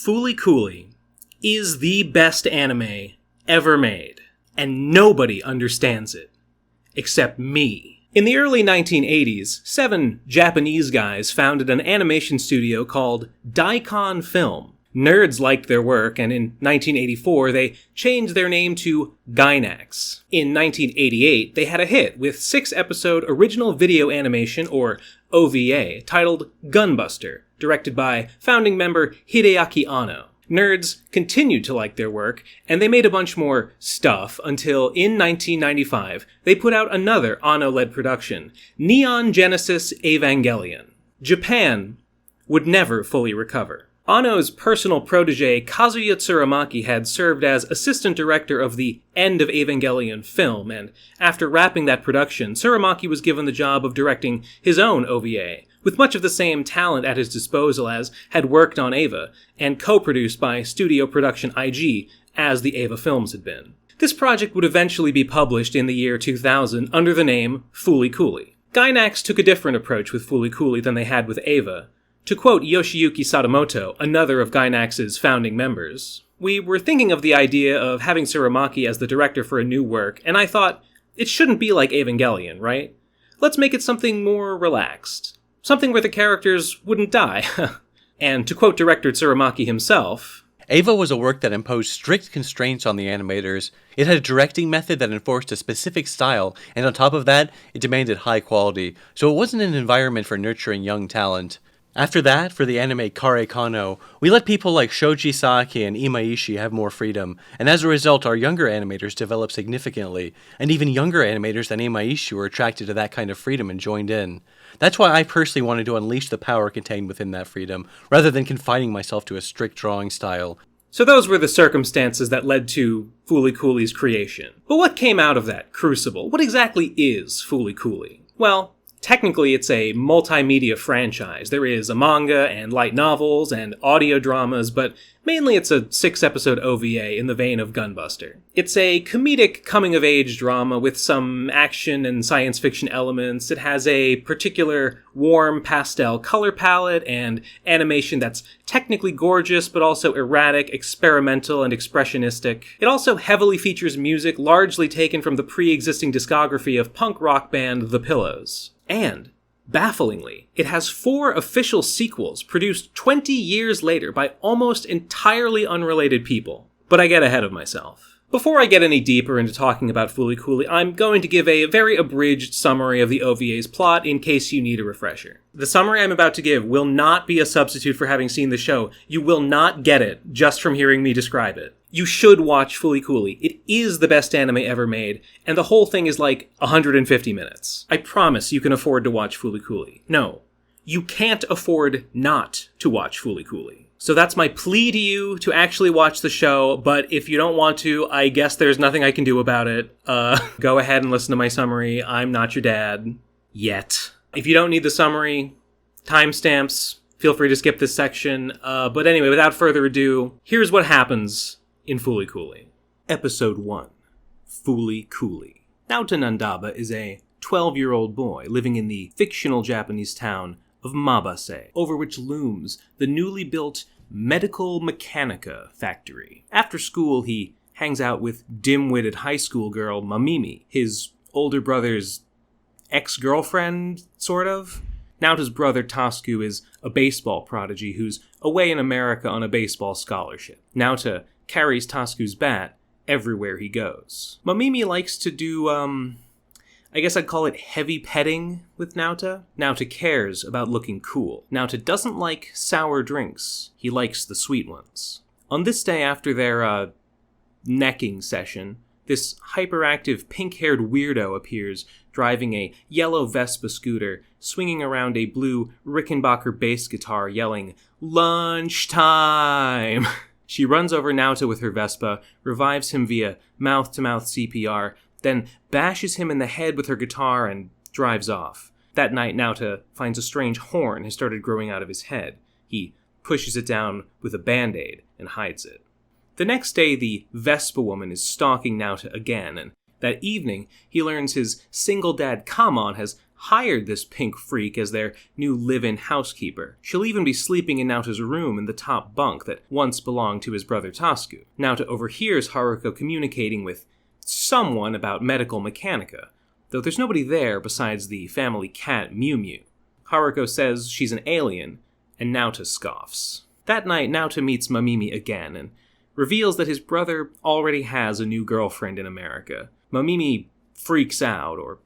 Fooly Cooly is the best anime ever made, and nobody understands it, except me. In the early 1980s, 7 Japanese guys founded an animation studio called Daikon Film. Nerds liked their work, and in 1984 they changed their name to Gainax. In 1988, they had a hit with 6-episode original video animation, or OVA, titled Gunbuster, directed by founding member Hideaki Anno. Nerds continued to like their work, and they made a bunch more stuff until, in 1995, they put out another Anno-led production, Neon Genesis Evangelion. Japan would never fully recover. Anno's personal protege, Kazuya Tsurumaki, had served as assistant director of the End of Evangelion film, and after wrapping that production, Tsurumaki was given the job of directing his own OVA, with much of the same talent at his disposal as had worked on Eva, and co-produced by Studio Production IG, as the Eva films had been. This project would eventually be published in the year 2000 under the name Fooly Cooly. Gainax took a different approach with Fooly Cooly than they had with Eva. To quote Yoshiyuki Sadamoto, another of Gainax's founding members, "We were thinking of the idea of having Tsurumaki as the director for a new work, and I thought, it shouldn't be like Evangelion, right? Let's make it something more relaxed. Something where the characters wouldn't die." And to quote director Tsurumaki himself, Eva was a work that imposed strict constraints on the animators. It had a directing method that enforced a specific style, and on top of that, it demanded high quality, so it wasn't an environment for nurturing young talent. After that, for the anime Kare Kano, we let people like Shoji Saaki and Imaishi have more freedom, and as a result our younger animators developed significantly, and even younger animators than Imaishi were attracted to that kind of freedom and joined in. That's why I personally wanted to unleash the power contained within that freedom, rather than confining myself to a strict drawing style. So those were the circumstances that led to Fooly Cooly's creation. But what came out of that crucible? What exactly is Fooly Cooly? Well, technically, it's a multimedia franchise. There is a manga and light novels and audio dramas, but mainly it's a 6-episode OVA in the vein of Gunbuster. It's a comedic coming-of-age drama with some action and science fiction elements. It has a particular warm pastel color palette and animation that's technically gorgeous, but also erratic, experimental, and expressionistic. It also heavily features music largely taken from the pre-existing discography of punk rock band The Pillows. And, bafflingly, it has 4 official sequels produced 20 years later by almost entirely unrelated people. But I get ahead of myself. Before I get any deeper into talking about Fooly Cooly, I'm going to give a very abridged summary of the OVA's plot in case you need a refresher. The summary I'm about to give will not be a substitute for having seen the show. You will not get it just from hearing me describe it. You should watch Fooly Cooly. It is the best anime ever made, and the whole thing is like 150 minutes. I promise you can afford to watch Fooly Cooly. No, you can't afford not to watch Fooly Cooly. So that's my plea to you to actually watch the show, but if you don't want to, I guess there's nothing I can do about it. Go ahead and listen to my summary. I'm not your dad. Yet. If you don't need the summary, timestamps, feel free to skip this section. But anyway, without further ado, here's what happens in Fooly Cooly. Episode 1. Fooly Cooly. Naoto Nandaba is a 12-year-old boy living in the fictional Japanese town of Mabase, over which looms the newly built Medical Mechanica factory. After school, he hangs out with dim-witted high school girl Mamimi, his older brother's ex-girlfriend, sort of. Naoto's brother Tasku is a baseball prodigy who's away in America on a baseball scholarship. Naoto carries Tasku's bat everywhere he goes. Mamimi likes to do, I guess I'd call it heavy petting with Naoto. Naoto cares about looking cool. Naoto doesn't like sour drinks. He likes the sweet ones. On this day after their, necking session, this hyperactive pink-haired weirdo appears, driving a yellow Vespa scooter, swinging around a blue Rickenbacker bass guitar, yelling, "Lunchtime!" She runs over Naoto with her Vespa, revives him via mouth-to-mouth CPR, then bashes him in the head with her guitar and drives off. That night, Naoto finds a strange horn has started growing out of his head. He pushes it down with a Band-Aid and hides it. The next day, the Vespa woman is stalking Naoto again, and that evening, he learns his single dad Kamon has hired this pink freak as their new live-in housekeeper. She'll even be sleeping in Naota's room in the top bunk that once belonged to his brother Tasku. Naota overhears Haruko communicating with someone about medical mechanica, though there's nobody there besides the family cat Mew Mew. Haruko says she's an alien, and Naota scoffs. That night, Naota meets Mamimi again, and reveals that his brother already has a new girlfriend in America. Mamimi freaks out, or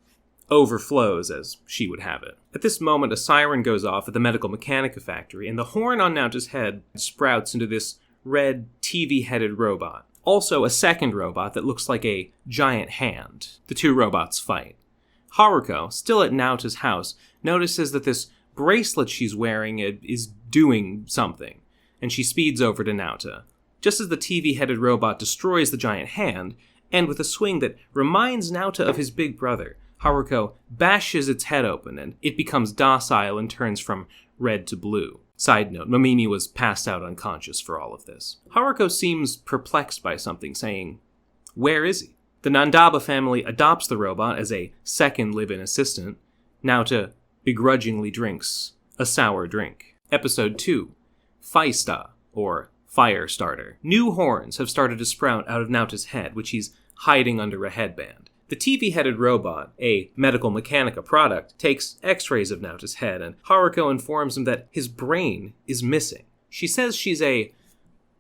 overflows, as she would have it. At this moment, a siren goes off at the medical mechanica factory, and the horn on Naota's head sprouts into this red, TV-headed robot. Also, a second robot that looks like a giant hand. The two robots fight. Haruko, still at Naota's house, notices that this bracelet she's wearing is doing something, and she speeds over to Naota. Just as the TV-headed robot destroys the giant hand, and with a swing that reminds Naota of his big brother, Haruko bashes its head open, and it becomes docile and turns from red to blue. Side note, Mamimi was passed out unconscious for all of this. Haruko seems perplexed by something, saying, "Where is he?" The Nandaba family adopts the robot as a second live-in assistant. Naota begrudgingly drinks a sour drink. Episode 2, Faista, or Fire Starter. New horns have started to sprout out of Naota's head, which he's hiding under a headband. The TV-headed robot, a medical mechanica product, takes x-rays of Naota's head, and Haruko informs him that his brain is missing. She says she's a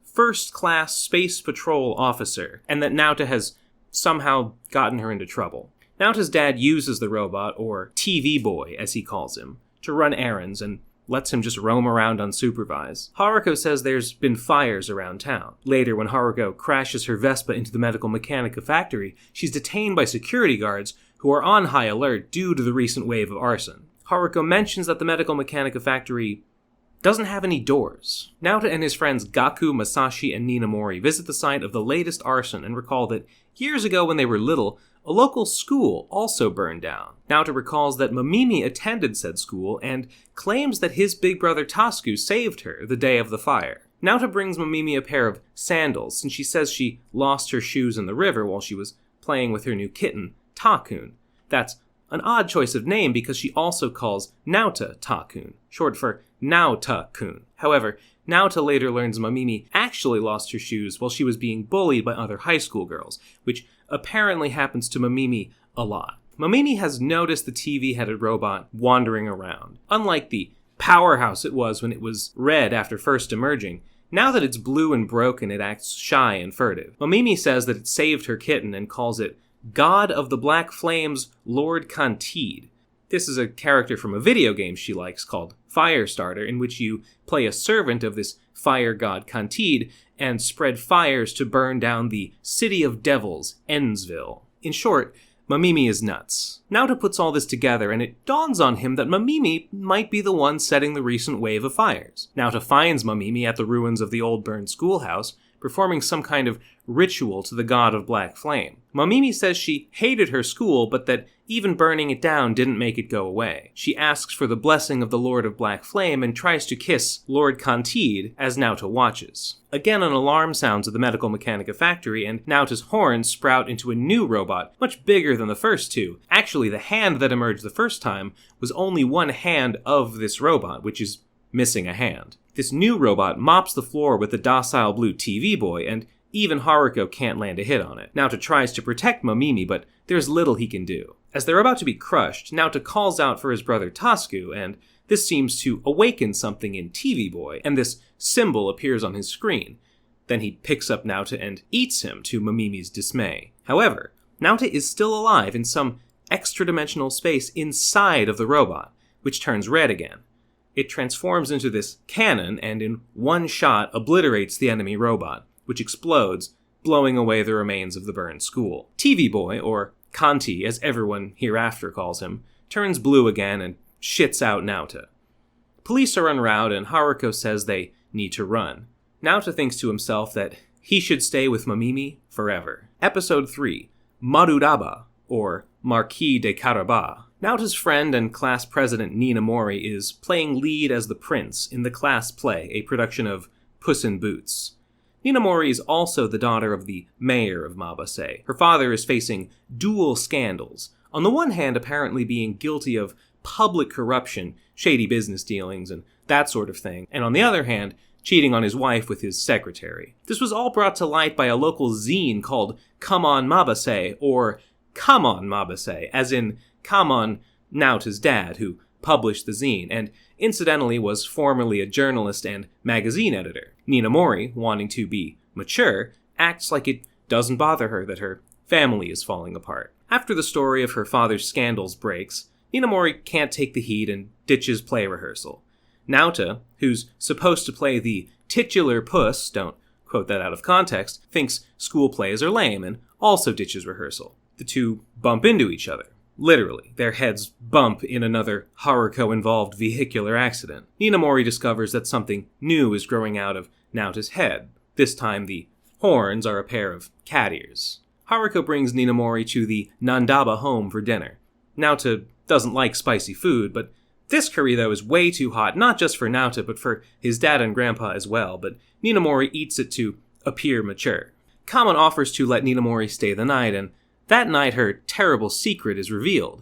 first-class space patrol officer, and that Naota has somehow gotten her into trouble. Naota's dad uses the robot, or TV boy as he calls him, to run errands and lets him just roam around unsupervised. Haruko says there's been fires around town. Later, when Haruko crashes her Vespa into the medical mechanica factory, she's detained by security guards who are on high alert due to the recent wave of arson. Haruko mentions that the medical mechanica factory doesn't have any doors. Naota and his friends Gaku, Masashi, and Ninamori visit the site of the latest arson and recall that years ago when they were little, a local school also burned down. Naota recalls that Mamimi attended said school and claims that his big brother Tasku saved her the day of the fire. Naota brings Mamimi a pair of sandals since she says she lost her shoes in the river while she was playing with her new kitten, Takun. That's an odd choice of name because she also calls Naota Takun, short for Naota-kun. However, Naota later learns Mamimi actually lost her shoes while she was being bullied by other high school girls, which apparently happens to Mamimi a lot. Mamimi has noticed the TV-headed robot wandering around. Unlike the powerhouse it was when it was red after first emerging, now that it's blue and broken, it acts shy and furtive. Mamimi says that it saved her kitten and calls it God of the Black Flames, Lord Cantide. This is a character from a video game she likes called Firestarter, in which you play a servant of this fire god Cantide and spread fires to burn down the city of devils, Ensville. In short, Mamimi is nuts. Naota puts all this together, and it dawns on him that Mamimi might be the one setting the recent wave of fires. Naota finds Mamimi at the ruins of the old burned schoolhouse, performing some kind of ritual to the god of Black Flame. Mamimi says she hated her school, but that even burning it down didn't make it go away. She asks for the blessing of the Lord of Black Flame and tries to kiss Lord Cantide as Naota watches. Again, an alarm sounds at the medical mechanica factory, and Naota's horns sprout into a new robot, much bigger than the first two. Actually, the hand that emerged the first time was only one hand of this robot, which is missing a hand. This new robot mops the floor with the docile blue TV boy, and even Haruko can't land a hit on it. Naota tries to protect Mamimi, but there's little he can do. As they're about to be crushed, Naota calls out for his brother Tasku, and this seems to awaken something in TV Boy, and this symbol appears on his screen. Then he picks up Naota and eats him, to Mamimi's dismay. However, Naota is still alive in some extra-dimensional space inside of the robot, which turns red again. It transforms into this cannon and in one shot obliterates the enemy robot, which explodes, blowing away the remains of the burned school. TV Boy, or Kanti as everyone hereafter calls him, turns blue again and shits out Naota. Police are en route and Haruko says they need to run. Naota thinks to himself that he should stay with Mamimi forever. Episode 3, Maruraba, or Marquis de Caraba. Naota's friend and class president Ninamori is playing lead as the prince in the class play, a production of Puss in Boots. Ninamori is also the daughter of the mayor of Mabase. Her father is facing dual scandals. On the one hand, apparently being guilty of public corruption, shady business dealings, and that sort of thing, and on the other hand, cheating on his wife with his secretary. This was all brought to light by a local zine called Come On Mabase, or Come On Mabase, as in Come On, Naota's dad, who published the zine, and incidentally was formerly a journalist and magazine editor. Ninamori, wanting to be mature, acts like it doesn't bother her that her family is falling apart. After the story of her father's scandals breaks, Ninamori can't take the heat and ditches play rehearsal. Naota, who's supposed to play the titular puss, don't quote that out of context, thinks school plays are lame and also ditches rehearsal. The two bump into each other. Literally, their heads bump in another Haruko-involved vehicular accident. Ninamori discovers that something new is growing out of Naota's head. This time the horns are a pair of cat ears. Haruko brings Ninamori to the Nandaba home for dinner. Naota doesn't like spicy food, but this curry, though, is way too hot, not just for Naota, but for his dad and grandpa as well, but Ninamori eats it to appear mature. Kamen offers to let Ninamori stay the night, and that night her terrible secret is revealed.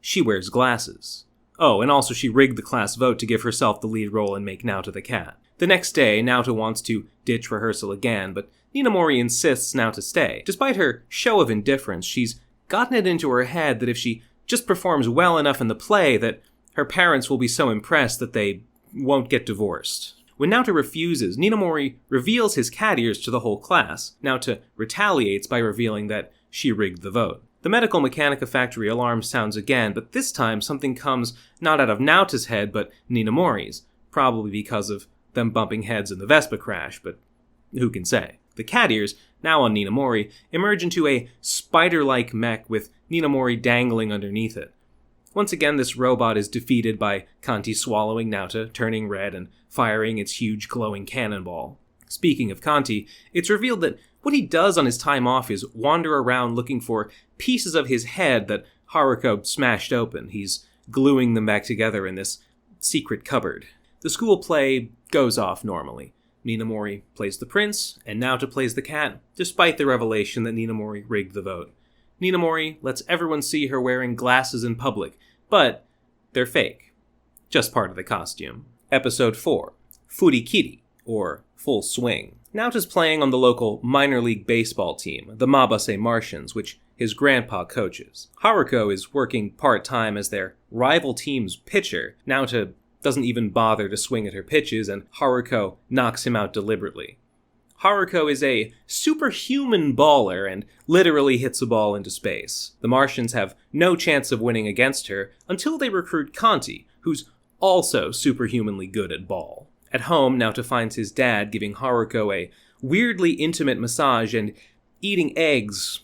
She wears glasses. Oh, and also she rigged the class vote to give herself the lead role and make Naota the cat. The next day, Naota wants to ditch rehearsal again, but Ninamori insists Naota stay. Despite her show of indifference, she's gotten it into her head that if she just performs well enough in the play that her parents will be so impressed that they won't get divorced. When Naota refuses, Ninamori reveals his cat ears to the whole class. Naota retaliates by revealing that she rigged the vote. The Medical Mechanica Factory alarm sounds again, but this time something comes not out of Naota's head, but Ninamori's, probably because of them bumping heads in the Vespa crash, but who can say? The cat ears, now on Ninamori, emerge into a spider-like mech with Ninamori dangling underneath it. Once again, this robot is defeated by Kanti swallowing Naota, turning red, and firing its huge glowing cannonball. Speaking of Kanti, it's revealed that what he does on his time off is wander around looking for pieces of his head that Haruko smashed open. He's gluing them back together in this secret cupboard. The school play goes off normally. Ninamori plays the prince, and Naota plays the cat, despite the revelation that Ninamori rigged the vote. Ninamori lets everyone see her wearing glasses in public, but they're fake. Just part of the costume. Episode 4, Furikiri, or Full Swing. Naota's playing on the local minor league baseball team, the Mabase Martians, which his grandpa coaches. Haruko is working part-time as their rival team's pitcher. Naota doesn't even bother to swing at her pitches, and Haruko knocks him out deliberately. Haruko is a superhuman baller and literally hits a ball into space. The Martians have no chance of winning against her until they recruit Kanti, who's also superhumanly good at ball. At home, Naota finds his dad giving Haruko a weirdly intimate massage and eating eggs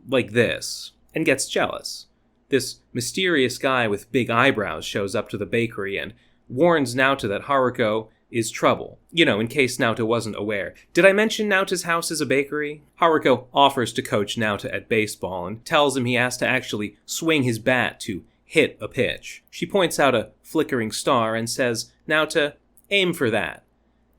like this, and gets jealous. This mysterious guy with big eyebrows shows up to the bakery and warns Naota that Haruko is trouble. You know, in case Naota wasn't aware. Did I mention Naota's house is a bakery? Haruko offers to coach Naota at baseball and tells him he has to actually swing his bat to hit a pitch. She points out a flickering star and says, Naota, aim for that.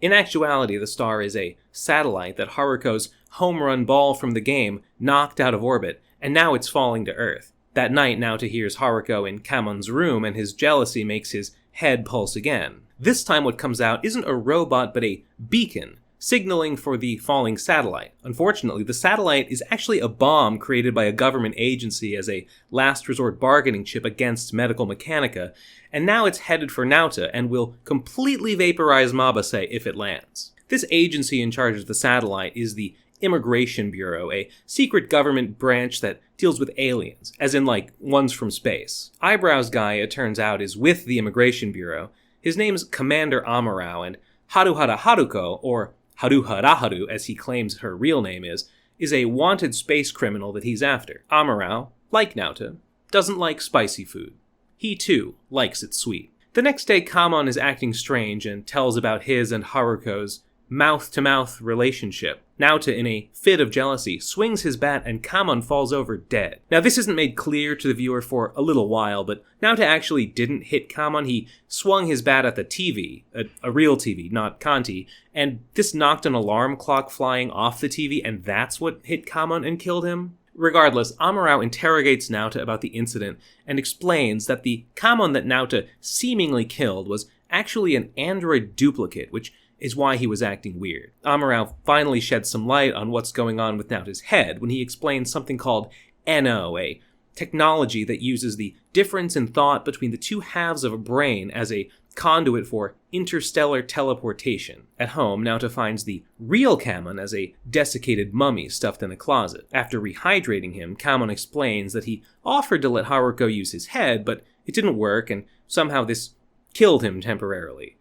In actuality, the star is a satellite that Haruko's home run ball from the game knocked out of orbit, and now it's falling to Earth. That night, Naota hears Haruko in Kamon's room, and his jealousy makes his head pulse again. This time what comes out isn't a robot, but a beacon, signaling for the falling satellite. Unfortunately, the satellite is actually a bomb created by a government agency as a last resort bargaining chip against Medical Mechanica, and now it's headed for Naota and will completely vaporize Mabase if it lands. This agency in charge of the satellite is the Immigration Bureau, a secret government branch that deals with aliens, as in like ones from space. Eyebrows guy, it turns out, is with the Immigration Bureau. His name's Commander Amarao, and Haruhara Haruko, or Haruharaharu as he claims her real name is a wanted space criminal that he's after. Amarao, like Naota, doesn't like spicy food. He too likes it sweet. The next day, Kamon is acting strange and tells about his and Haruko's mouth-to-mouth relationship. Naota, in a fit of jealousy, swings his bat and Kamon falls over dead. Now, this isn't made clear to the viewer for a little while, but Naota actually didn't hit Kamon. He swung his bat at the TV, a real TV, not Kanti, and this knocked an alarm clock flying off the TV, and that's what hit Kamon and killed him? Regardless, Amurao interrogates Naota about the incident and explains that the Kamon that Naota seemingly killed was actually an android duplicate, which is why he was acting weird. Amurao finally sheds some light on what's going on with Naota's head when he explains something called NO, a technology that uses the difference in thought between the two halves of a brain as a conduit for interstellar teleportation. At home, Naota finds the real Kamon as a desiccated mummy stuffed in a closet. After rehydrating him, Kamon explains that he offered to let Haruko use his head, but it didn't work, and somehow this killed him temporarily.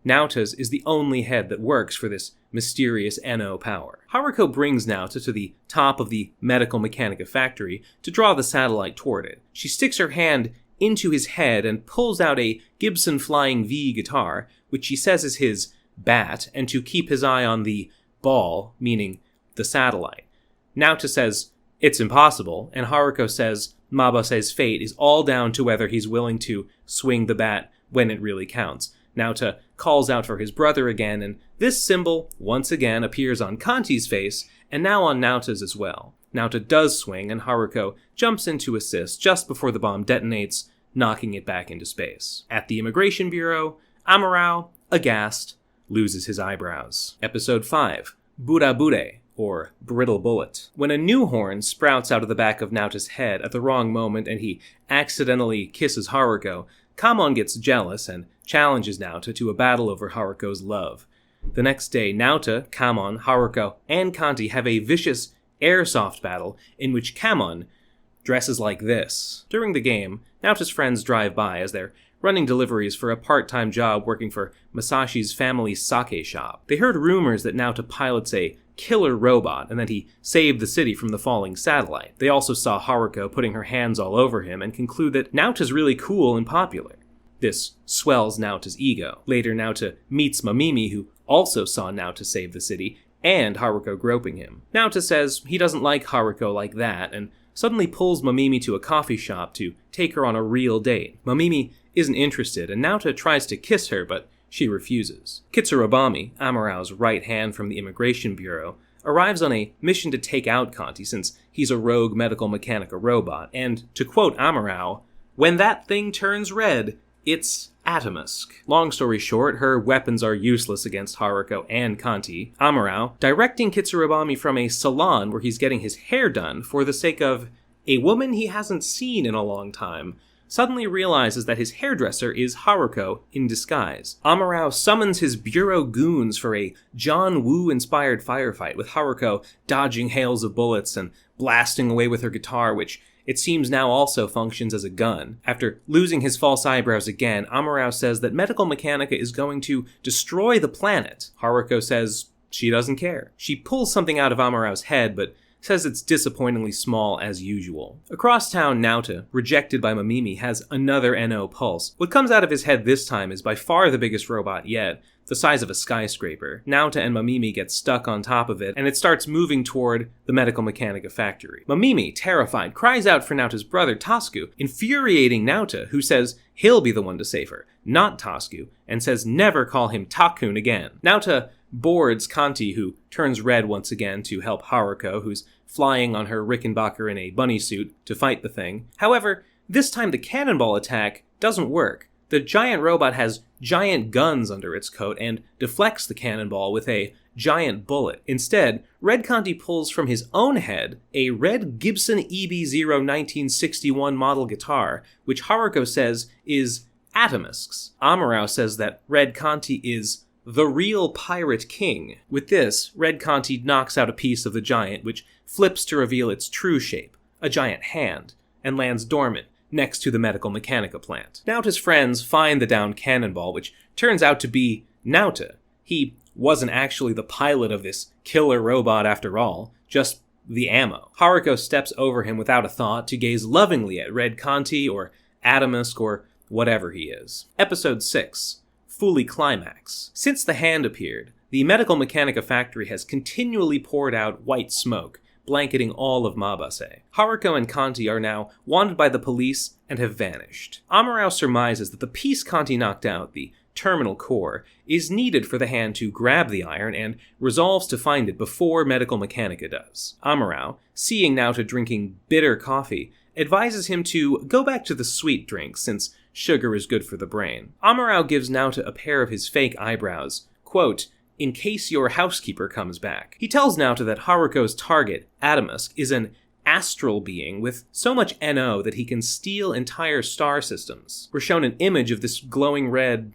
Naota's is the only head that works for this mysterious NO power. Haruko brings Naota to the top of the Medical Mechanica factory to draw the satellite toward it. She sticks her hand into his head and pulls out a Gibson Flying V guitar, which she says is his bat, and to keep his eye on the ball, meaning the satellite. Naota says it's impossible, and Haruko says Mabase's fate is all down to whether he's willing to swing the bat when it really counts. Naota calls out for his brother again, and this symbol once again appears on Kanti's face, and now on Naota's as well. Naota does swing, and Haruko jumps in to assist just before the bomb detonates, knocking it back into space. At the Immigration Bureau, Amurao, aghast, loses his eyebrows. Episode 5, Burabure, or Brittle Bullet. When a new horn sprouts out of the back of Naota's head at the wrong moment and he accidentally kisses Haruko, Kamon gets jealous and challenges Naota to a battle over Haruko's love. The next day, Naota, Kamon, Haruko, and Kanti have a vicious airsoft battle in which Kamon dresses like this. During the game, Naota's friends drive by as they're running deliveries for a part-time job working for Masashi's family sake shop. They heard rumors that Naota pilots a killer robot and that he saved the city from the falling satellite. They also saw Haruko putting her hands all over him and conclude that Naota's really cool and popular. This swells Naota's ego. Later, Naota meets Mamimi, who also saw Naota save the city, and Haruko groping him. Naota says he doesn't like Haruko like that, and suddenly pulls Mamimi to a coffee shop to take her on a real date. Mamimi isn't interested, and Naota tries to kiss her, but she refuses. Kitsurobami, Amurao's right hand from the Immigration Bureau, arrives on a mission to take out Kanti since he's a rogue Medical Mechanica robot, and, to quote Amurao, "When that thing turns red, it's Atomisk." Long story short, her weapons are useless against Haruko and Kanti. Amurao, directing Kitsurobami from a salon where he's getting his hair done for the sake of a woman he hasn't seen in a long time, suddenly realizes that his hairdresser is Haruko in disguise. Amurao summons his bureau goons for a John Woo-inspired firefight, with Haruko dodging hails of bullets and blasting away with her guitar, which it seems now also functions as a gun. After losing his false eyebrows again, Amurao says that Medical Mechanica is going to destroy the planet. Haruko says she doesn't care. She pulls something out of Amurao's head, but says it's disappointingly small as usual. Across town, Naota, rejected by Mamimi, has another NO pulse. What comes out of his head this time is by far the biggest robot yet, the size of a skyscraper. Naota and Mamimi get stuck on top of it, and it starts moving toward the Medical Mechanica factory. Mamimi, terrified, cries out for Naota's brother, Tasku, infuriating Naota, who says he'll be the one to save her, not Tasku, and says never call him Takun again. Naota boards Kanti, who turns red once again to help Haruko, who's flying on her Rickenbacker in a bunny suit to fight the thing. However, this time the cannonball attack doesn't work. The giant robot has giant guns under its coat and deflects the cannonball with a giant bullet. Instead, Red Kanti pulls from his own head a red Gibson EB0 1961 model guitar, which Haruko says is Atomisk's. Amurao says that Red Kanti is the real pirate king. With this, Red Kanti knocks out a piece of the giant, which flips to reveal its true shape, a giant hand, and lands dormant next to the Medical Mechanica plant. Naota's friends find the downed cannonball, which turns out to be Naota. He wasn't actually the pilot of this killer robot after all, just the ammo. Haruko steps over him without a thought to gaze lovingly at Red Kanti or Atomisk or whatever he is. Episode 6, Fully Climax. Since the hand appeared, the Medical Mechanica factory has continually poured out white smoke, blanketing all of Mabase. Haruko and Kanti are now wanted by the police and have vanished. Amurao surmises that the piece Kanti knocked out, the terminal core is needed for the hand to grab the iron and resolves to find it before Medical Mechanica does. Amuro, seeing Naota drinking bitter coffee, advises him to go back to the sweet drink since sugar is good for the brain. Amuro gives Naota a pair of his fake eyebrows, quote, in case your housekeeper comes back. He tells Naota that Haruko's target, Adamusk, is an astral being with so much NO that he can steal entire star systems. We're shown an image of this glowing red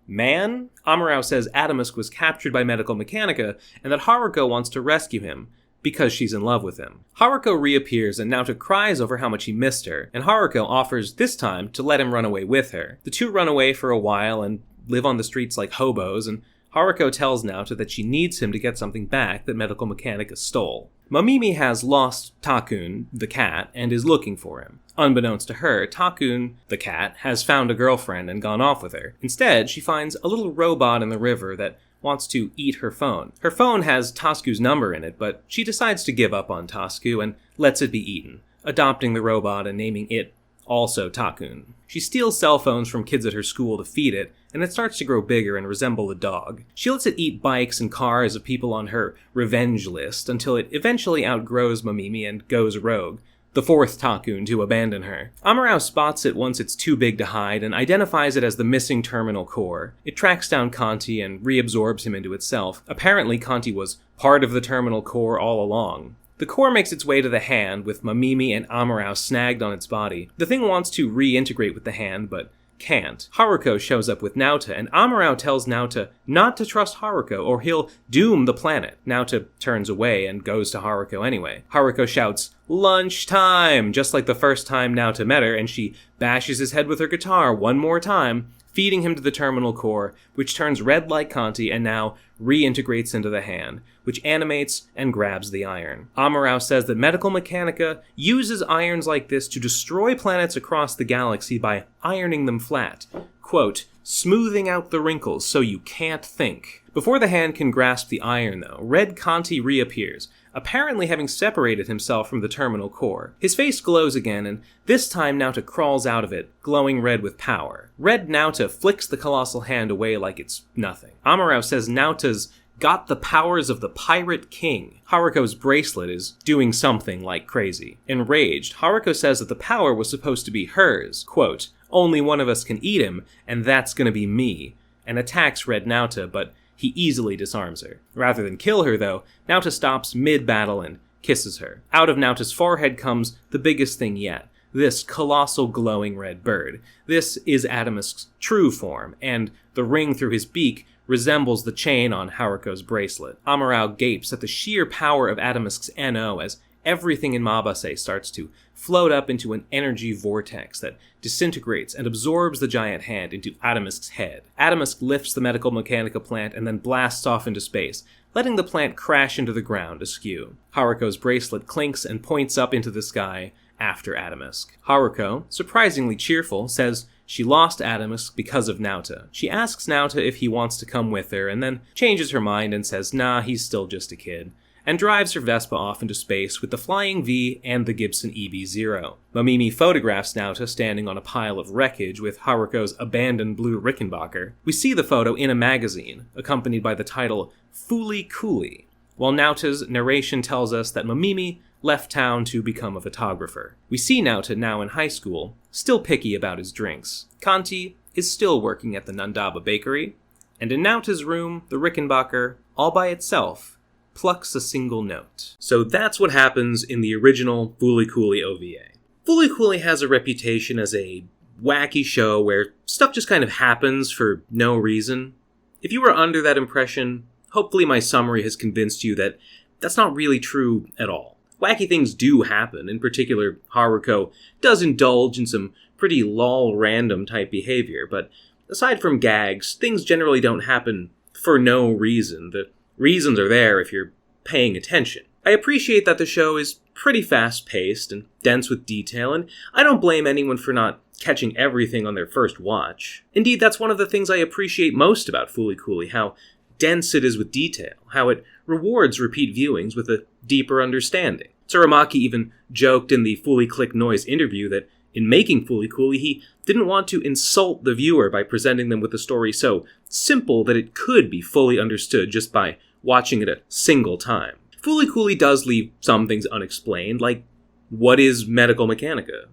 man? Amuro says Adamusk was captured by Medical Mechanica and that Haruko wants to rescue him because she's in love with him. Haruko reappears and Naota cries over how much he missed her, and Haruko offers this time to let him run away with her. The two run away for a while and live on the streets like hobos, and Haruko tells Naota that she needs him to get something back that Medical Mechanica stole. Mamimi has lost Takun, the cat, and is looking for him. Unbeknownst to her, Takun, the cat, has found a girlfriend and gone off with her. Instead, she finds a little robot in the river that wants to eat her phone. Her phone has Tasku's number in it, but she decides to give up on Tasku and lets it be eaten, adopting the robot and naming it also Takun. She steals cell phones from kids at her school to feed it, and it starts to grow bigger and resemble a dog. She lets it eat bikes and cars of people on her revenge list until it eventually outgrows Mamimi and goes rogue, the fourth Takun to abandon her. Amuro spots it once it's too big to hide and identifies it as the missing terminal core. It tracks down Kanti and reabsorbs him into itself. Apparently Kanti was part of the terminal core all along. The core makes its way to the hand, with Mamimi and Amuro snagged on its body. The thing wants to reintegrate with the hand, but can't. Haruko shows up with Naota, and Amuro tells Naota not to trust Haruko or he'll doom the planet. Naota turns away and goes to Haruko anyway. Haruko shouts, "Lunchtime!" just like the first time Naota met her, and she bashes his head with her guitar one more time, feeding him to the terminal core, which turns red like Kanti and now reintegrates into the hand, which animates and grabs the iron. Amuro says that Medical Mechanica uses irons like this to destroy planets across the galaxy by ironing them flat. Quote, smoothing out the wrinkles so you can't think. Before the hand can grasp the iron, though, Red Kanti reappears, apparently having separated himself from the terminal core. His face glows again, and this time Naota crawls out of it, glowing red with power. Red Naota flicks the colossal hand away like it's nothing. Amuro says Naota's got the powers of the Pirate King. Haruko's bracelet is doing something like crazy. Enraged, Haruko says that the power was supposed to be hers. Quote, only one of us can eat him, and that's gonna be me, and attacks Red Naota, but he easily disarms her. Rather than kill her, though, Naota stops mid-battle and kisses her. Out of Naota's forehead comes the biggest thing yet, this colossal glowing red bird. This is Adamusk's true form, and the ring through his beak resembles the chain on Haruko's bracelet. Amuro gapes at the sheer power of Adamusk's NO as everything in Mabase starts to float up into an energy vortex that disintegrates and absorbs the giant hand into Adamusk's head. Adamusk lifts the Medical Mechanica plant and then blasts off into space, letting the plant crash into the ground askew. Haruko's bracelet clinks and points up into the sky after Adamusk. Haruko, surprisingly cheerful, says she lost Adamusk because of Naota. She asks Naota if he wants to come with her and then changes her mind and says nah, he's still just a kid, and drives her Vespa off into space with the Flying V and the Gibson EB-0. Mamimi photographs Naota standing on a pile of wreckage with Haruko's abandoned blue Rickenbacker. We see the photo in a magazine, accompanied by the title Fooly Cooly, while Naota's narration tells us that Mamimi left town to become a photographer. We see Naota now in high school, still picky about his drinks. Kanti is still working at the Nandaba bakery, and in Naota's room, the Rickenbacker, all by itself, plucks a single note. So that's what happens in the original Fooly Cooly OVA. Fooly Cooly has a reputation as a wacky show where stuff just kind of happens for no reason. If you were under that impression, hopefully my summary has convinced you that that's not really true at all. Wacky things do happen. In particular, Haruko does indulge in some pretty lol-random type behavior, but aside from gags, things generally don't happen for no reason. The reasons are there if you're paying attention. I appreciate that the show is pretty fast-paced and dense with detail, and I don't blame anyone for not catching everything on their first watch. Indeed, that's one of the things I appreciate most about Fooly Cooly, how dense it is with detail, how it rewards repeat viewings with a deeper understanding. Tsurumaki even joked in the Fooly Click Noise interview that In making Fooly Cooly, he didn't want to insult the viewer by presenting them with a story so simple that it could be fully understood just by watching it a single time. Fooly Cooly does leave some things unexplained, like, what is Medical Mechanica?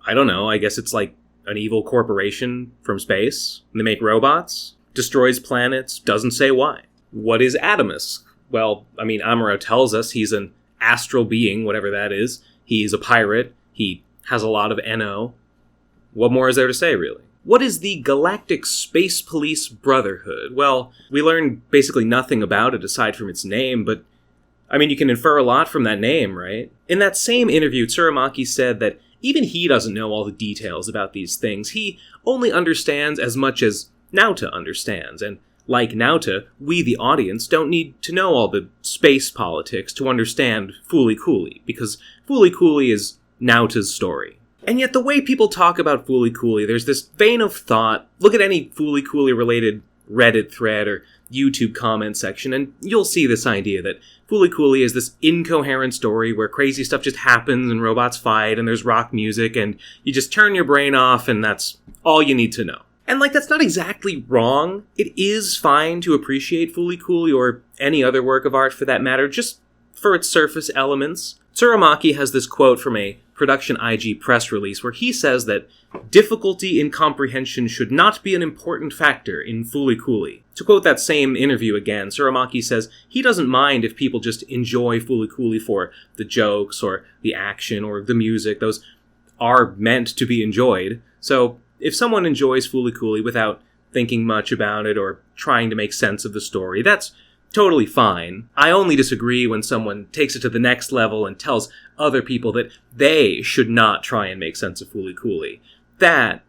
I don't know, I guess it's like an evil corporation from space, and they make robots, destroys planets, doesn't say why. What is Adamus? Well, I mean, Amuro tells us he's an astral being, whatever that is. He's a pirate, he has a lot of NO. What more is there to say, really? What is the Galactic Space Police Brotherhood? Well, we learn basically nothing about it aside from its name, but, I mean, you can infer a lot from that name, right? In that same interview, Tsurumaki said that even he doesn't know all the details about these things. He only understands as much as Naota understands, and like Naota, we, the audience, don't need to know all the space politics to understand Fooly Cooly, because Fooly Cooly is Naota's story. And yet the way people talk about Fooly Cooly, there's this vein of thought. Look at any Fooly Cooly related Reddit thread or YouTube comment section, and you'll see this idea that Fooly Cooly is this incoherent story where crazy stuff just happens and robots fight and there's rock music and you just turn your brain off and that's all you need to know. And that's not exactly wrong. It is fine to appreciate Fooly Cooly or any other work of art for that matter, just for its surface elements. Tsurumaki has this quote from a production IG press release where he says that difficulty in comprehension should not be an important factor in Fooly Cooly. To quote that same interview again, Tsurumaki says he doesn't mind if people just enjoy Fooly Cooly for the jokes or the action or the music. Those are meant to be enjoyed. So if someone enjoys Fooly Cooly without thinking much about it or trying to make sense of the story, that's totally fine. I only disagree when someone takes it to the next level and tells other people that they should not try and make sense of Fooly Cooly. That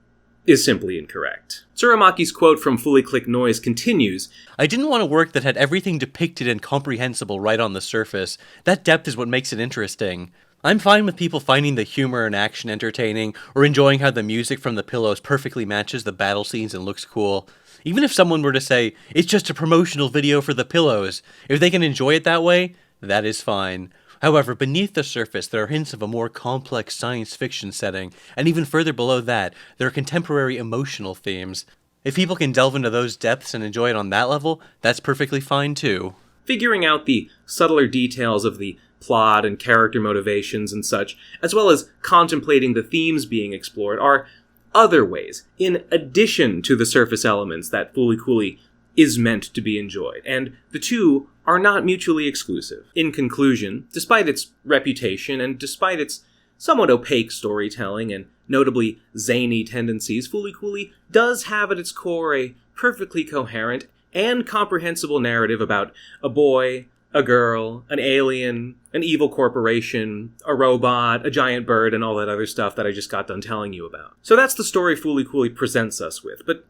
is simply incorrect. Tsurumaki's quote from Fooly Click Noise continues, I didn't want a work that had everything depicted and comprehensible right on the surface. That depth is what makes it interesting. I'm fine with people finding the humor and action entertaining, or enjoying how the music from the pillows perfectly matches the battle scenes and looks cool. Even if someone were to say, it's just a promotional video for the pillows, if they can enjoy it that way, that is fine. However, beneath the surface, there are hints of a more complex science fiction setting, and even further below that, there are contemporary emotional themes. If people can delve into those depths and enjoy it on that level, that's perfectly fine too. Figuring out the subtler details of the plot and character motivations and such, as well as contemplating the themes being explored, are other ways, in addition to the surface elements that Fooly Cooly is meant to be enjoyed, and the two are not mutually exclusive. In conclusion, despite its reputation and despite its somewhat opaque storytelling and notably zany tendencies, Fooly Cooly does have at its core a perfectly coherent and comprehensible narrative about a boy, a girl, an alien, an evil corporation, a robot, a giant bird, and all that other stuff that I just got done telling you about. So that's the story Fooly Cooly presents us with, but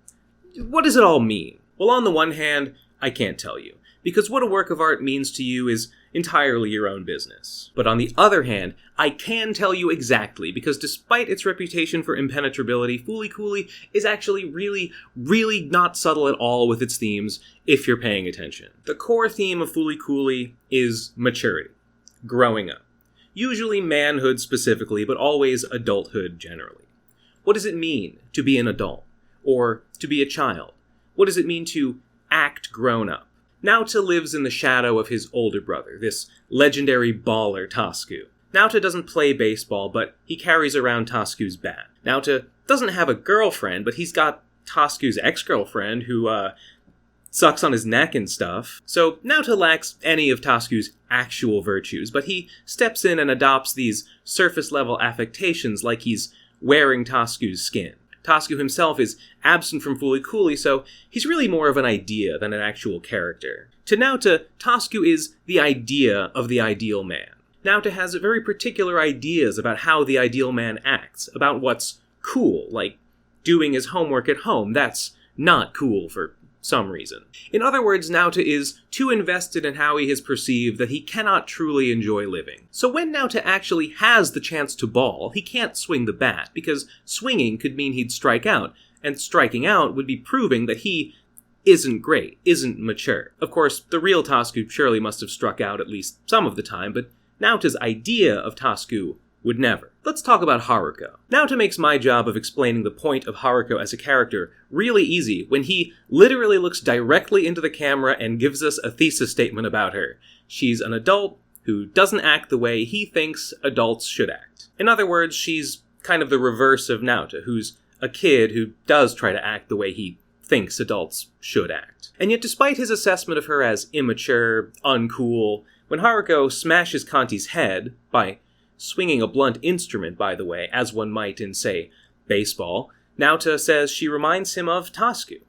what does it all mean? Well, on the one hand, I can't tell you, because what a work of art means to you is entirely your own business. But on the other hand, I can tell you exactly, because despite its reputation for impenetrability, Fooly Cooly is actually really not subtle at all with its themes, if you're paying attention. The core theme of Fooly Cooly is maturity, growing up. Usually manhood specifically, but always adulthood generally. What does it mean to be an adult? Or to be a child? What does it mean to act grown up? Naota lives in the shadow of his older brother, this legendary baller Tasku. Naota doesn't play baseball, but he carries around Tasku's bat. Naota doesn't have a girlfriend, but he's got Tasku's ex-girlfriend who, sucks on his neck and stuff. So Naota lacks any of Tasku's actual virtues, but he steps in and adopts these surface-level affectations like he's wearing Tasku's skin. Tasku himself is absent from Fooly Cooly, so he's really more of an idea than an actual character. To Naota, Tasku is the idea of the ideal man. Naota has very particular ideas about how the ideal man acts, about what's cool, like doing his homework at home. That's not cool for some reason. In other words, Naota is too invested in how he is perceived that he cannot truly enjoy living. So when Naota actually has the chance to ball, he can't swing the bat, because swinging could mean he'd strike out, and striking out would be proving that he isn't great, isn't mature. Of course, the real Tasku surely must have struck out at least some of the time, but Naota's idea of Tasku would never. Let's talk about Haruko. Naoto makes my job of explaining the point of Haruko as a character really easy when he literally looks directly into the camera and gives us a thesis statement about her. She's an adult who doesn't act the way he thinks adults should act. In other words, she's kind of the reverse of Naoto, who's a kid who does try to act the way he thinks adults should act. And yet, despite his assessment of her as immature, uncool, when Haruko smashes Kanti's head, by swinging a blunt instrument, by the way, as one might in, say, baseball, Naoto says she reminds him of Tasuku,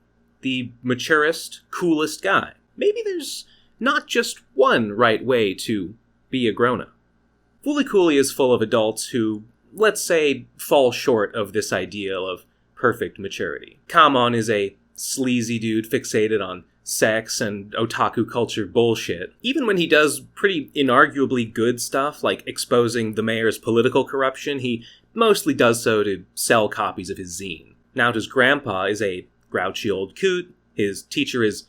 the maturest, coolest guy. Maybe there's not just one right way to be a grown-up. Fooly Cooly is full of adults who, let's say, fall short of this ideal of perfect maturity. Kamon is a sleazy dude fixated on sex and otaku culture bullshit. Even when he does pretty inarguably good stuff, like exposing the mayor's political corruption, he mostly does so to sell copies of his zine. Naoto's grandpa is a grouchy old coot, his teacher is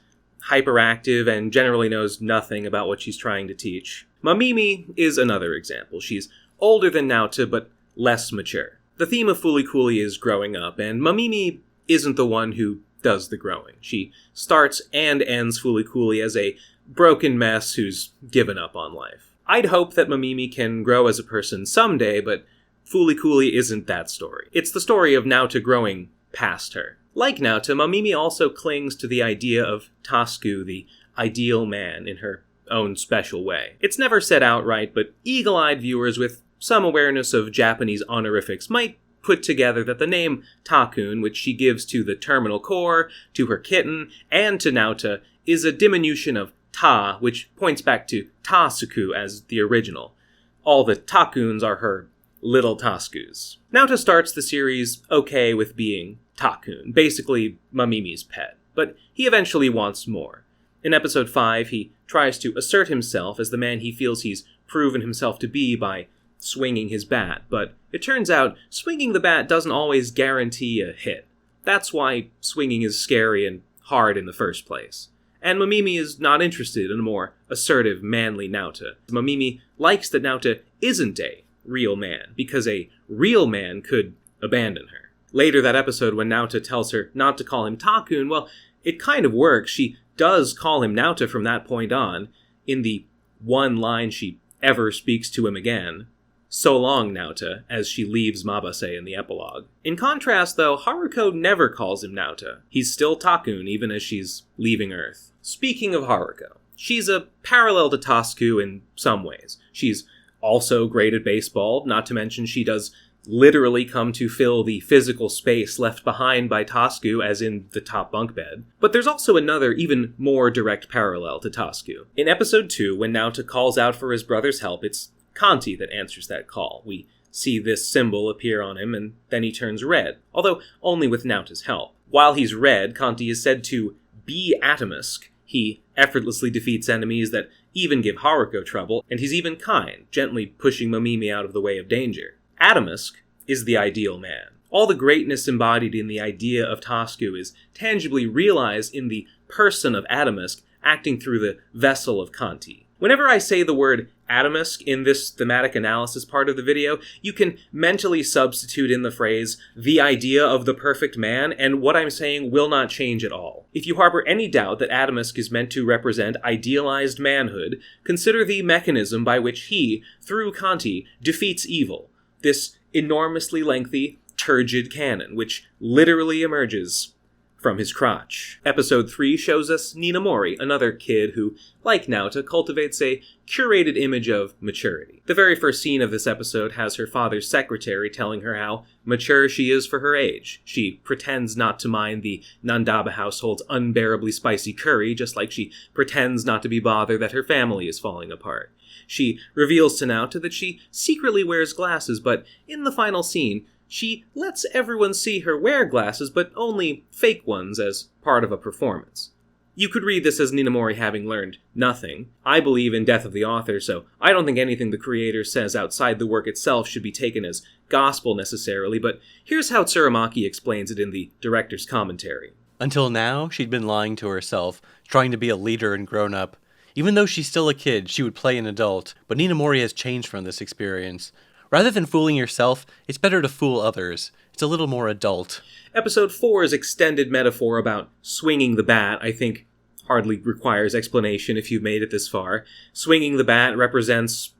hyperactive and generally knows nothing about what she's trying to teach. Mamimi is another example. She's older than Naoto, but less mature. The theme of Fooly Cooly is growing up, and Mamimi isn't the one who does the growing. She starts and ends Fooly Cooly as a broken mess who's given up on life. I'd hope that Mamimi can grow as a person someday, but Fooly Cooly isn't that story. It's the story of Naoto growing past her. Like Naoto, Mamimi also clings to the idea of Tasuku, the ideal man, in her own special way. It's never said outright, but eagle-eyed viewers with some awareness of Japanese honorifics might put together that the name Takun, which she gives to the terminal core, to her kitten, and to Naoto, is a diminution of Ta, which points back to Tasuku as the original. All the Takuns are her little Tasukus. Naoto starts the series okay with being Takun, basically Mamimi's pet, but he eventually wants more. In episode 5, he tries to assert himself as the man he feels he's proven himself to be by swinging his bat, but it turns out swinging the bat doesn't always guarantee a hit. That's why swinging is scary and hard in the first place. And Mamimi is not interested in a more assertive, manly Naoto. Mamimi likes that Naoto isn't a real man, because a real man could abandon her. Later that episode, when Naoto tells her not to call him Takun, well, it kind of works. She does call him Naoto from that point on, in the one line she ever speaks to him again. So long, Naoto, as she leaves Mabase in the epilogue. In contrast, though, Haruko never calls him Naoto. He's still Takun, even as she's leaving Earth. Speaking of Haruko, she's a parallel to Tasuku in some ways. She's also great at baseball, not to mention she does literally come to fill the physical space left behind by Tasuku, as in the top bunk bed. But there's also another, even more direct parallel to Tasuku. In episode 2, when Naoto calls out for his brother's help, it's Kanti that answers that call. We see this symbol appear on him, and then he turns red, although only with Naoto's help. While he's red, Kanti is said to be Atomisk. He effortlessly defeats enemies that even give Haruko trouble, and he's even kind, gently pushing Mamimi out of the way of danger. Atomisk is the ideal man. All the greatness embodied in the idea of Tasuku is tangibly realized in the person of Atomisk acting through the vessel of Kanti. Whenever I say the word Atomisk in this thematic analysis part of the video, you can mentally substitute in the phrase, the idea of the perfect man, and what I'm saying will not change at all. If you harbor any doubt that Atomisk is meant to represent idealized manhood, consider the mechanism by which he, through Kanti, defeats evil. This enormously lengthy, turgid cannon, which literally emerges from his crotch. Episode 3 shows us Ninamori, another kid who, like Naoto, cultivates a curated image of maturity. The very first scene of this episode has her father's secretary telling her how mature she is for her age. She pretends not to mind the Nandaba household's unbearably spicy curry, just like she pretends not to be bothered that her family is falling apart. She reveals to Naoto that she secretly wears glasses, but in the final scene, she lets everyone see her wear glasses, but only fake ones as part of a performance. You could read this as Ninamori having learned nothing. I believe in death of the author, so I don't think anything the creator says outside the work itself should be taken as gospel necessarily, but here's how Tsurumaki explains it in the director's commentary. Until now, she'd been lying to herself, trying to be a leader and grown up. Even though she's still a kid, she would play an adult, but Ninamori has changed from this experience. Rather than fooling yourself, it's better to fool others. It's a little more adult. Episode 4's extended metaphor about swinging the bat, I think, hardly requires explanation if you've made it this far. Swinging the bat represents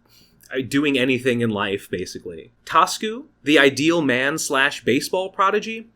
doing anything in life, basically. Tasku, the ideal man/baseball prodigy,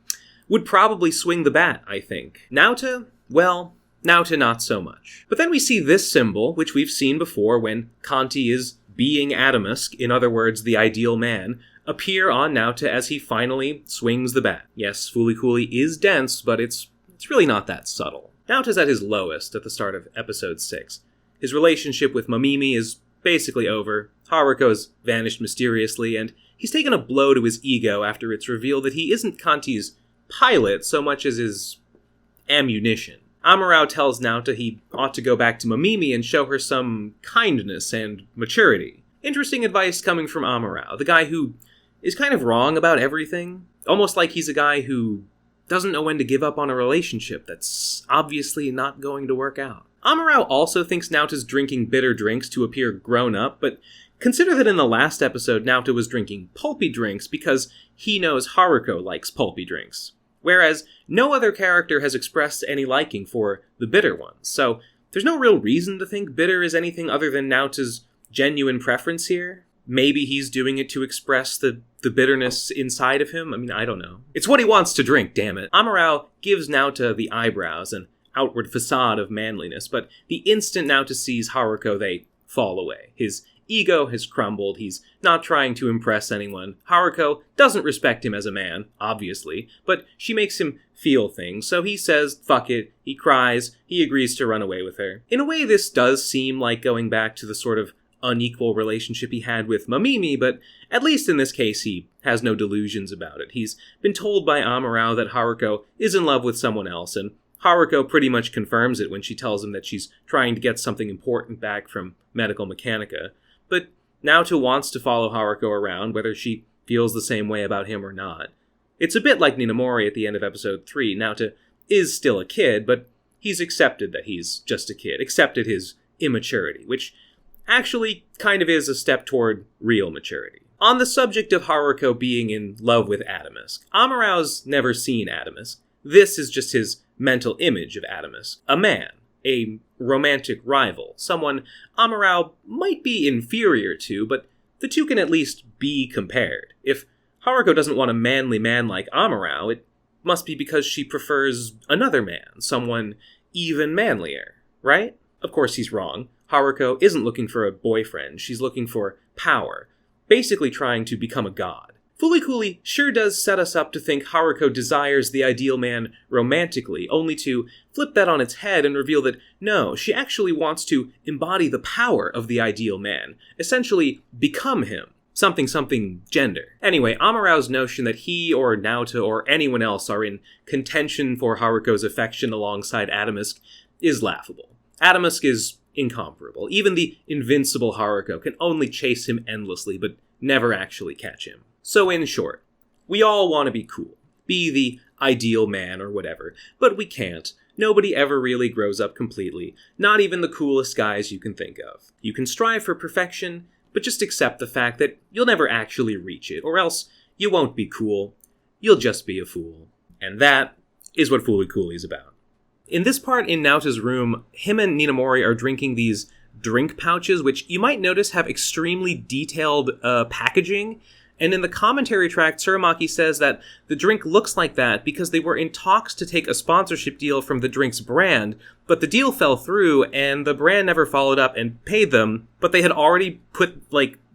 would probably swing the bat, I think. Naota? Well, Naota not so much. But then we see this symbol, which we've seen before when Kanti is being Adamusk, in other words, the ideal man, appear on Naota as he finally swings the bat. Yes, Fooly Cooly is dense, but it's really not that subtle. Naota's at his lowest at the start of episode 6. His relationship with Mamimi is basically over, Haruko's vanished mysteriously, and he's taken a blow to his ego after it's revealed that he isn't Kanti's pilot so much as his ammunition. Amuro tells Naota he ought to go back to Mamimi and show her some kindness and maturity. Interesting advice coming from Amuro, the guy who is kind of wrong about everything. Almost like he's a guy who doesn't know when to give up on a relationship that's obviously not going to work out. Amuro also thinks Naota's drinking bitter drinks to appear grown up, but consider that in the last episode Naota was drinking pulpy drinks because he knows Haruko likes pulpy drinks. Whereas no other character has expressed any liking for the bitter ones, so there's no real reason to think bitter is anything other than Naota's genuine preference here. Maybe he's doing it to express the bitterness inside of him. I mean, I don't know. It's what he wants to drink, damn it. Amuro gives Naota the eyebrows, an outward facade of manliness, but the instant Naota sees Haruko, they fall away. His ego has crumbled, he's not trying to impress anyone. Haruko doesn't respect him as a man, obviously, but she makes him feel things, so he says, fuck it, he cries, he agrees to run away with her. In a way, this does seem like going back to the sort of unequal relationship he had with Mamimi, but at least in this case he has no delusions about it. He's been told by Amuro that Haruko is in love with someone else, and Haruko pretty much confirms it when she tells him that she's trying to get something important back from Medical Mechanica. But Naota wants to follow Haruko around, whether she feels the same way about him or not. It's a bit like Ninamori at the end of episode 3. Naota is still a kid, but he's accepted that he's just a kid, accepted his immaturity, which actually kind of is a step toward real maturity. On the subject of Haruko being in love with Adamusk, Amuro's never seen Adamusk. This is just his mental image of Adamusk. A man, a romantic rival, someone Amuro might be inferior to, but the two can at least be compared. If Haruko doesn't want a manly man like Amuro, it must be because she prefers another man, someone even manlier, right? Of course he's wrong. Haruko isn't looking for a boyfriend, she's looking for power, basically trying to become a god. Fooly Cooly sure does set us up to think Haruko desires the ideal man romantically, only to flip that on its head and reveal that, no, she actually wants to embody the power of the ideal man, essentially become him. Something gender. Anyway, Amuro's notion that he or Naota or anyone else are in contention for Haruko's affection alongside Adamusk is laughable. Adamusk is incomparable. Even the invincible Haruko can only chase him endlessly, but never actually catch him. So in short, we all want to be cool, be the ideal man or whatever, but we can't. Nobody ever really grows up completely, not even the coolest guys you can think of. You can strive for perfection, but just accept the fact that you'll never actually reach it, or else you won't be cool, you'll just be a fool. And that is what Fooly Cooly's about. In this part in Naota's room, him and Ninamori are drinking these drink pouches, which you might notice have extremely detailed packaging. And in the commentary track, Tsurumaki says that the drink looks like that because they were in talks to take a sponsorship deal from the drink's brand, but the deal fell through and the brand never followed up and paid them, but they had already put,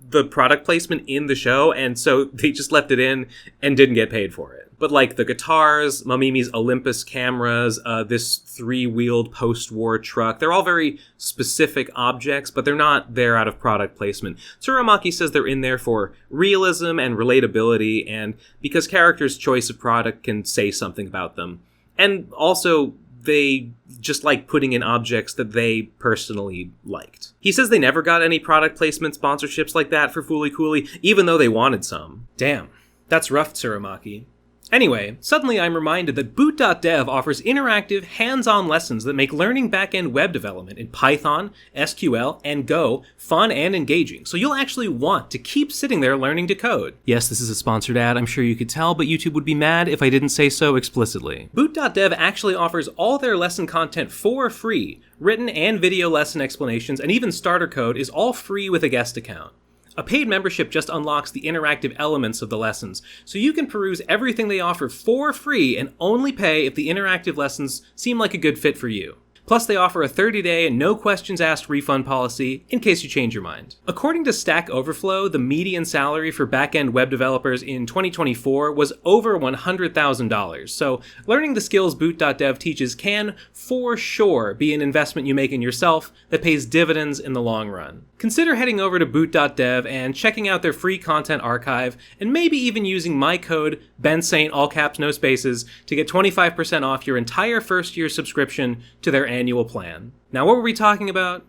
the product placement in the show, and so they just left it in and didn't get paid for it. But the guitars, Mamimi's Olympus cameras, this 3-wheeled post-war truck, they're all very specific objects, but they're not there out of product placement. Tsurumaki says they're in there for realism and relatability, and because characters' choice of product can say something about them. And also, they just like putting in objects that they personally liked. He says they never got any product placement sponsorships like that for Fooly Cooly, even though they wanted some. Damn, that's rough, Tsurumaki. Anyway, suddenly I'm reminded that Boot.dev offers interactive, hands-on lessons that make learning back-end web development in Python, SQL, and Go fun and engaging, so you'll actually want to keep sitting there learning to code. Yes, this is a sponsored ad, I'm sure you could tell, but YouTube would be mad if I didn't say so explicitly. Boot.dev actually offers all their lesson content for free. Written and video lesson explanations, and even starter code is all free with a guest account. A paid membership just unlocks the interactive elements of the lessons, so you can peruse everything they offer for free and only pay if the interactive lessons seem like a good fit for you. Plus, they offer a 30-day, no questions asked refund policy in case you change your mind. According to Stack Overflow, the median salary for back-end web developers in 2024 was over $100,000, so learning the skills Boot.dev teaches can, for sure, be an investment you make in yourself that pays dividends in the long run. Consider heading over to Boot.dev and checking out their free content archive, and maybe even using my code, BenSaint, all caps, no spaces, to get 25% off your entire first-year subscription to their annual plan. Now, what were we talking about?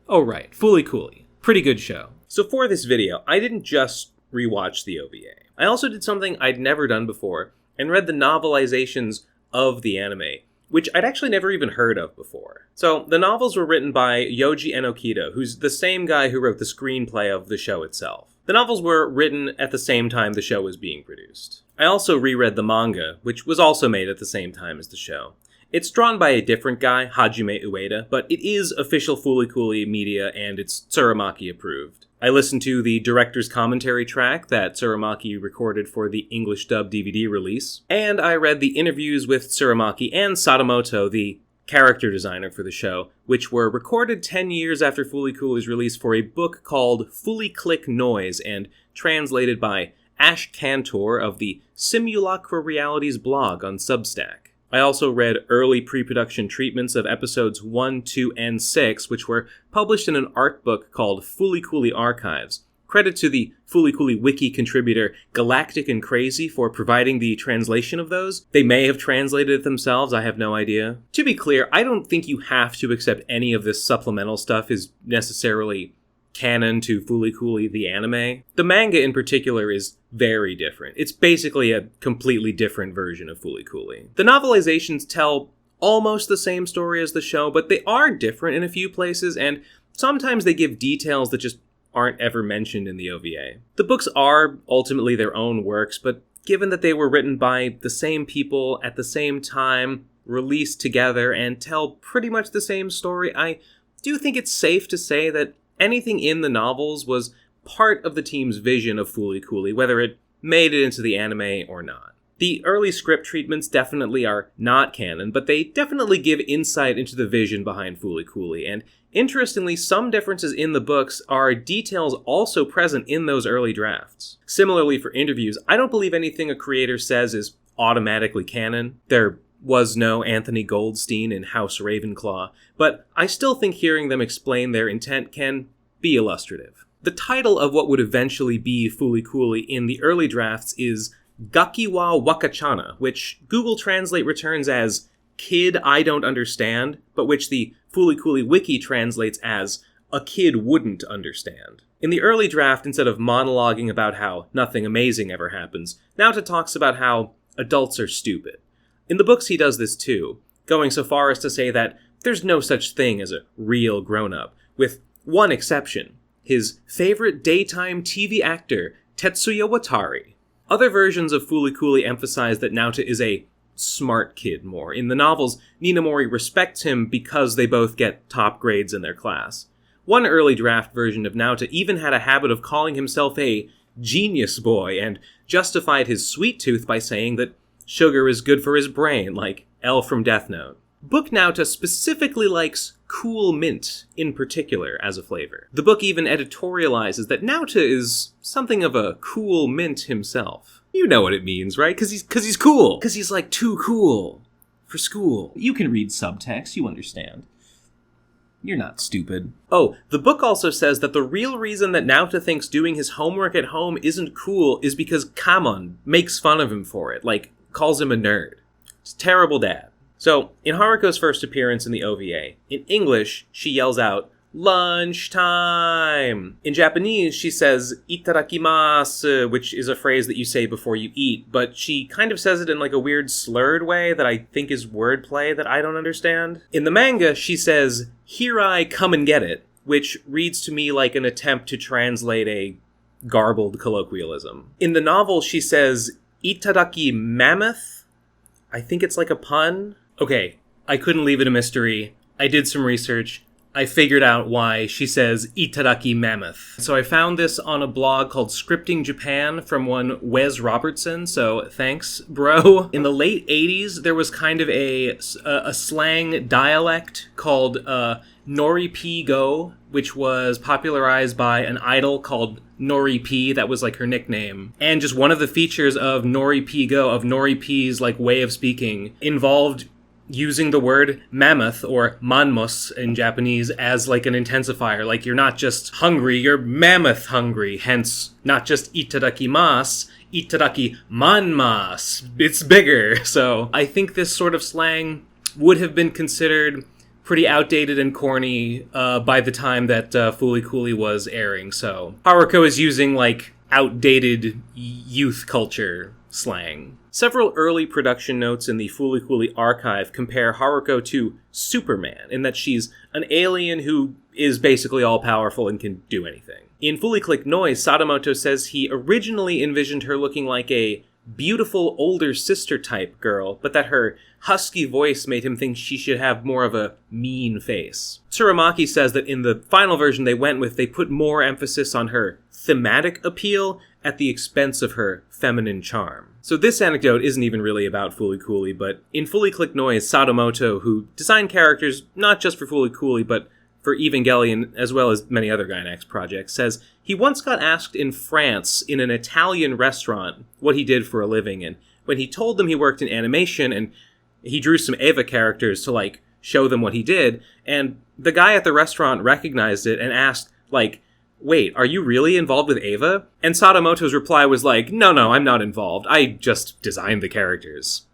Oh right, Fooly Cooly. Pretty good show. So for this video, I didn't just rewatch the OVA. I also did something I'd never done before, and read the novelizations of the anime, which I'd actually never even heard of before. So, the novels were written by Yoji Enokido, who's the same guy who wrote the screenplay of the show itself. The novels were written at the same time the show was being produced. I also reread the manga, which was also made at the same time as the show. It's drawn by a different guy, Hajime Ueda, but it is official Fooly Cooly media and it's Tsurumaki approved. I listened to the director's commentary track that Tsurumaki recorded for the English dub DVD release, and I read the interviews with Tsurumaki and Sadamoto, the character designer for the show, which were recorded 10 years after Fooly Cooly's release for a book called Fully Click Noise and translated by Ash Cantor of the Simulacra Realities blog on Substack. I also read early pre-production treatments of episodes 1, 2, and 6, which were published in an art book called Fooly Cooly Archives. Credit to the Fooly Cooly wiki contributor Galactic and Crazy for providing the translation of those. They may have translated it themselves, I have no idea. To be clear, I don't think you have to accept any of this supplemental stuff is necessarily canon to Fooly Cooly the anime. The manga in particular is very different. It's basically a completely different version of Fooly Cooly. The novelizations tell almost the same story as the show, but they are different in a few places, and sometimes they give details that just aren't ever mentioned in the OVA. The books are ultimately their own works, but given that they were written by the same people at the same time, released together, and tell pretty much the same story, I do think it's safe to say that anything in the novels was part of the team's vision of Fooly Cooly, whether it made it into the anime or not. The early script treatments definitely are not canon, but they definitely give insight into the vision behind Fooly Cooly, and interestingly, some differences in the books are details also present in those early drafts. Similarly, for interviews, I don't believe anything a creator says is automatically canon. There was no Anthony Goldstein in House Ravenclaw, but I still think hearing them explain their intent can be illustrative. The title of what would eventually be Fooly Cooly in the early drafts is Gakiwa Wakachana, which Google Translate returns as Kid I Don't Understand, but which the Fooly Cooly wiki translates as A Kid Wouldn't Understand. In the early draft, instead of monologuing about how nothing amazing ever happens, Naota talks about how adults are stupid. In the books he does this too, going so far as to say that there's no such thing as a real grown-up, with one exception, his favorite daytime TV actor, Tetsuya Watari. Other versions of Fooly Cooly emphasize that Naota is a smart kid more. In the novels, Ninamori respects him because they both get top grades in their class. One early draft version of Naota even had a habit of calling himself a genius boy and justified his sweet tooth by saying that sugar is good for his brain, like L from Death Note. Book Naota specifically likes cool mint in particular as a flavor. The book even editorializes that Naota is something of a cool mint himself. You know what it means, right? Cause he's cool. Cause he's like too cool for school. You can read subtext, you understand. You're not stupid. Oh, the book also says that the real reason that Naota thinks doing his homework at home isn't cool is because Kamon makes fun of him for it, like calls him a nerd. It's a terrible dad. So, in Haruko's first appearance in the OVA, in English, she yells out, lunchtime. In Japanese, she says itadakimasu, which is a phrase that you say before you eat, but she kind of says it in like a weird slurred way that I think is wordplay that I don't understand. In the manga, she says, "Here I come and get it," which reads to me like an attempt to translate a garbled colloquialism. In the novel, she says, "Itadaki mammoth." I think it's like a pun. Okay, I couldn't leave it a mystery. I did some research. I figured out why she says Itadaki mammoth. So I found this on a blog called Scripting Japan from one Wes Robertson, so thanks, bro. In the late 80s, there was kind of a slang dialect called Nori P Go, which was popularized by an idol called Nori P. That was like her nickname. And just one of the features of Nori P Go, of Nori P's like way of speaking, involved using the word mammoth, or manmos in Japanese, as like an intensifier. Like, you're not just hungry, you're mammoth hungry. Hence, not just itadakimasu, itadaki manmas. It's bigger. So I think this sort of slang would have been considered pretty outdated and corny by the time that Fooly Cooly was airing. So Haruko is using like outdated youth culture slang. Several early production notes in the Fooly Cooly archive compare Haruko to Superman, in that she's an alien who is basically all-powerful and can do anything. In Fooly Click Noise, Sadamoto says he originally envisioned her looking like a beautiful older sister type girl, but that her husky voice made him think she should have more of a mean face. Tsurumaki says that in the final version they went with, they put more emphasis on her thematic appeal at the expense of her feminine charm. So this anecdote isn't even really about Fooly Cooly, but in Fooly Click Noise, Sadamoto, who designed characters not just for Fooly Cooly, but for Evangelion as well as many other Gainax projects, says he once got asked in France in an Italian restaurant what he did for a living, and when he told them he worked in animation and he drew some Eva characters to like show them what he did, and the guy at the restaurant recognized it and asked, like, "Wait, are you really involved with Eva?" And Sadamoto's reply was like, No, I'm not involved. I just designed the characters."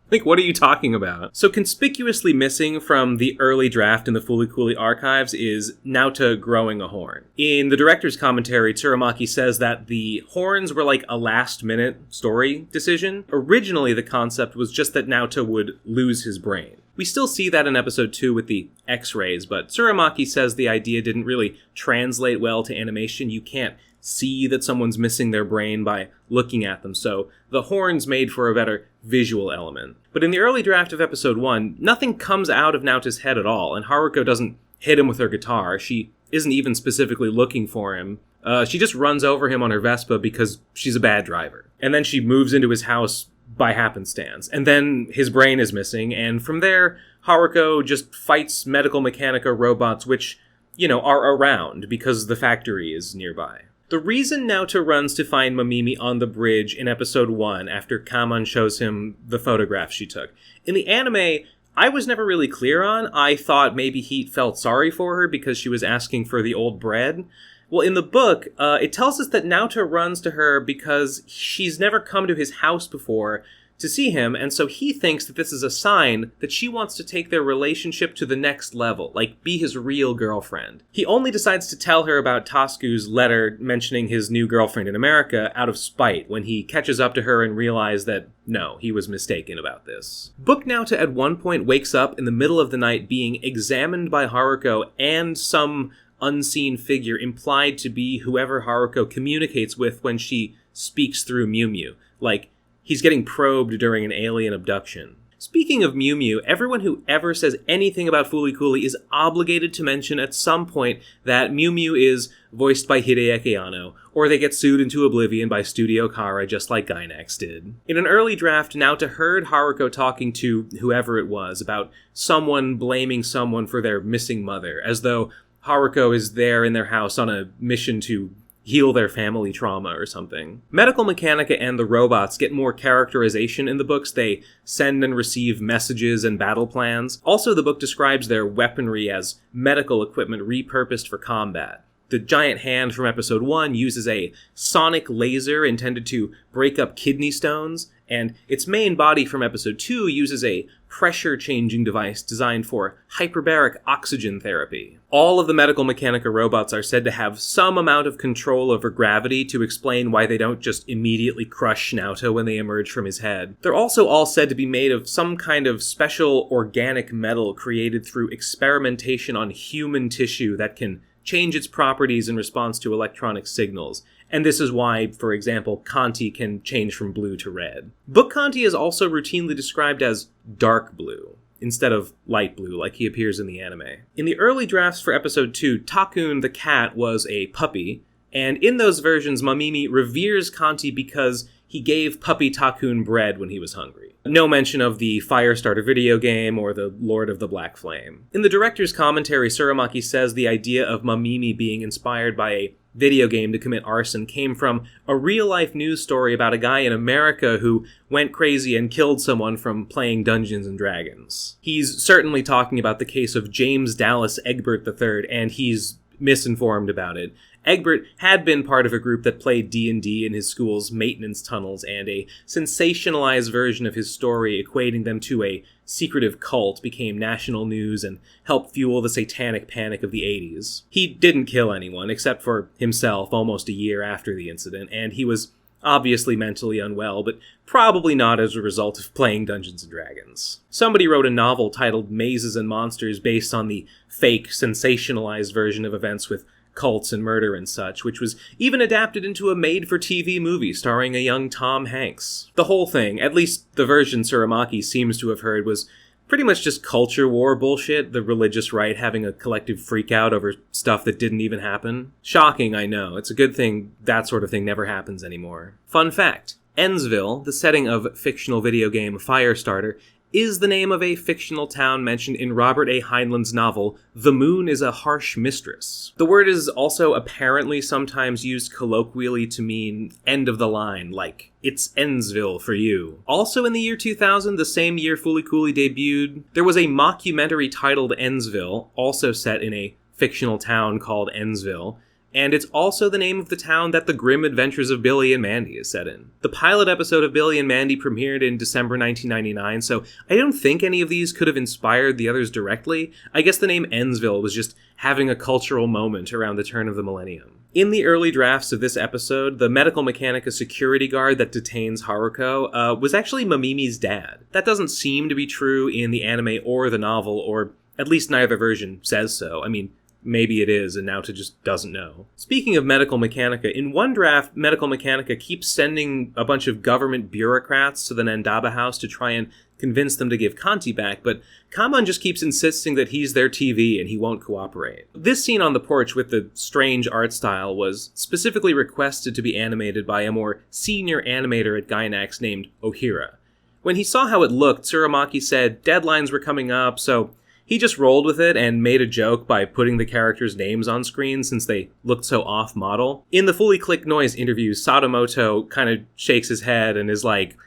Like, what are you talking about? So conspicuously missing from the early draft in the Fooly Cooly archives is Naota growing a horn. In the director's commentary, Tsurumaki says that the horns were like a last-minute story decision. Originally, the concept was just that Naota would lose his brain. We still see that in episode 2 with the X-rays, but Tsurumaki says the idea didn't really translate well to animation. You can't see that someone's missing their brain by looking at them, so the horns made for a better visual element. But in the early draft of episode 1, nothing comes out of Naota's head at all, and Haruko doesn't hit him with her guitar. She isn't even specifically looking for him. She just runs over him on her Vespa because she's a bad driver. And then she moves into his house by happenstance. And then his brain is missing, and from there, Haruko just fights medical mechanica robots which, are around because the factory is nearby. The reason Naota runs to find Mamimi on the bridge in episode 1 after Kaman shows him the photograph she took. In the anime, I was never really clear on. I thought maybe he felt sorry for her because she was asking for the old bread. Well, in the book, it tells us that Naota runs to her because she's never come to his house before to see him, and so he thinks that this is a sign that she wants to take their relationship to the next level, like be his real girlfriend. He only decides to tell her about Tasku's letter mentioning his new girlfriend in America out of spite when he catches up to her and realizes that, no, he was mistaken about this. Book Naota at one point wakes up in the middle of the night being examined by Haruko and some unseen figure implied to be whoever Haruko communicates with when she speaks through Miu Miu. Like, he's getting probed during an alien abduction. Speaking of Miu Miu, everyone who ever says anything about Fooly Cooly is obligated to mention at some point that Miu Miu is voiced by Hideaki Anno, or they get sued into oblivion by Studio Kara just like Gainax did. In an early draft, Naota heard Haruko talking to whoever it was about someone blaming someone for their missing mother, as though Haruko is there in their house on a mission to heal their family trauma or something. Medical Mechanica and the robots get more characterization in the books. They send and receive messages and battle plans. Also, the book describes their weaponry as medical equipment repurposed for combat. The giant hand from episode 1 uses a sonic laser intended to break up kidney stones, and its main body from episode 2 uses a pressure-changing device designed for hyperbaric oxygen therapy. All of the Medical Mechanica robots are said to have some amount of control over gravity to explain why they don't just immediately crush Naoto when they emerge from his head. They're also all said to be made of some kind of special organic metal created through experimentation on human tissue that can change its properties in response to electronic signals. And this is why, for example, Conti can change from blue to red. Book Conti is also routinely described as dark blue, instead of light blue like he appears in the anime. In the early drafts for episode 2, Takun the cat was a puppy, and in those versions, Mamimi reveres Conti because he gave puppy Takun bread when he was hungry. No mention of the Firestarter video game or the Lord of the Black Flame. In the director's commentary, Tsurumaki says the idea of Mamimi being inspired by a video game to commit arson came from a real-life news story about a guy in America who went crazy and killed someone from playing Dungeons & Dragons. He's certainly talking about the case of James Dallas Egbert III, and he's misinformed about it. Egbert had been part of a group that played D&D in his school's maintenance tunnels, and a sensationalized version of his story equating them to a secretive cult became national news and helped fuel the satanic panic of the 80s. He didn't kill anyone, except for himself almost a year after the incident, and he was obviously mentally unwell, but probably not as a result of playing Dungeons & Dragons. Somebody wrote a novel titled Mazes and Monsters based on the fake, sensationalized version of events with cults and murder and such, which was even adapted into a made-for-TV movie starring a young Tom Hanks. The whole thing, at least the version Tsurumaki seems to have heard, was pretty much just culture war bullshit, the religious right having a collective freakout over stuff that didn't even happen. Shocking, I know. It's a good thing that sort of thing never happens anymore. Fun fact, Ensville, the setting of fictional video game Firestarter, is the name of a fictional town mentioned in Robert A. Heinlein's novel, The Moon is a Harsh Mistress. The word is also apparently sometimes used colloquially to mean end of the line, like, it's Ensville for you. Also in the year 2000, the same year Fooly Cooly debuted, there was a mockumentary titled Ensville, also set in a fictional town called Ensville, and it's also the name of the town that the grim adventures of Billy and Mandy is set in. The pilot episode of Billy and Mandy premiered in December 1999, so I don't think any of these could have inspired the others directly. I guess the name Ensville was just having a cultural moment around the turn of the millennium. In the early drafts of this episode, the Medical Mechanica security guard that detains Haruko was actually Mamimi's dad. That doesn't seem to be true in the anime or the novel, or at least neither version says so. I mean, maybe it is, and Naoto just doesn't know. Speaking of Medical Mechanica, in one draft, Medical Mechanica keeps sending a bunch of government bureaucrats to the Nandaba house to try and convince them to give Kanti back, but Kamon just keeps insisting that he's their TV and he won't cooperate. This scene on the porch with the strange art style was specifically requested to be animated by a more senior animator at Gainax named Ohira. When he saw how it looked, Tsurumaki said deadlines were coming up, so he just rolled with it and made a joke by putting the characters' names on screen since they looked so off-model. In the Fully Click Noise interview, Sadamoto kind of shakes his head and is like,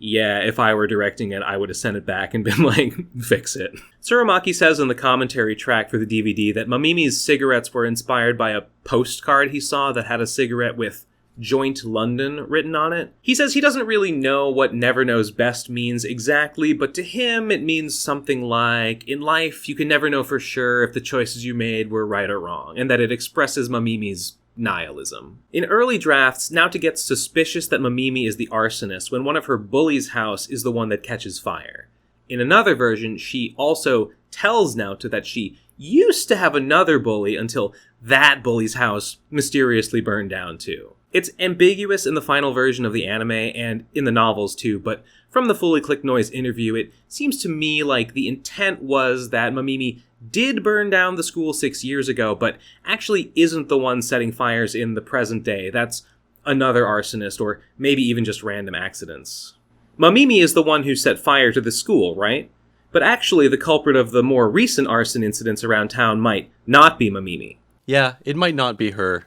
yeah, if I were directing it, I would have sent it back and been like, fix it. Tsurumaki says in the commentary track for the DVD that Mamimi's cigarettes were inspired by a postcard he saw that had a cigarette with Joint London written on it. He says he doesn't really know what Never Knows Best means exactly, but to him it means something like, in life you can never know for sure if the choices you made were right or wrong, and that it expresses Mamimi's nihilism. In early drafts, Naoto gets suspicious that Mamimi is the arsonist when one of her bullies' house is the one that catches fire. In another version, she also tells Naoto that she used to have another bully until that bully's house mysteriously burned down too. It's ambiguous in the final version of the anime and in the novels too, but from the Fully Click Noise interview, it seems to me like the intent was that Mamimi did burn down the school 6 years ago, but actually isn't the one setting fires in the present day. That's another arsonist, or maybe even just random accidents. Mamimi is the one who set fire to the school, right? But actually the culprit of the more recent arson incidents around town might not be Mamimi. Yeah, it might not be her.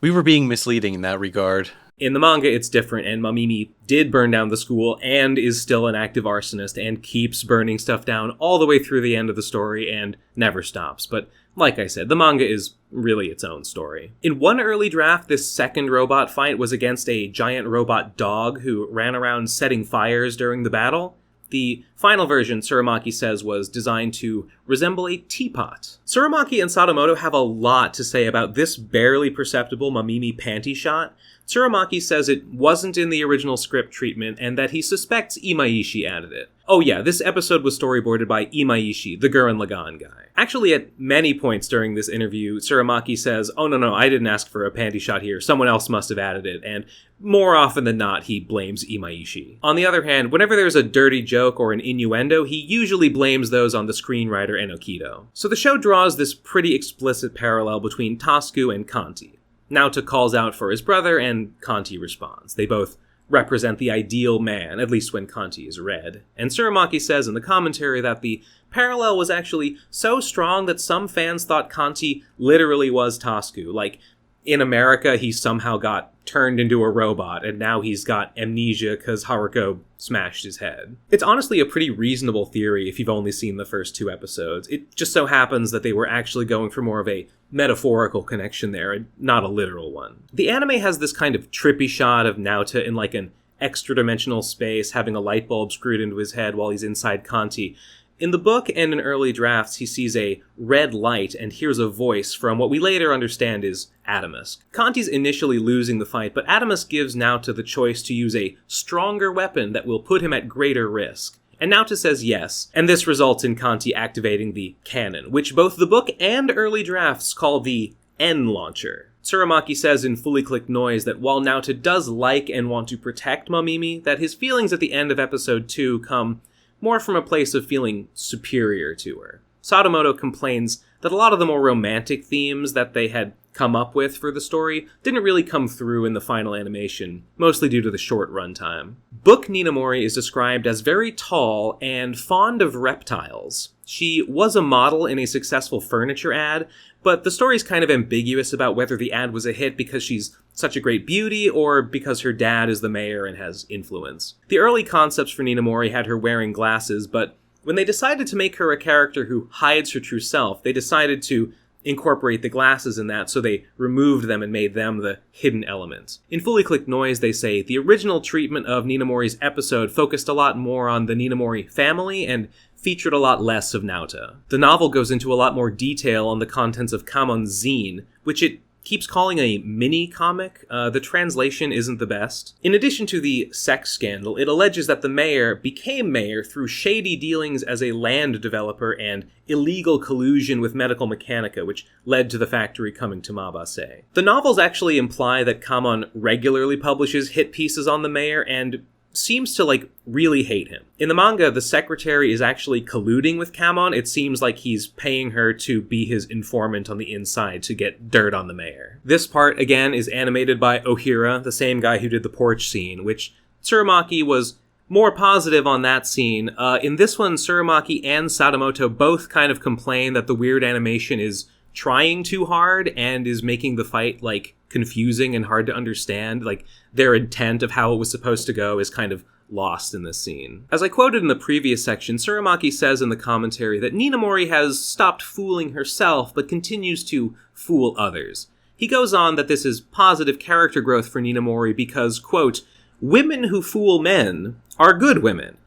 We were being misleading in that regard. In the manga, it's different, and Mamimi did burn down the school and is still an active arsonist and keeps burning stuff down all the way through the end of the story and never stops. But like I said, the manga is really its own story. In one early draft, this second robot fight was against a giant robot dog who ran around setting fires during the battle. The final version, Tsurumaki says, was designed to resemble a teapot. Tsurumaki and Sadamoto have a lot to say about this barely perceptible Mamimi panty shot. Tsurumaki says it wasn't in the original script treatment and that he suspects Imaishi added it. Oh yeah, this episode was storyboarded by Imaishi, the Gurren Lagann guy. Actually, at many points during this interview, Tsurumaki says, oh no, I didn't ask for a panty shot here, someone else must have added it, and more often than not, he blames Imaishi. On the other hand, whenever there's a dirty joke or an innuendo, he usually blames those on the screenwriter Enokido. So the show draws this pretty explicit parallel between Tasuku and Kanti. Naota calls out for his brother, and Kanti responds. They both represent the ideal man, at least when Kanti is red. And Tsurumaki says in the commentary that the parallel was actually so strong that some fans thought Kanti literally was Tasuku. Like, in America, he somehow got turned into a robot, and now he's got amnesia because Haruko smashed his head. It's honestly a pretty reasonable theory if you've only seen the first 2 episodes. It just so happens that they were actually going for more of a metaphorical connection there, and not a literal one. The anime has this kind of trippy shot of Naota in like an extra-dimensional space, having a light bulb screwed into his head while he's inside Kanti. In the book and in early drafts, he sees a red light and hears a voice from what we later understand is Adamus. Kanti's initially losing the fight, but Adamus gives Naota the choice to use a stronger weapon that will put him at greater risk. And Naota says yes, and this results in Kanti activating the cannon, which both the book and early drafts call the N launcher. Tsurumaki says in Fully Clicked Noise that while Naota does like and want to protect Mamimi, that his feelings at the end of episode 2 come more from a place of feeling superior to her. Sadamoto complains that a lot of the more romantic themes that they had come up with for the story didn't really come through in the final animation, mostly due to the short runtime. Book Ninamori is described as very tall and fond of reptiles. She was a model in a successful furniture ad, but the story's kind of ambiguous about whether the ad was a hit because she's such a great beauty or because her dad is the mayor and has influence. The early concepts for Ninamori had her wearing glasses, but when they decided to make her a character who hides her true self, they decided to incorporate the glasses in that, so they removed them and made them the hidden element. In Fully Clicked Noise, they say, the original treatment of Ninamori's episode focused a lot more on the Ninamori family and featured a lot less of Naota. The novel goes into a lot more detail on the contents of Kamon's zine, which it keeps calling a mini-comic. The translation isn't the best. In addition to the sex scandal, it alleges that the mayor became mayor through shady dealings as a land developer and illegal collusion with Medical Mechanica, which led to the factory coming to Mabase. The novels actually imply that Kamon regularly publishes hit pieces on the mayor and seems to, really hate him. In the manga, the secretary is actually colluding with Kamon. It seems like he's paying her to be his informant on the inside to get dirt on the mayor. This part, again, is animated by Ohira, the same guy who did the porch scene, which Tsurumaki was more positive on that scene. In this one, Tsurumaki and Sadamoto both kind of complain that the weird animation is trying too hard and is making the fight, confusing and hard to understand. Their intent of how it was supposed to go is kind of lost in this scene. As I quoted in the previous section, Tsurumaki says in the commentary that Ninamori has stopped fooling herself but continues to fool others. He goes on that this is positive character growth for Ninamori because, quote, women who fool men are good women.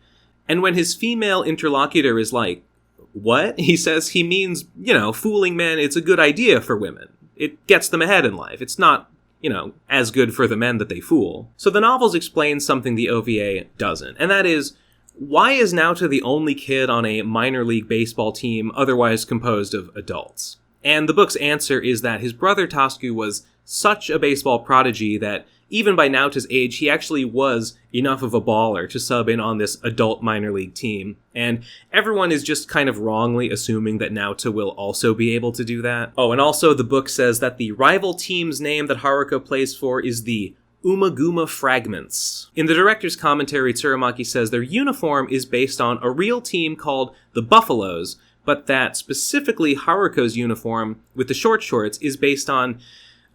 And when his female interlocutor is like, what? He says he means, fooling men, it's a good idea for women. It gets them ahead in life. It's not, as good for the men that they fool. So the novels explain something the OVA doesn't, and that is, why is Naota the only kid on a minor league baseball team otherwise composed of adults? And the book's answer is that his brother Tasuku was such a baseball prodigy that even by Naota's age, he actually was enough of a baller to sub in on this adult minor league team. And everyone is just kind of wrongly assuming that Naota will also be able to do that. Oh, and also the book says that the rival team's name that Haruko plays for is the Umaguma Fragments. In the director's commentary, Tsurumaki says their uniform is based on a real team called the Buffaloes, but that specifically Haruko's uniform with the short shorts is based on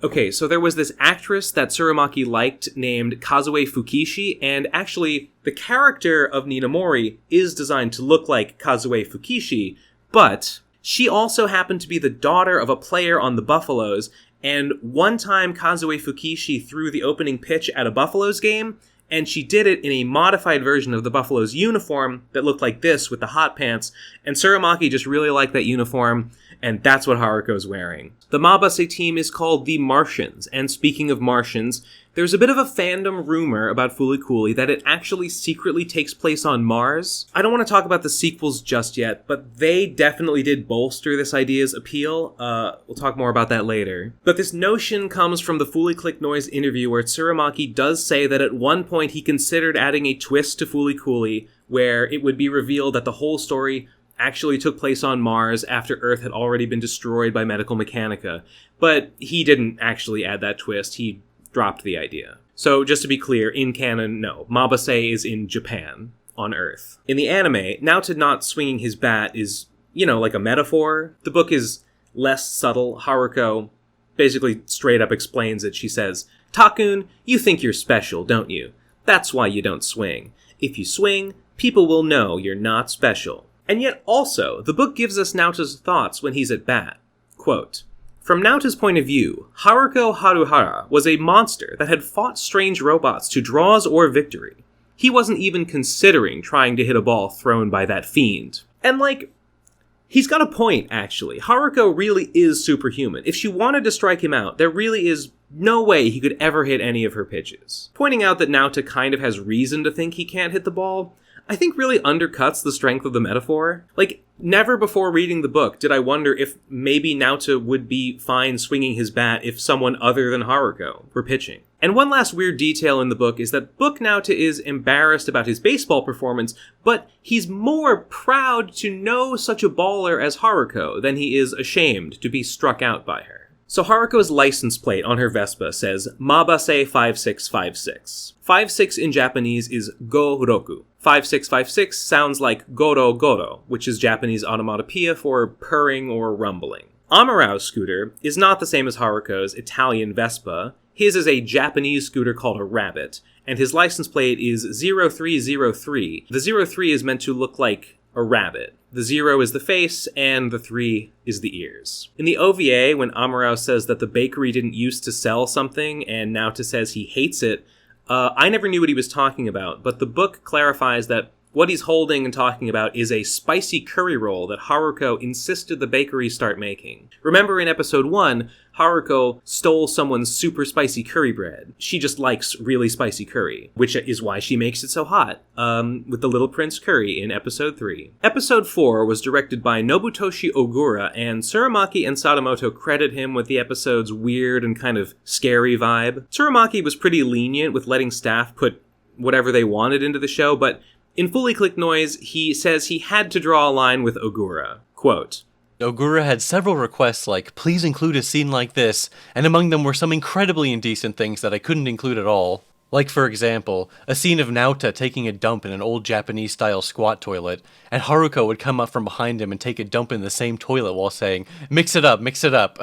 Okay, so there was this actress that Tsurumaki liked named Kazue Fukishi, and actually, the character of Ninamori is designed to look like Kazue Fukishi, but she also happened to be the daughter of a player on the Buffaloes, and one time Kazue Fukishi threw the opening pitch at a Buffaloes game, and she did it in a modified version of the Buffaloes uniform that looked like this with the hot pants, and Tsurumaki just really liked that uniform, and that's what Haruko's wearing. The Mabase team is called the Martians, and speaking of Martians, there's a bit of a fandom rumor about Fooly Cooly that it actually secretly takes place on Mars. I don't want to talk about the sequels just yet, but they definitely did bolster this idea's appeal. We'll talk more about that later. But this notion comes from the Fooly Click Noise interview where Tsurumaki does say that at one point he considered adding a twist to Fooly Cooly where it would be revealed that the whole story actually took place on Mars after Earth had already been destroyed by Medical Mechanica. But he didn't actually add that twist, he dropped the idea. So just to be clear, in canon, no, Mabase is in Japan, on Earth. In the anime, Naota not swinging his bat is, like a metaphor. The book is less subtle. Haruko basically straight up explains it. She says, "Takun, you think you're special, don't you? That's why you don't swing. If you swing, people will know you're not special." And yet also, the book gives us Naota's thoughts when he's at bat. Quote, "From Naota's point of view, Haruko Haruhara was a monster that had fought strange robots to draws or victory. He wasn't even considering trying to hit a ball thrown by that fiend." And he's got a point, actually. Haruko really is superhuman. If she wanted to strike him out, there really is no way he could ever hit any of her pitches. Pointing out that Naota kind of has reason to think he can't hit the ball, I think really undercuts the strength of the metaphor. Never before reading the book did I wonder if maybe Naota would be fine swinging his bat if someone other than Haruko were pitching. And one last weird detail in the book is that Book Naota is embarrassed about his baseball performance, but he's more proud to know such a baller as Haruko than he is ashamed to be struck out by her. So Haruko's license plate on her Vespa says Mabase 5656. 56 in Japanese is Go-Roku. 5656 sounds like Goro Goro, which is Japanese onomatopoeia for purring or rumbling. Amarao's scooter is not the same as Haruko's Italian Vespa. His is a Japanese scooter called a Rabbit, and his license plate is 0303. The 03 is meant to look like a rabbit. The 0 is the face, and the 3 is the ears. In the OVA, when Amarao says that the bakery didn't used to sell something, and Naota says he hates it, I never knew what he was talking about, but the book clarifies that what he's holding and talking about is a spicy curry roll that Haruko insisted the bakery start making. Remember in episode 1, Haruko stole someone's super spicy curry bread. She just likes really spicy curry, which is why she makes it so hot, with the Little Prince curry in episode 3. Episode 4 was directed by Nobutoshi Ogura, and Tsurumaki and Sadamoto credit him with the episode's weird and kind of scary vibe. Tsurumaki was pretty lenient with letting staff put whatever they wanted into the show, but in Fully Click Noise, he says he had to draw a line with Ogura. Quote, Ogura had several requests like, please include a scene like this, and among them were some incredibly indecent things that I couldn't include at all. Like, for example, a scene of Naota taking a dump in an old Japanese-style squat toilet, and Haruko would come up from behind him and take a dump in the same toilet while saying, mix it up, mix it up.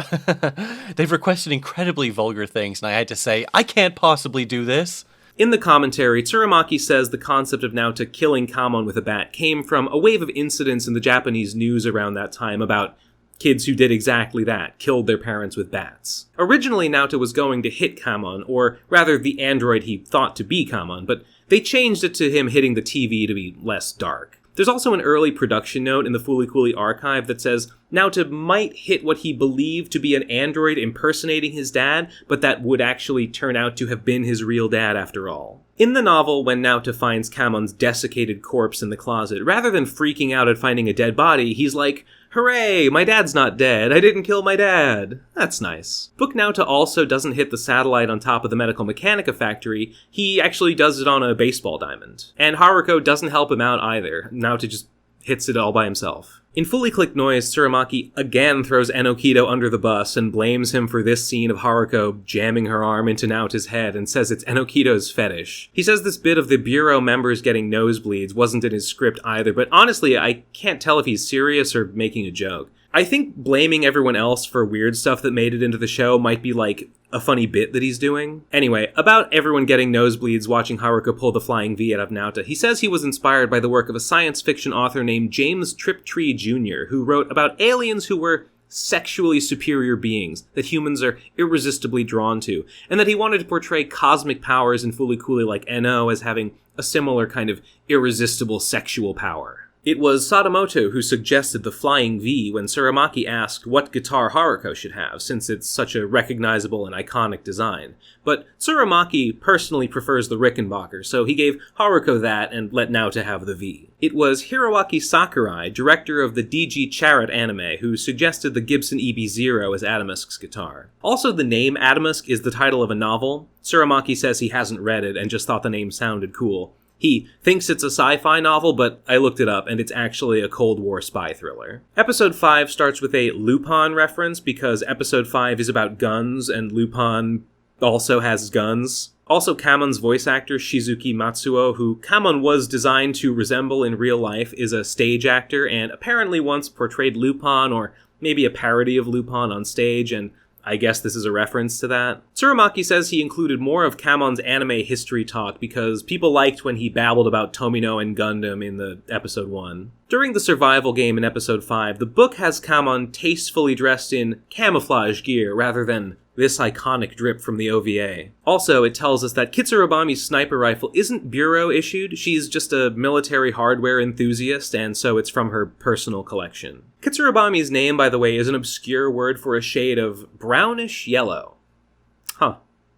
They've requested incredibly vulgar things, and I had to say, I can't possibly do this. In the commentary, Tsurumaki says the concept of Naota killing Kamon with a bat came from a wave of incidents in the Japanese news around that time about kids who did exactly that, killed their parents with bats. Originally, Naota was going to hit Kamon, or rather the android he thought to be Kamon, but they changed it to him hitting the TV to be less dark. There's also an early production note in the Fooly Cooly archive that says Naota might hit what he believed to be an android impersonating his dad, but that would actually turn out to have been his real dad after all. In the novel, when Naota finds Kamon's desiccated corpse in the closet, rather than freaking out at finding a dead body, he's like, hooray, my dad's not dead, I didn't kill my dad. That's nice. Book Naota also doesn't hit the satellite on top of the Medical Mechanica factory, he actually does it on a baseball diamond. And Haruko doesn't help him out either, Naota just hits it all by himself. In Fully Click Noise, Tsurumaki again throws Enokido under the bus and blames him for this scene of Haruko jamming her arm into Naota's head and says it's Enokido's fetish. He says this bit of the Bureau members getting nosebleeds wasn't in his script either, but honestly, I can't tell if he's serious or making a joke. I think blaming everyone else for weird stuff that made it into the show might be like a funny bit that he's doing. Anyway, about everyone getting nosebleeds watching Haruka pull the flying V out of Naota, he says he was inspired by the work of a science fiction author named James Triptree Jr., who wrote about aliens who were sexually superior beings that humans are irresistibly drawn to, and that he wanted to portray cosmic powers in Fooly Cooly like NO as having a similar kind of irresistible sexual power. It was Sadamoto who suggested the flying V when Tsurumaki asked what guitar Haruko should have, since it's such a recognizable and iconic design. But Tsurumaki personally prefers the Rickenbacker, so he gave Haruko that and let Naota have the V. It was Hiroaki Sakurai, director of the DG Chariot anime, who suggested the Gibson EB0 as Adamusk's guitar. Also, the name Adamusk is the title of a novel. Tsurumaki says he hasn't read it and just thought the name sounded cool. He thinks it's a sci-fi novel, but I looked it up, and it's actually a Cold War spy thriller. Episode 5 starts with a Lupin reference, because Episode 5 is about guns, and Lupin also has guns. Also, Kamon's voice actor, Shizuki Matsuo, who Kamon was designed to resemble in real life, is a stage actor, and apparently once portrayed Lupin, or maybe a parody of Lupin on stage, and I guess this is a reference to that. Tsurumaki says he included more of Kamon's anime history talk because people liked when he babbled about Tomino and Gundam in the episode 1. During the survival game in episode 5, the book has Kamon tastefully dressed in camouflage gear rather than this iconic drip from the OVA. Also, it tells us that Kitsurubami's sniper rifle isn't bureau issued, she's just a military hardware enthusiast, and so it's from her personal collection. Kitsurubami's name, by the way, is an obscure word for a shade of brownish yellow.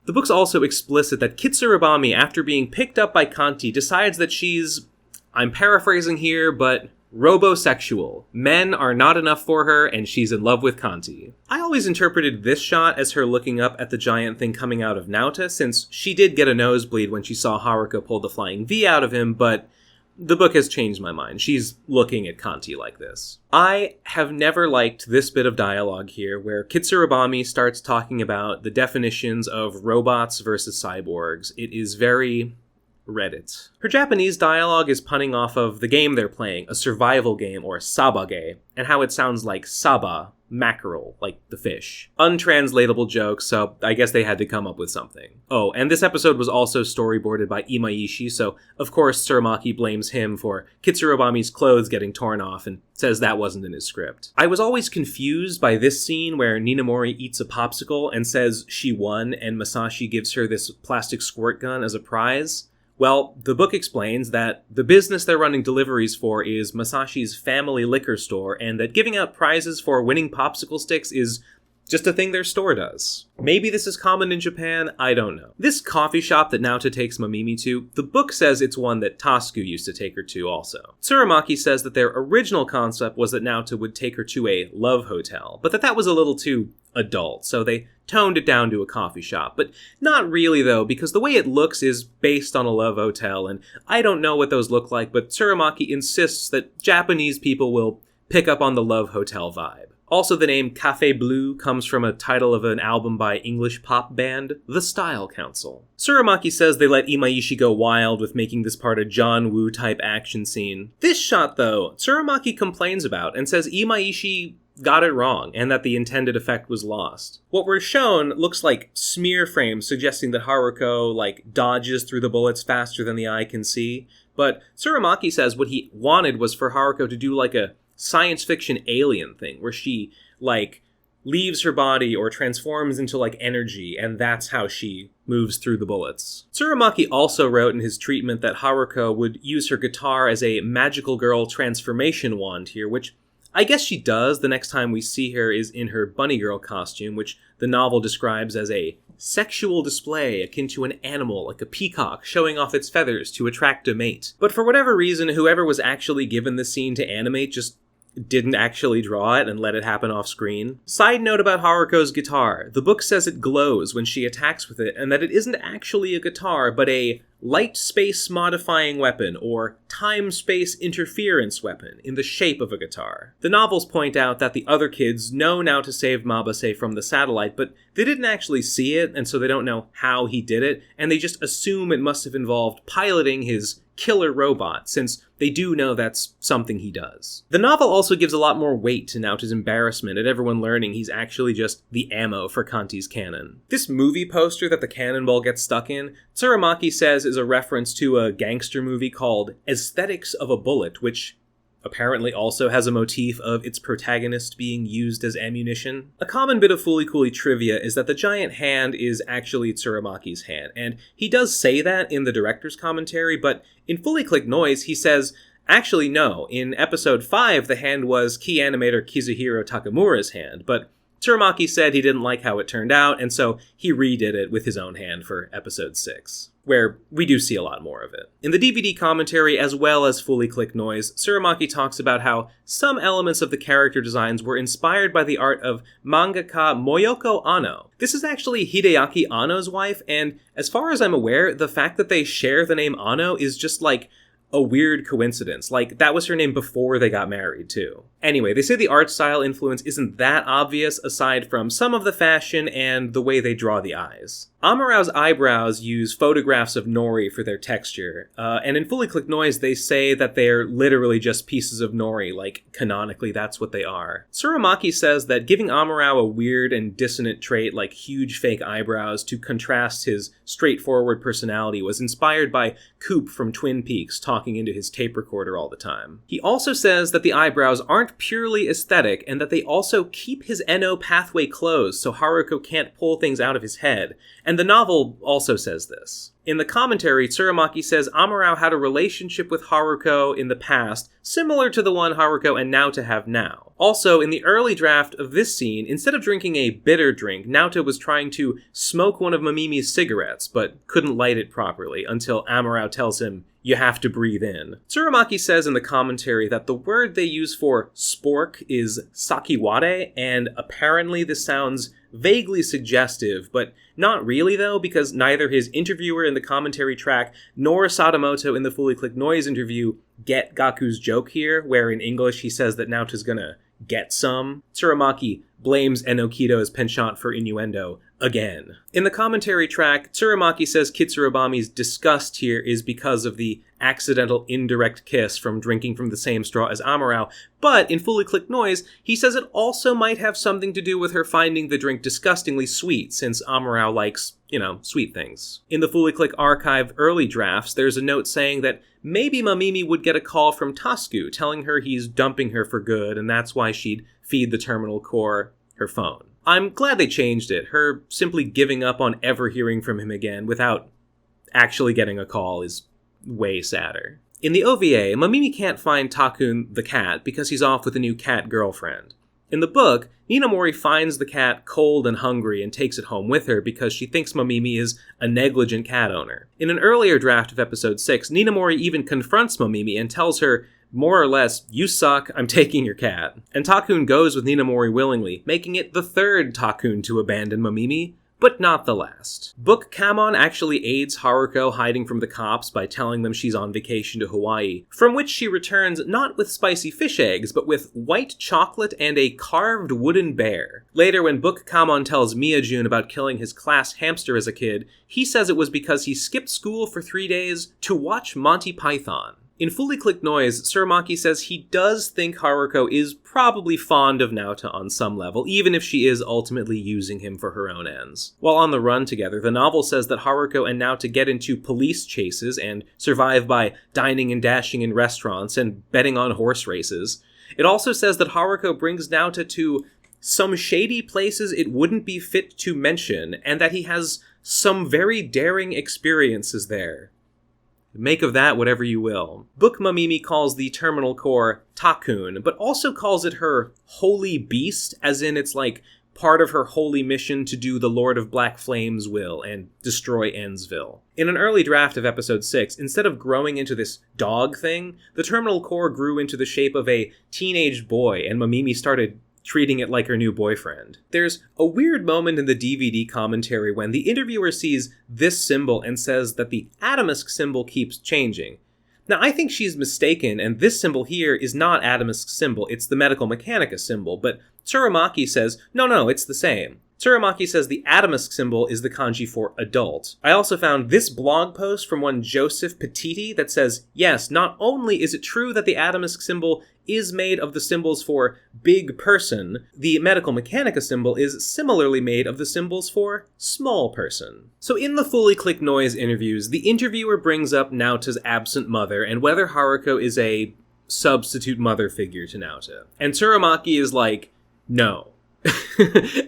The book's also explicit that Kitsurubami, after being picked up by Kanti, decides that she's, I'm paraphrasing here, but robosexual. Men are not enough for her, and she's in love with Kanti. I always interpreted this shot as her looking up at the giant thing coming out of Naota, since she did get a nosebleed when she saw Haruka pull the flying V out of him, but the book has changed my mind. She's looking at Kanti like this. I have never liked this bit of dialogue here, where Kitsurubami starts talking about the definitions of robots versus cyborgs. It is very Reddit. Her Japanese dialogue is punning off of the game they're playing, a survival game, or sabage, and how it sounds like saba, mackerel, like the fish. Untranslatable jokes, so I guess they had to come up with something. Oh, and this episode was also storyboarded by Imaishi, so of course Tsurumaki blames him for Kitsurubami's clothes getting torn off and says that wasn't in his script. I was always confused by this scene where Ninamori eats a popsicle and says she won, and Masashi gives her this plastic squirt gun as a prize. Well, the book explains that the business they're running deliveries for is Masashi's family liquor store, and that giving out prizes for winning popsicle sticks is just a thing their store does. Maybe this is common in Japan, I don't know. This coffee shop that Naota takes Mamimi to, the book says it's one that Tasku used to take her to also. Tsurumaki says that their original concept was that Naota would take her to a love hotel, but that was a little too adult, so they toned it down to a coffee shop. But not really though, because the way it looks is based on a love hotel, and I don't know what those look like, but Tsurumaki insists that Japanese people will pick up on the love hotel vibe. Also, the name Café Bleu comes from a title of an album by English pop band, The Style Council. Tsurumaki says they let Imaishi go wild with making this part a John Woo type action scene. This shot, though, Tsurumaki complains about and says Imaishi got it wrong and that the intended effect was lost. What we're shown looks like smear frames suggesting that Haruko, dodges through the bullets faster than the eye can see, but Tsurumaki says what he wanted was for Haruko to do a science fiction alien thing where she leaves her body or transforms into energy, and that's how she moves through the bullets. Tsurumaki also wrote in his treatment that Haruko would use her guitar as a magical girl transformation wand here, which I guess she does. The next time we see her is in her bunny girl costume, which the novel describes as a sexual display akin to an animal, like a peacock, showing off its feathers to attract a mate. But for whatever reason, whoever was actually given the scene to animate just didn't actually draw it and let it happen off screen. Side note about Haruko's guitar. The book says it glows when she attacks with it, and that it isn't actually a guitar, but a light space modifying weapon, or time-space interference weapon, in the shape of a guitar. The novels point out that the other kids know now to save Mabase from the satellite, but they didn't actually see it, and so they don't know how he did it, and they just assume it must have involved piloting his killer robot, since they do know that's something he does. The novel also gives a lot more weight to Naota's embarrassment at everyone learning he's actually just the ammo for Kanti's cannon. This movie poster that the cannonball gets stuck in, Tsurumaki says is a reference to a gangster movie called Aesthetics of a Bullet, which apparently also has a motif of its protagonist being used as ammunition. A common bit of Fooly Cooly trivia is that the giant hand is actually Tsurumaki's hand, and he does say that in the director's commentary, but in Fully Click Noise he says, actually no, in episode 5 the hand was key animator Kizuhiro Takamura's hand, but Tsurumaki said he didn't like how it turned out, and so he redid it with his own hand for episode 6, where we do see a lot more of it. In the DVD commentary, as well as Fully Click Noise, Tsurumaki talks about how some elements of the character designs were inspired by the art of mangaka Moyoko Anno. This is actually Hideaki Anno's wife, and as far as I'm aware, the fact that they share the name Anno is just like a weird coincidence. Like, that was her name before they got married, too. Anyway, they say the art style influence isn't that obvious, aside from some of the fashion and the way they draw the eyes. Amarao's eyebrows use photographs of nori for their texture, and in Fully Click Noise they say that they're literally just pieces of nori, like, canonically that's what they are. Tsurumaki says that giving Amarao a weird and dissonant trait like huge fake eyebrows to contrast his straightforward personality was inspired by Coop from Twin Peaks talking into his tape recorder all the time. He also says that the eyebrows aren't purely aesthetic, and that they also keep his Eno pathway closed so Haruko can't pull things out of his head, and the novel also says this. In the commentary, Tsurumaki says Amarao had a relationship with Haruko in the past, similar to the one Haruko and Naota have now. Also, in the early draft of this scene, instead of drinking a bitter drink, Naota was trying to smoke one of Mamimi's cigarettes, but couldn't light it properly, until Amarao tells him, "You have to breathe in." Tsurumaki says in the commentary that the word they use for spork is sakiware, and apparently this sounds vaguely suggestive, but not really though, because neither his interviewer in the commentary track nor Sadamoto in the Fully Click Noise interview get Gaku's joke here, where in English he says that Naota's gonna get some. Tsurumaki blames Enokido's penchant for innuendo again. In the commentary track, Tsurumaki says Kitsurubami's disgust here is because of the accidental indirect kiss from drinking from the same straw as Amarao, but in Fully Click Noise, he says it also might have something to do with her finding the drink disgustingly sweet, since Amarao likes, sweet things. In the Fully Click archive early drafts, there's a note saying that maybe Mamimi would get a call from Tasku telling her he's dumping her for good, and that's why she'd feed the terminal core her phone. I'm glad they changed it. Her simply giving up on ever hearing from him again without actually getting a call is way sadder. In the OVA, Mamimi can't find Takun the cat because he's off with a new cat girlfriend. In the book, Ninamori finds the cat cold and hungry and takes it home with her because she thinks Mamimi is a negligent cat owner. In an earlier draft of episode 6, Ninamori even confronts Mamimi and tells her, more or less, "You suck, I'm taking your cat." And Takun goes with Ninamori willingly, making it the third Takun to abandon Mamimi, but not the last. Book Kamon actually aids Haruko hiding from the cops by telling them she's on vacation to Hawaii, from which she returns not with spicy fish eggs, but with white chocolate and a carved wooden bear. Later, when Book Kamon tells Miyajun about killing his class hamster as a kid, he says it was because he skipped school for 3 days to watch Monty Python. In Fully Click Noise, Tsurumaki says he does think Haruko is probably fond of Naota on some level, even if she is ultimately using him for her own ends. While on the run together, the novel says that Haruko and Naota get into police chases and survive by dining and dashing in restaurants and betting on horse races. It also says that Haruko brings Naota to some shady places it wouldn't be fit to mention, and that he has some very daring experiences there. Make of that whatever you will. Book Mamimi calls the terminal core Takun, but also calls it her holy beast, as in it's like part of her holy mission to do the Lord of Black Flame's will and destroy Ensville. In an early draft of episode 6, instead of growing into this dog thing, the terminal core grew into the shape of a teenage boy, and Mamimi started treating it like her new boyfriend. There's a weird moment in the DVD commentary when the interviewer sees this symbol and says that the Atomisk symbol keeps changing. Now, I think she's mistaken, and this symbol here is not Atomisk's symbol, it's the Medical Mechanica symbol, but Tsurumaki says, no, it's the same. Tsurumaki says the Atomisk symbol is the kanji for adult. I also found this blog post from one Joseph Petiti that says, yes, not only is it true that the Atomisk symbol is made of the symbols for big person, the Medical Mechanica symbol is similarly made of the symbols for small person. So in the Fully Click Noise interviews, the interviewer brings up Naota's absent mother and whether Haruko is a substitute mother figure to Naota. And Tsurumaki is like, no.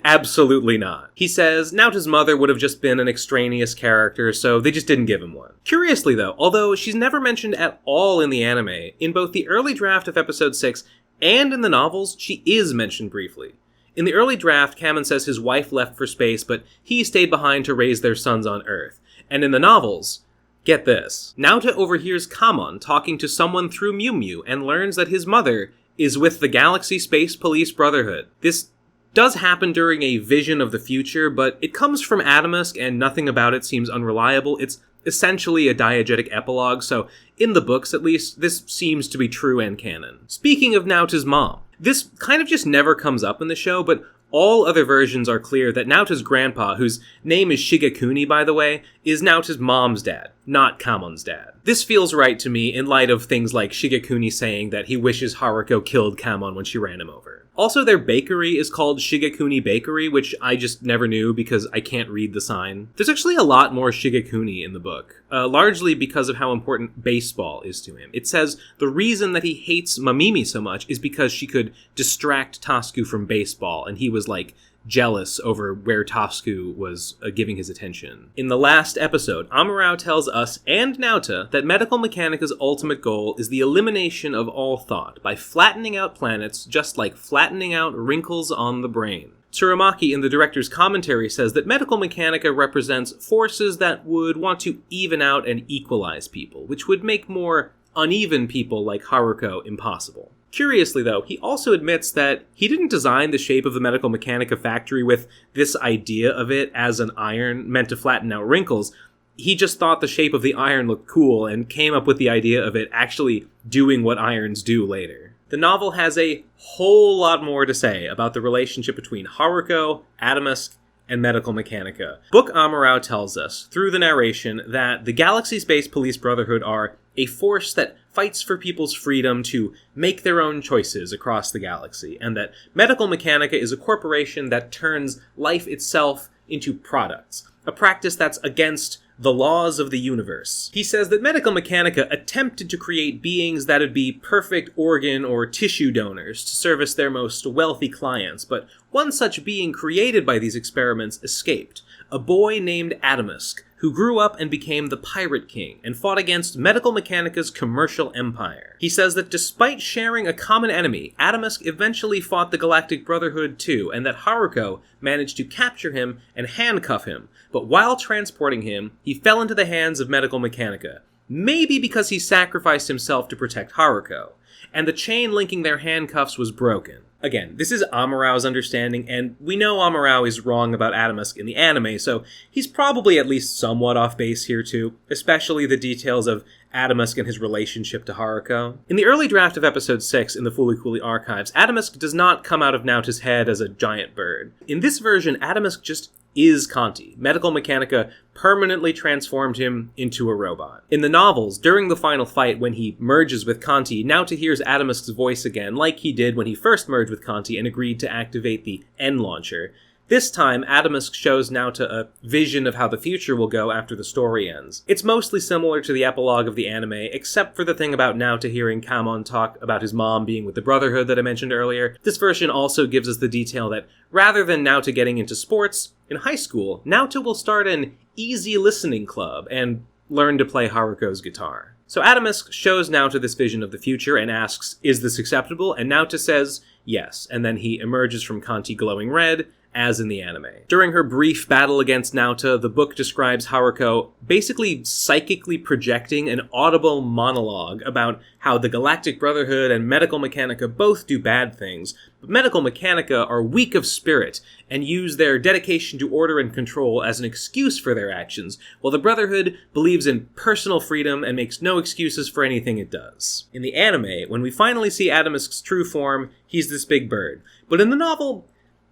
Absolutely not. He says Naota's mother would have just been an extraneous character, so they just didn't give him one. Curiously though, although she's never mentioned at all in the anime, in both the early draft of episode 6 and in the novels, she is mentioned briefly. In the early draft, Kamon says his wife left for space, but he stayed behind to raise their sons on Earth. And in the novels, get this, Naota overhears Kamon talking to someone through Mew Mew and learns that his mother is with the Galaxy Space Police Brotherhood. This does happen during a vision of the future, but it comes from Atomisk and nothing about it seems unreliable. It's essentially a diegetic epilogue, so in the books at least, this seems to be true and canon. Speaking of Naota's mom, this kind of just never comes up in the show, but all other versions are clear that Naota's grandpa, whose name is Shigekuni by the way, is Naota's mom's dad, not Kamon's dad. This feels right to me in light of things like Shigekuni saying that he wishes Haruko killed Kamon when she ran him over. Also, their bakery is called Shigekuni Bakery, which I just never knew because I can't read the sign. There's actually a lot more Shigekuni in the book, largely because of how important baseball is to him. It says the reason that he hates Mamimi so much is because she could distract Tasku from baseball, and he was like jealous over where Tasku was giving his attention. In the last episode, Amurao tells us and Naota that Medical Mechanica's ultimate goal is the elimination of all thought by flattening out planets just like flattening out wrinkles on the brain. Tsurumaki in the director's commentary says that Medical Mechanica represents forces that would want to even out and equalize people, which would make more uneven people like Haruko impossible. Curiously, though, he also admits that he didn't design the shape of the Medical Mechanica factory with this idea of it as an iron meant to flatten out wrinkles. He just thought the shape of the iron looked cool and came up with the idea of it actually doing what irons do later. The novel has a whole lot more to say about the relationship between Haruko, Atomisk, and Medical Mechanica. Book Amurao tells us, through the narration, that the Galaxy Space Police Brotherhood are a force that fights for people's freedom to make their own choices across the galaxy, and that Medical Mechanica is a corporation that turns life itself into products, a practice that's against the laws of the universe. He says that Medical Mechanica attempted to create beings that would be perfect organ or tissue donors to service their most wealthy clients, but one such being created by these experiments escaped, a boy named Atomisk, who grew up and became the Pirate King and fought against Medical Mechanica's commercial empire. He says that despite sharing a common enemy, Atomisk eventually fought the Galactic Brotherhood too, and that Haruko managed to capture him and handcuff him, but while transporting him, he fell into the hands of Medical Mechanica, maybe because he sacrificed himself to protect Haruko, and the chain linking their handcuffs was broken. Again, this is Amurao's understanding, and we know Amurao is wrong about Atomisk in the anime, so he's probably at least somewhat off base here too, especially the details of Atomisk and his relationship to Haruko. In the early draft of episode 6 in the Fooly Cooly archives, Atomisk does not come out of Naota's head as a giant bird. In this version, Atomisk just is Kanti. Medical Mechanica permanently transformed him into a robot. In the novels, during the final fight when he merges with Kanti, Naota hears Atomisk's voice again, like he did when he first merged with Kanti and agreed to activate the N launcher. This time, Atomisk shows Naota a vision of how the future will go after the story ends. It's mostly similar to the epilogue of the anime, except for the thing about Naota hearing Kamon talk about his mom being with the Brotherhood that I mentioned earlier. This version also gives us the detail that rather than Naota getting into sports, in high school, Naota will start an easy listening club and learn to play Haruko's guitar. So Atomisk shows Naota this vision of the future and asks, is this acceptable? And Naota says yes, and then he emerges from Kanti glowing red, as in the anime. During her brief battle against Naota, the book describes Haruko basically psychically projecting an audible monologue about how the Galactic Brotherhood and Medical Mechanica both do bad things, but Medical Mechanica are weak of spirit and use their dedication to order and control as an excuse for their actions, while the Brotherhood believes in personal freedom and makes no excuses for anything it does. In the anime, when we finally see Atomisk's true form, he's this big bird. But in the novel,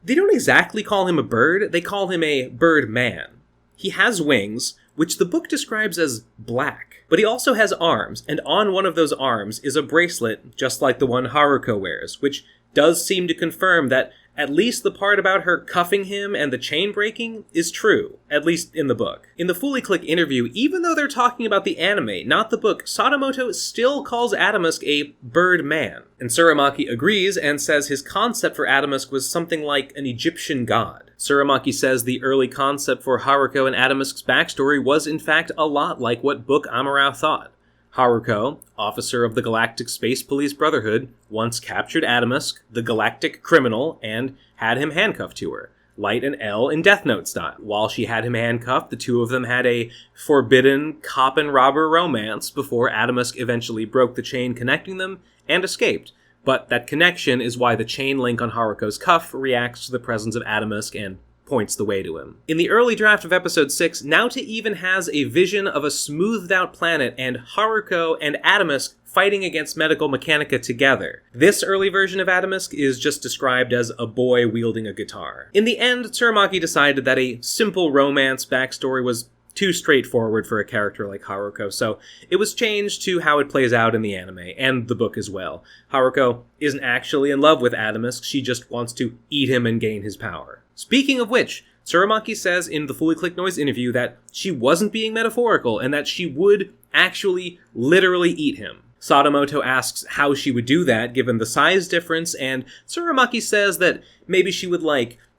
They don't exactly call him a bird, they call him a bird man. He has wings, which the book describes as black. But he also has arms, and on one of those arms is a bracelet just like the one Haruko wears, which does seem to confirm that at least the part about her cuffing him and the chain breaking is true, at least in the book. In the Fully Click interview, even though they're talking about the anime, not the book, Sadamoto still calls Adamusk a bird man. And Tsurumaki agrees and says his concept for Adamusk was something like an Egyptian god. Tsurumaki says the early concept for Haruko and Adamusk's backstory was in fact a lot like what Book Amurao thought. Haruko, officer of the Galactic Space Police Brotherhood, once captured Adamusk, the galactic criminal, and had him handcuffed to her, Light and L in Death Note style. While she had him handcuffed, the two of them had a forbidden cop and robber romance before Adamusk eventually broke the chain connecting them and escaped. But that connection is why the chain link on Haruko's cuff reacts to the presence of Adamusk and points the way to him. In the early draft of episode 6, Naota even has a vision of a smoothed-out planet and Haruko and Adamusk fighting against Medical Mechanica together. This early version of Adamusk is just described as a boy wielding a guitar. In the end, Tsurumaki decided that a simple romance backstory was too straightforward for a character like Haruko, so it was changed to how it plays out in the anime, and the book as well. Haruko isn't actually in love with Adamusk, she just wants to eat him and gain his power. Speaking of which, Tsurumaki says in the Fully Click Noise interview that she wasn't being metaphorical, and that she would actually literally eat him. Sadamoto asks how she would do that, given the size difference, and Tsurumaki says that maybe she would,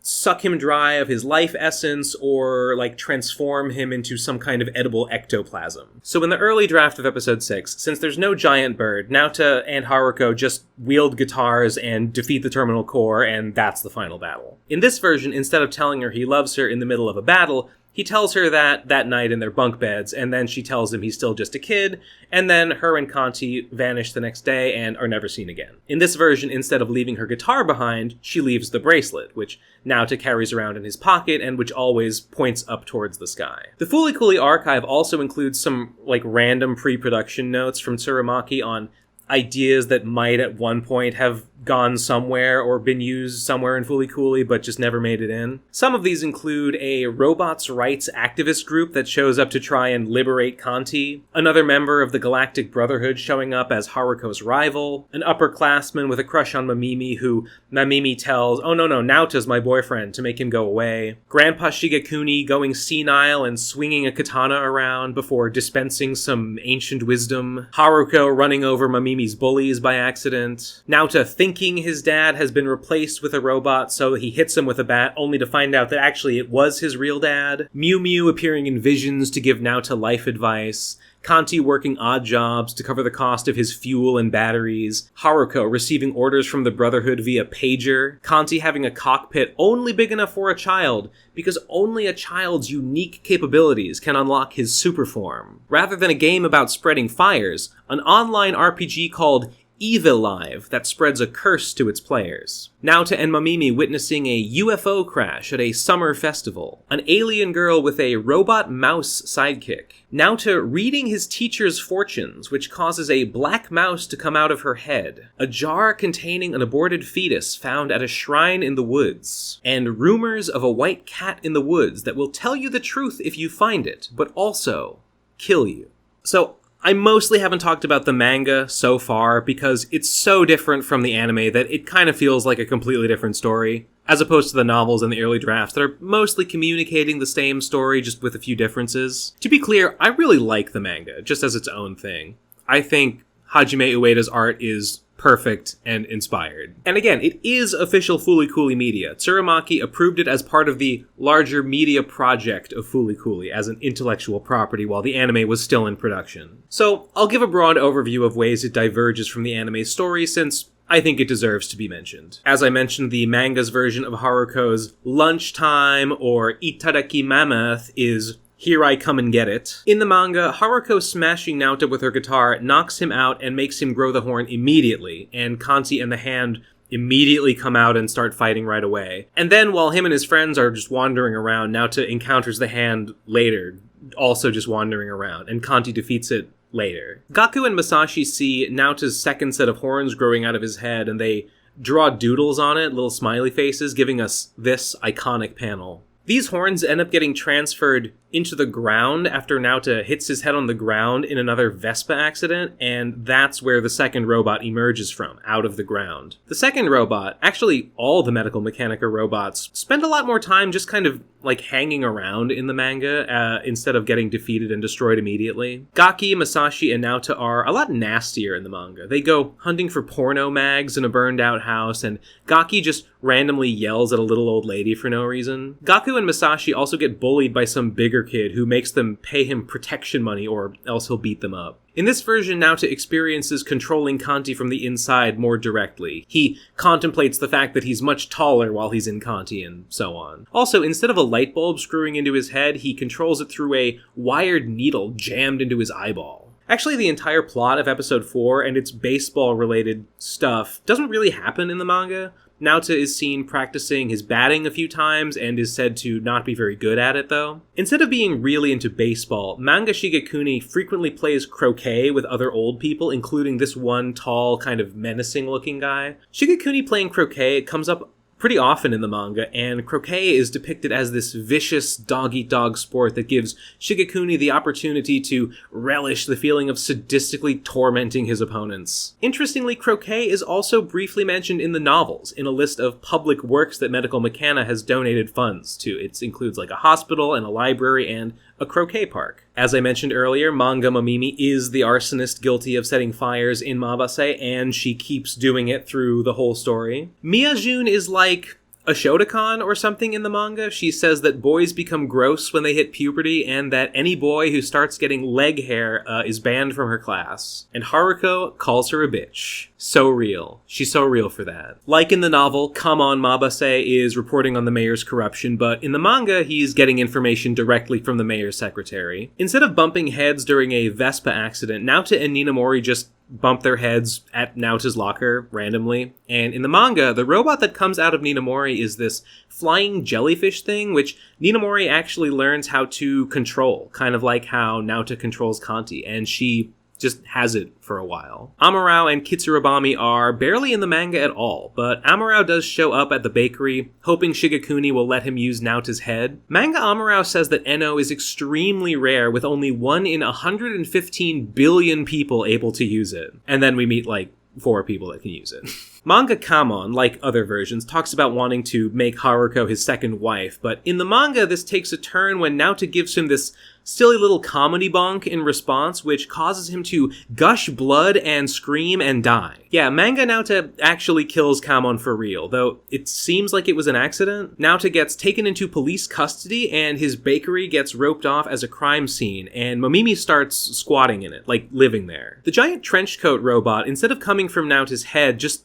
suck him dry of his life essence or, transform him into some kind of edible ectoplasm. So in the early draft of episode 6, since there's no giant bird, Naota and Haruko just wield guitars and defeat the Terminal Core, and that's the final battle. In this version, instead of telling her he loves her in the middle of a battle, he tells her that night in their bunk beds, and then she tells him he's still just a kid, and then her and Kanti vanish the next day and are never seen again. In this version, instead of leaving her guitar behind, she leaves the bracelet, which Naota carries around in his pocket and which always points up towards the sky. The Fooly Cooly archive also includes some, random pre-production notes from Tsurumaki on ideas that might at one point have gone somewhere or been used somewhere in Fooly Cooly but just never made it in. Some of these include a robots' rights activist group that shows up to try and liberate Kanti, another member of the Galactic Brotherhood showing up as Haruko's rival, an upperclassman with a crush on Mamimi who Mamimi tells, "Oh no, Naota's my boyfriend," to make him go away, Grandpa Shigekuni going senile and swinging a katana around before dispensing some ancient wisdom, Haruko running over Mamimi's bullies by accident, Naota thinking his dad has been replaced with a robot, so he hits him with a bat, only to find out that actually it was his real dad. Mew Mew appearing in visions to give Naota life advice. Kanti working odd jobs to cover the cost of his fuel and batteries. Haruko receiving orders from the Brotherhood via pager. Kanti having a cockpit only big enough for a child, because only a child's unique capabilities can unlock his super form. Rather than a game about spreading fires, an online RPG called Evil Live that spreads a curse to its players. Naota and Mamimi witnessing a UFO crash at a summer festival. An alien girl with a robot mouse sidekick. Naota reading his teacher's fortunes, which causes a black mouse to come out of her head. A jar containing an aborted fetus found at a shrine in the woods. And rumors of a white cat in the woods that will tell you the truth if you find it, but also kill you. So, I mostly haven't talked about the manga so far because it's so different from the anime that it kind of feels like a completely different story, as opposed to the novels and the early drafts that are mostly communicating the same story just with a few differences. To be clear, I really like the manga, just as its own thing. I think Hajime Ueda's art is perfect and inspired. And again, it is official Fooly Cooly media. Tsurumaki approved it as part of the larger media project of Fooly Cooly as an intellectual property while the anime was still in production. So, I'll give a broad overview of ways it diverges from the anime's story since I think it deserves to be mentioned. As I mentioned, the manga's version of Haruko's lunchtime or Itadaki Mammoth is "Here I Come and Get It." In the manga, Haruko smashing Naota with her guitar knocks him out and makes him grow the horn immediately, and Kanti and the Hand immediately come out and start fighting right away. And then, while him and his friends are just wandering around, Naota encounters the Hand later, also just wandering around, and Kanti defeats it later. Gaku and Masashi see Naota's second set of horns growing out of his head, and they draw doodles on it, little smiley faces, giving us this iconic panel. These horns end up getting transferred into the ground after Naota hits his head on the ground in another Vespa accident, and that's where the second robot emerges from, out of the ground. The second robot, actually all the Medical Mechanica robots, spend a lot more time just kind of like hanging around in the manga instead of getting defeated and destroyed immediately. Gaki, Masashi, and Naota are a lot nastier in the manga. They go hunting for porno mags in a burned out house, and Gaki just randomly yells at a little old lady for no reason. Gaku and Masashi also get bullied by some bigger kid who makes them pay him protection money or else he'll beat them up. In this version, Naota experiences controlling Kanti from the inside more directly. He contemplates the fact that he's much taller while he's in Kanti and so on. Also, instead of a light bulb screwing into his head, he controls it through a wired needle jammed into his eyeball. Actually, the entire plot of episode 4 and its baseball-related stuff doesn't really happen in the manga. Naota is seen practicing his batting a few times and is said to not be very good at it, though. Instead of being really into baseball, Manga Shigekuni frequently plays croquet with other old people, including this one tall, kind of menacing-looking guy. Shigekuni playing croquet comes up pretty often in the manga, and croquet is depicted as this vicious dog-eat-dog sport that gives Shigekuni the opportunity to relish the feeling of sadistically tormenting his opponents. Interestingly, croquet is also briefly mentioned in the novels, in a list of public works that Medical Mechanica has donated funds to. It includes like a hospital and a library and a croquet park. As I mentioned earlier, Manga Mamimi is the arsonist guilty of setting fires in Mabase, and she keeps doing it through the whole story. Miyajun is like a Shotokan or something in the manga. She says that boys become gross when they hit puberty, and that any boy who starts getting leg hair is banned from her class. And Haruko calls her a bitch. So real. She's so real for that. Like in the novel, Come On Mabase is reporting on the mayor's corruption, but in the manga, he's getting information directly from the mayor's secretary. Instead of bumping heads during a Vespa accident, Naota and Ninamori just bump their heads at Naota's locker randomly. And in the manga, the robot that comes out of Ninamori is this flying jellyfish thing, which Ninamori actually learns how to control, kind of like how Naota controls Kanti, and she just has it for a while. Amurao and Kitsurabami are barely in the manga at all, but Amurao does show up at the bakery, hoping Shigekuni will let him use Naota's head. Manga Amurao says that Eno is extremely rare, with only 1 in 115 billion people able to use it. And then we meet like 4 people that can use it. Manga Kamon, like other versions, talks about wanting to make Haruko his second wife, but in the manga this takes a turn when Naota gives him this silly little comedy bonk in response, which causes him to gush blood and scream and die. Yeah, Manga Naota actually kills Kamon for real, though it seems like it was an accident. Naota gets taken into police custody, and his bakery gets roped off as a crime scene, and Mamimi starts squatting in it, like living there. The giant trenchcoat robot, instead of coming from Naota's head, just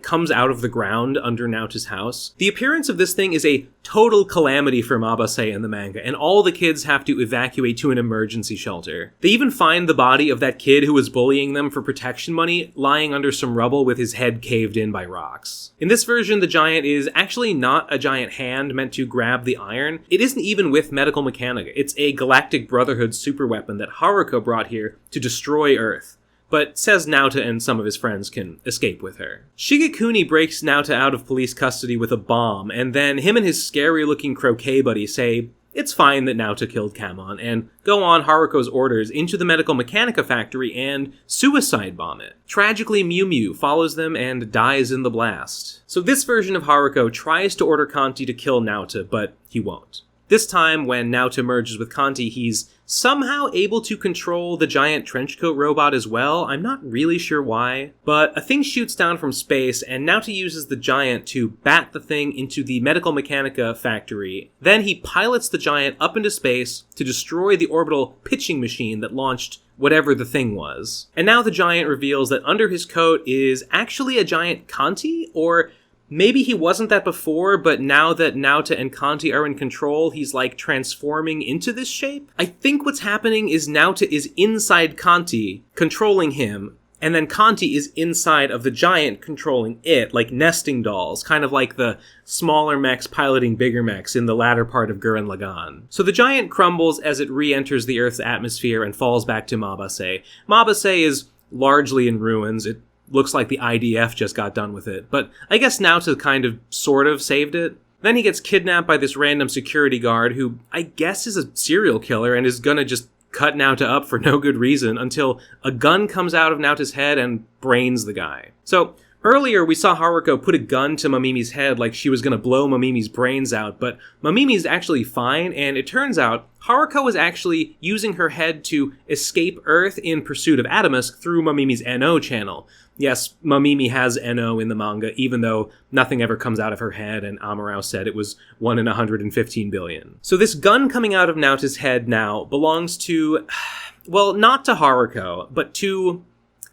comes out of the ground under Naota's house. The appearance of this thing is a total calamity for Mabase in the manga, and all the kids have to evacuate to an emergency shelter. They even find the body of that kid who was bullying them for protection money lying under some rubble with his head caved in by rocks. In this version, the giant is actually not a giant hand meant to grab the iron. It isn't even with Medical Mechanica. It's a Galactic Brotherhood superweapon that Haruko brought here to destroy Earth, but says Naota and some of his friends can escape with her. Shigekuni breaks Naota out of police custody with a bomb, and then him and his scary-looking croquet buddy say it's fine that Naota killed Kamon, and go on Haruko's orders into the Medical Mechanica factory and suicide bomb it. Tragically, Mew Mew follows them and dies in the blast. So this version of Haruko tries to order Kanti to kill Naota, but he won't. This time, when Naota merges with Kanti, he's somehow able to control the giant trenchcoat robot as well. I'm not really sure why, but a thing shoots down from space, and Naota uses the giant to bat the thing into the Medical Mechanica factory. Then he pilots the giant up into space to destroy the orbital pitching machine that launched whatever the thing was. And now the giant reveals that under his coat is actually a giant Kanti, or maybe he wasn't that before, but now that Naota and Kanti are in control, he's transforming into this shape? I think what's happening is Naota is inside Kanti, controlling him, and then Kanti is inside of the giant controlling it, like nesting dolls, kind of like the smaller mechs piloting bigger mechs in the latter part of Gurren Lagann. So the giant crumbles as it re-enters the Earth's atmosphere and falls back to Mabase. Mabase is largely in ruins. It looks like the IDF just got done with it. But I guess Naota kind of, sort of saved it. Then he gets kidnapped by this random security guard who I guess is a serial killer and is gonna just cut Naota up for no good reason until a gun comes out of Naota's head and brains the guy. So, earlier we saw Haruko put a gun to Mamimi's head like she was gonna blow Mamimi's brains out, but Mamimi's actually fine, and it turns out Haruko was actually using her head to escape Earth in pursuit of Adamus through Mamimi's NO channel. Yes, Mamimi has NO in the manga, even though nothing ever comes out of her head, and Amurao said it was 1 in 115 billion. So this gun coming out of Naota's head now belongs to, well, not to Haruko, but to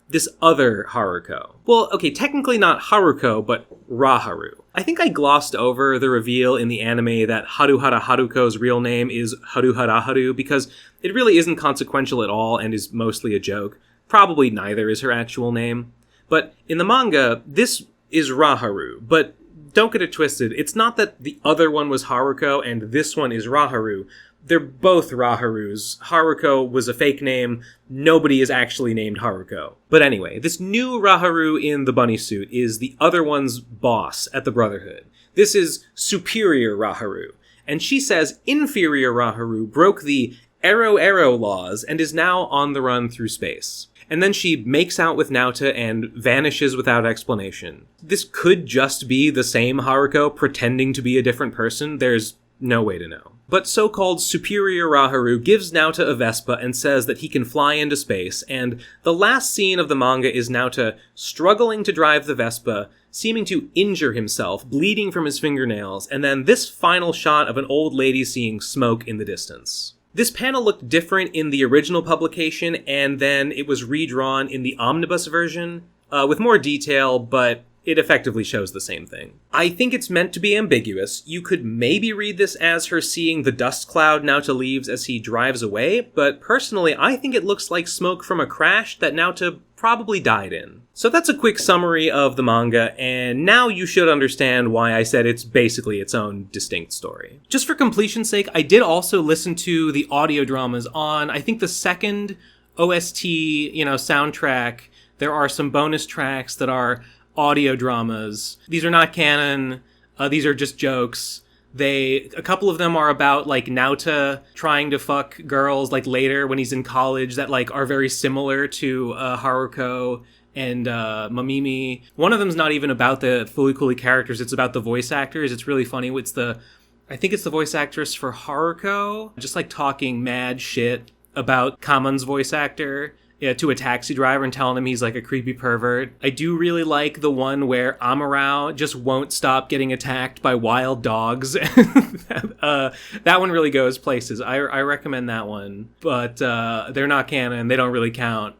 this other Haruko. Well, okay, technically not Haruko, but Raharu. I think I glossed over the reveal in the anime that Haruhara Haruko's real name is Haruhara Haru, because it really isn't consequential at all and is mostly a joke. Probably neither is her actual name. But in the manga, this is Raharu, but don't get it twisted. It's not that the other one was Haruko and this one is Raharu. They're both Raharus. Haruko was a fake name. Nobody is actually named Haruko. But anyway, this new Raharu in the bunny suit is the other one's boss at the Brotherhood. This is Superior Raharu. And she says Inferior Raharu broke the Ero laws and is now on the run through space. And then she makes out with Naota and vanishes without explanation. This could just be the same Haruko pretending to be a different person. There's no way to know. But so-called Superior Raharu gives Naota a Vespa and says that he can fly into space, and the last scene of the manga is Naota struggling to drive the Vespa, seeming to injure himself, bleeding from his fingernails, and then this final shot of an old lady seeing smoke in the distance. This panel looked different in the original publication, and then it was redrawn in the omnibus version, with more detail, but it effectively shows the same thing. I think it's meant to be ambiguous. You could maybe read this as her seeing the dust cloud Naota leaves as he drives away, but personally, I think it looks like smoke from a crash that Naota probably died in. So that's a quick summary of the manga, and now you should understand why I said it's basically its own distinct story. Just for completion's sake, I did also listen to the audio dramas on, I think, the second OST, soundtrack. There are some bonus tracks that are audio dramas. These are not canon. These are just jokes. A couple of them are about, Naota trying to fuck girls, later when he's in college that, are very similar to Haruko and Mamimi. One of them's not even about the Fooly characters, it's about the voice actors. It's really funny. I think it's the voice actress for Haruko, just, talking mad shit about Kamon's voice actor to a taxi driver and telling him he's a creepy pervert. I do really like the one where Amurao just won't stop getting attacked by wild dogs. That one really goes places. I recommend that one, but they're not canon. They don't really count.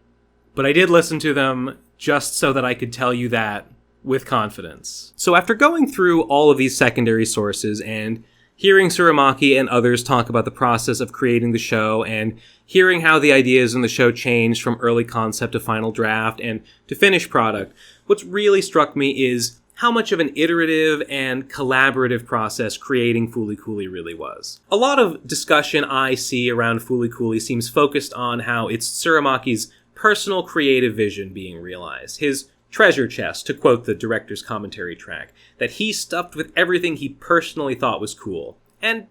But I did listen to them just so that I could tell you that with confidence. So after going through all of these secondary sources and hearing Tsurumaki and others talk about the process of creating the show and hearing how the ideas in the show changed from early concept to final draft and to finished product, what's really struck me is how much of an iterative and collaborative process creating Fooly Cooly really was. A lot of discussion I see around Fooly Cooly seems focused on how it's Tsurumaki's personal creative vision being realized, his treasure chest, to quote the director's commentary track, that he stuffed with everything he personally thought was cool. And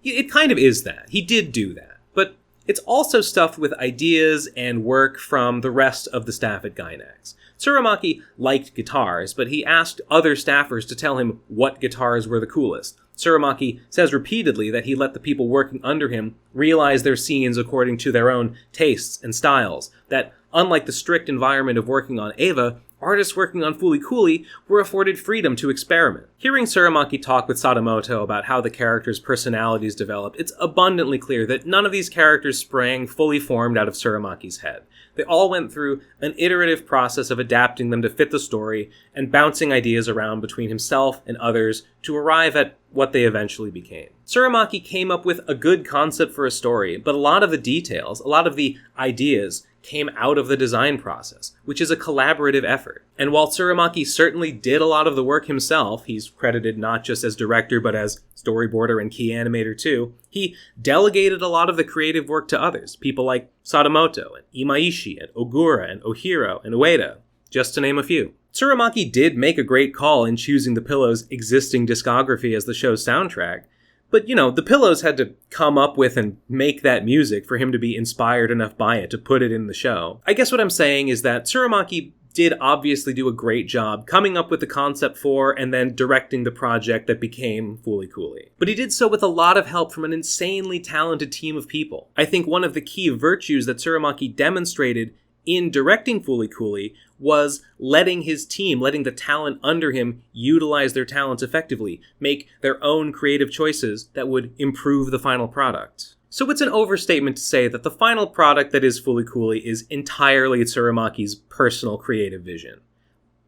it kind of is that. He did do that. But it's also stuffed with ideas and work from the rest of the staff at Gainax. Tsurumaki liked guitars, but he asked other staffers to tell him what guitars were the coolest. Tsurumaki says repeatedly that he let the people working under him realize their scenes according to their own tastes and styles, that unlike the strict environment of working on Eva, artists working on Fooly Cooly were afforded freedom to experiment. Hearing Tsurumaki talk with Sadamoto about how the characters' personalities developed, it's abundantly clear that none of these characters sprang fully formed out of Tsurumaki's head. They all went through an iterative process of adapting them to fit the story and bouncing ideas around between himself and others to arrive at what they eventually became. Tsurumaki came up with a good concept for a story, but a lot of the details, a lot of the ideas, came out of the design process, which is a collaborative effort. And while Tsurumaki certainly did a lot of the work himself, he's credited not just as director but as storyboarder and key animator too, he delegated a lot of the creative work to others, people like Sadamoto and Imaishi and Ogura and Ohiro and Ueda. just to name a few. Tsurumaki did make a great call in choosing The Pillow's existing discography as the show's soundtrack, but, the Pillows had to come up with and make that music for him to be inspired enough by it to put it in the show. I guess what I'm saying is that Tsurumaki did obviously do a great job coming up with the concept for and then directing the project that became Fooly Cooly. But he did so with a lot of help from an insanely talented team of people. I think one of the key virtues that Tsurumaki demonstrated in directing Fooly Cooly was letting his team, letting the talent under him utilize their talents effectively, make their own creative choices that would improve the final product. So it's an overstatement to say that the final product that is Fooly Cooly is entirely Tsurumaki's personal creative vision.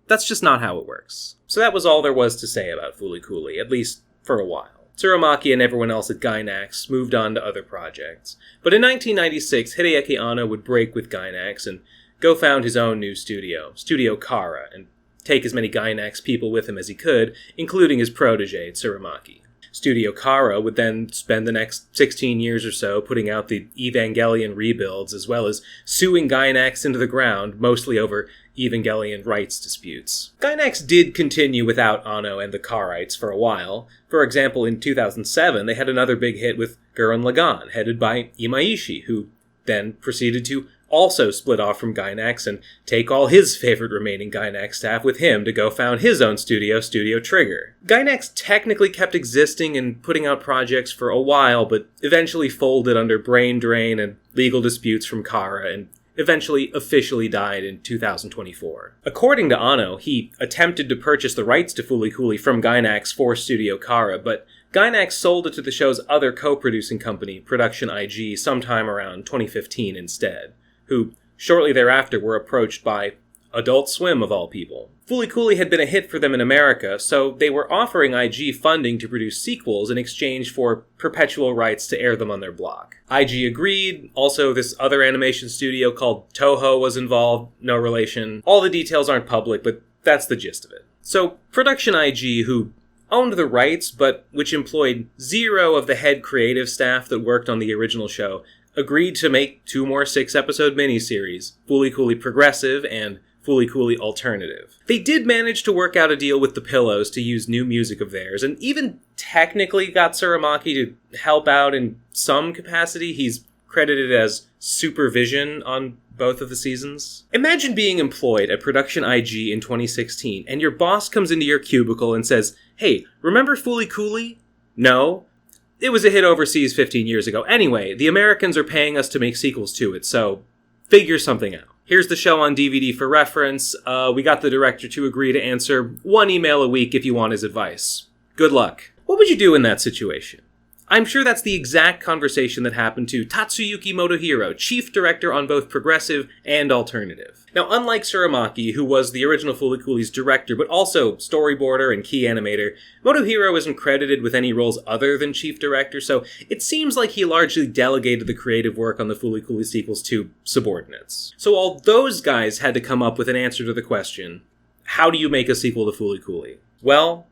That's just not how it works. So that was all there was to say about Fooly Cooly, at least for a while. Tsurumaki and everyone else at Gainax moved on to other projects. But in 1996, Hideaki Anno would break with Gainax and go found his own new studio, Studio Kara, and take as many Gainax people with him as he could, including his protege, Tsurumaki. Studio Kara would then spend the next 16 years or so putting out the Evangelion rebuilds, as well as suing Gainax into the ground, mostly over Evangelion rights disputes. Gainax did continue without Anno and the Karites for a while. For example, in 2007, they had another big hit with Gurren Lagann, headed by Imaishi, who then proceeded to also split off from Gainax and take all his favorite remaining Gainax staff with him to go found his own studio, Studio Trigger. Gainax technically kept existing and putting out projects for a while, but eventually folded under brain drain and legal disputes from Kara, and eventually officially died in 2024. According to Anno, he attempted to purchase the rights to Fooly Cooly from Gainax for Studio Kara, but Gainax sold it to the show's other co-producing company, Production IG, sometime around 2015 instead, who shortly thereafter were approached by Adult Swim, of all people. Fooly Cooly had been a hit for them in America, so they were offering IG funding to produce sequels in exchange for perpetual rights to air them on their block. IG agreed. Also, this other animation studio called Toho was involved, no relation. All the details aren't public, but that's the gist of it. So, Production IG, who owned the rights, but which employed 0 of the head creative staff that worked on the original show, agreed to make 2 more 6-episode miniseries, Fooly Cooly Progressive and Fooly Cooly Alternative. They did manage to work out a deal with the Pillows to use new music of theirs, and even technically got Tsurumaki to help out in some capacity. He's credited as supervision on both of the seasons. Imagine being employed at Production IG in 2016, and your boss comes into your cubicle and says, "Hey, remember Fooly Cooly? No? It was a hit overseas 15 years ago. Anyway, the Americans are paying us to make sequels to it, so figure something out. Here's the show on DVD for reference. We got the director to agree to answer 1 email a week if you want his advice. Good luck." What would you do in that situation? I'm sure that's the exact conversation that happened to Tatsuyuki Motohiro, chief director on both Progressive and Alternative. Now, unlike Tsurumaki, who was the original Fooly Cooly's director, but also storyboarder and key animator, Motohiro isn't credited with any roles other than chief director, so it seems like he largely delegated the creative work on the Fooly Cooly sequels to subordinates. So all those guys had to come up with an answer to the question, how do you make a sequel to Fooly Cooly? Well,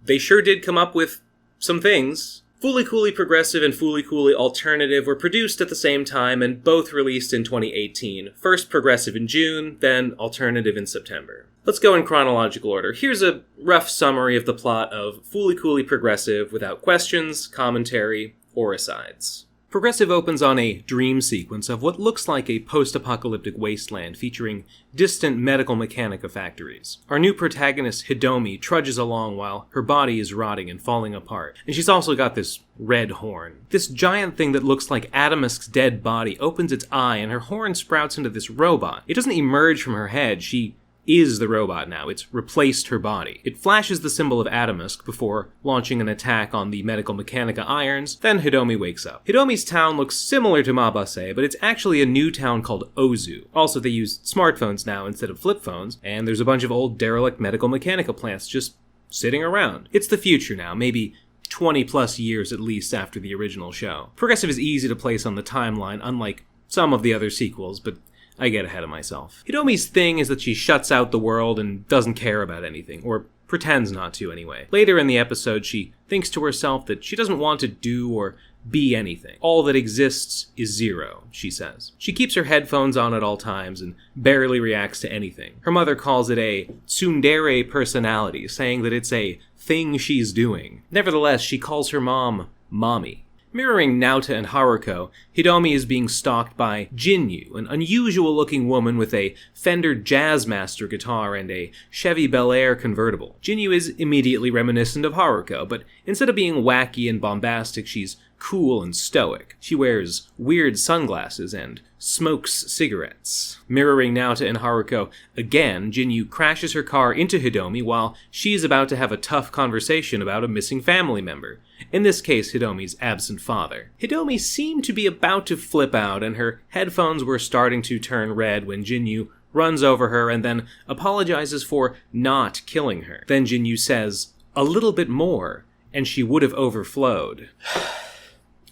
they sure did come up with some things. Fooly Cooly Progressive and Fooly Cooly Alternative were produced at the same time and both released in 2018. First Progressive in June, then Alternative in September. Let's go in chronological order. Here's a rough summary of the plot of Fooly Cooly Progressive without questions, commentary, or asides. Progressive opens on a dream sequence of what looks like a post-apocalyptic wasteland featuring distant medical mechanica factories. Our new protagonist, Hidomi, trudges along while her body is rotting and falling apart, and she's also got this red horn. This giant thing that looks like Adamusk's dead body opens its eye, and her horn sprouts into this robot. It doesn't emerge from her head, she is the robot now. It's replaced her body. It flashes the symbol of Adamusk before launching an attack on the medical mechanica irons, then Hidomi wakes up. Hidomi's town looks similar to Mabase, but it's actually a new town called Ozu. Also, they use smartphones now instead of flip phones, and there's a bunch of old derelict medical mechanica plants just sitting around. It's the future now, maybe 20 plus years at least after the original show. Progressive is easy to place on the timeline, unlike some of the other sequels, but I get ahead of myself. Hidomi's thing is that she shuts out the world and doesn't care about anything, or pretends not to anyway. Later in the episode, she thinks to herself that she doesn't want to do or be anything. All that exists is zero, she says. She keeps her headphones on at all times and barely reacts to anything. Her mother calls it a tsundere personality, saying that it's a thing she's doing. Nevertheless, she calls her mom Mommy. Mirroring Naota and Haruko, Hidomi is being stalked by Jinyu, an unusual-looking woman with a Fender Jazzmaster guitar and a Chevy Bel Air convertible. Jinyu is immediately reminiscent of Haruko, but instead of being wacky and bombastic, she's cool and stoic. She wears weird sunglasses and smokes cigarettes. Mirroring Naota and Haruko, again, Jinyu crashes her car into Hidomi while she's about to have a tough conversation about a missing family member. In this case, Hidomi's absent father. Hidomi seemed to be about to flip out, and her headphones were starting to turn red when Jinyu runs over her and then apologizes for not killing her. Then Jinyu says, "A little bit more," and she would have overflowed.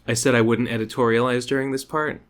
I said I wouldn't editorialize during this part.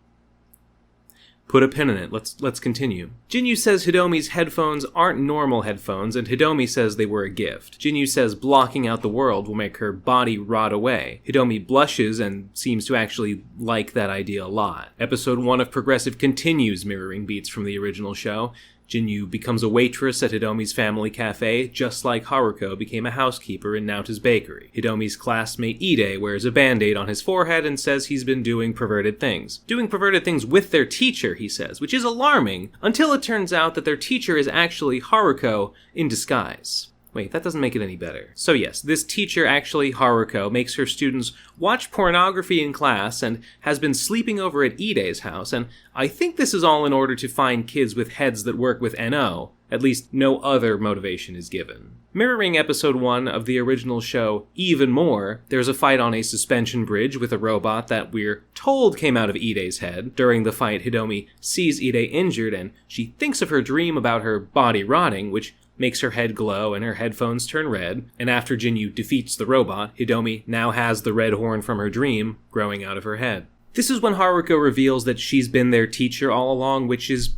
Put a pin in it. Let's continue. Jinyu says Hidomi's headphones aren't normal headphones, and Hidomi says they were a gift. Jinyu says blocking out the world will make her body rot away. Hidomi blushes and seems to actually like that idea a lot. Episode 1 of Progressive continues mirroring beats from the original show. Jinyu becomes a waitress at Hidomi's family cafe, just like Haruko became a housekeeper in Naota's bakery. Hidomi's classmate Ide wears a band-aid on his forehead and says he's been doing perverted things. Doing perverted things with their teacher, he says, which is alarming, until it turns out that their teacher is actually Haruko in disguise. Wait, that doesn't make it any better. So yes, this teacher, actually Haruko, makes her students watch pornography in class and has been sleeping over at Ide's house, and I think this is all in order to find kids with heads that work with NO. At least no other motivation is given. Mirroring episode 1 of the original show even more, there's a fight on a suspension bridge with a robot that we're told came out of Ide's head. During the fight, Hidomi sees Ide injured, and she thinks of her dream about her body rotting, which makes her head glow and her headphones turn red, and after Jinyu defeats the robot, Hidomi now has the red horn from her dream growing out of her head. This is when Haruko reveals that she's been their teacher all along, which is,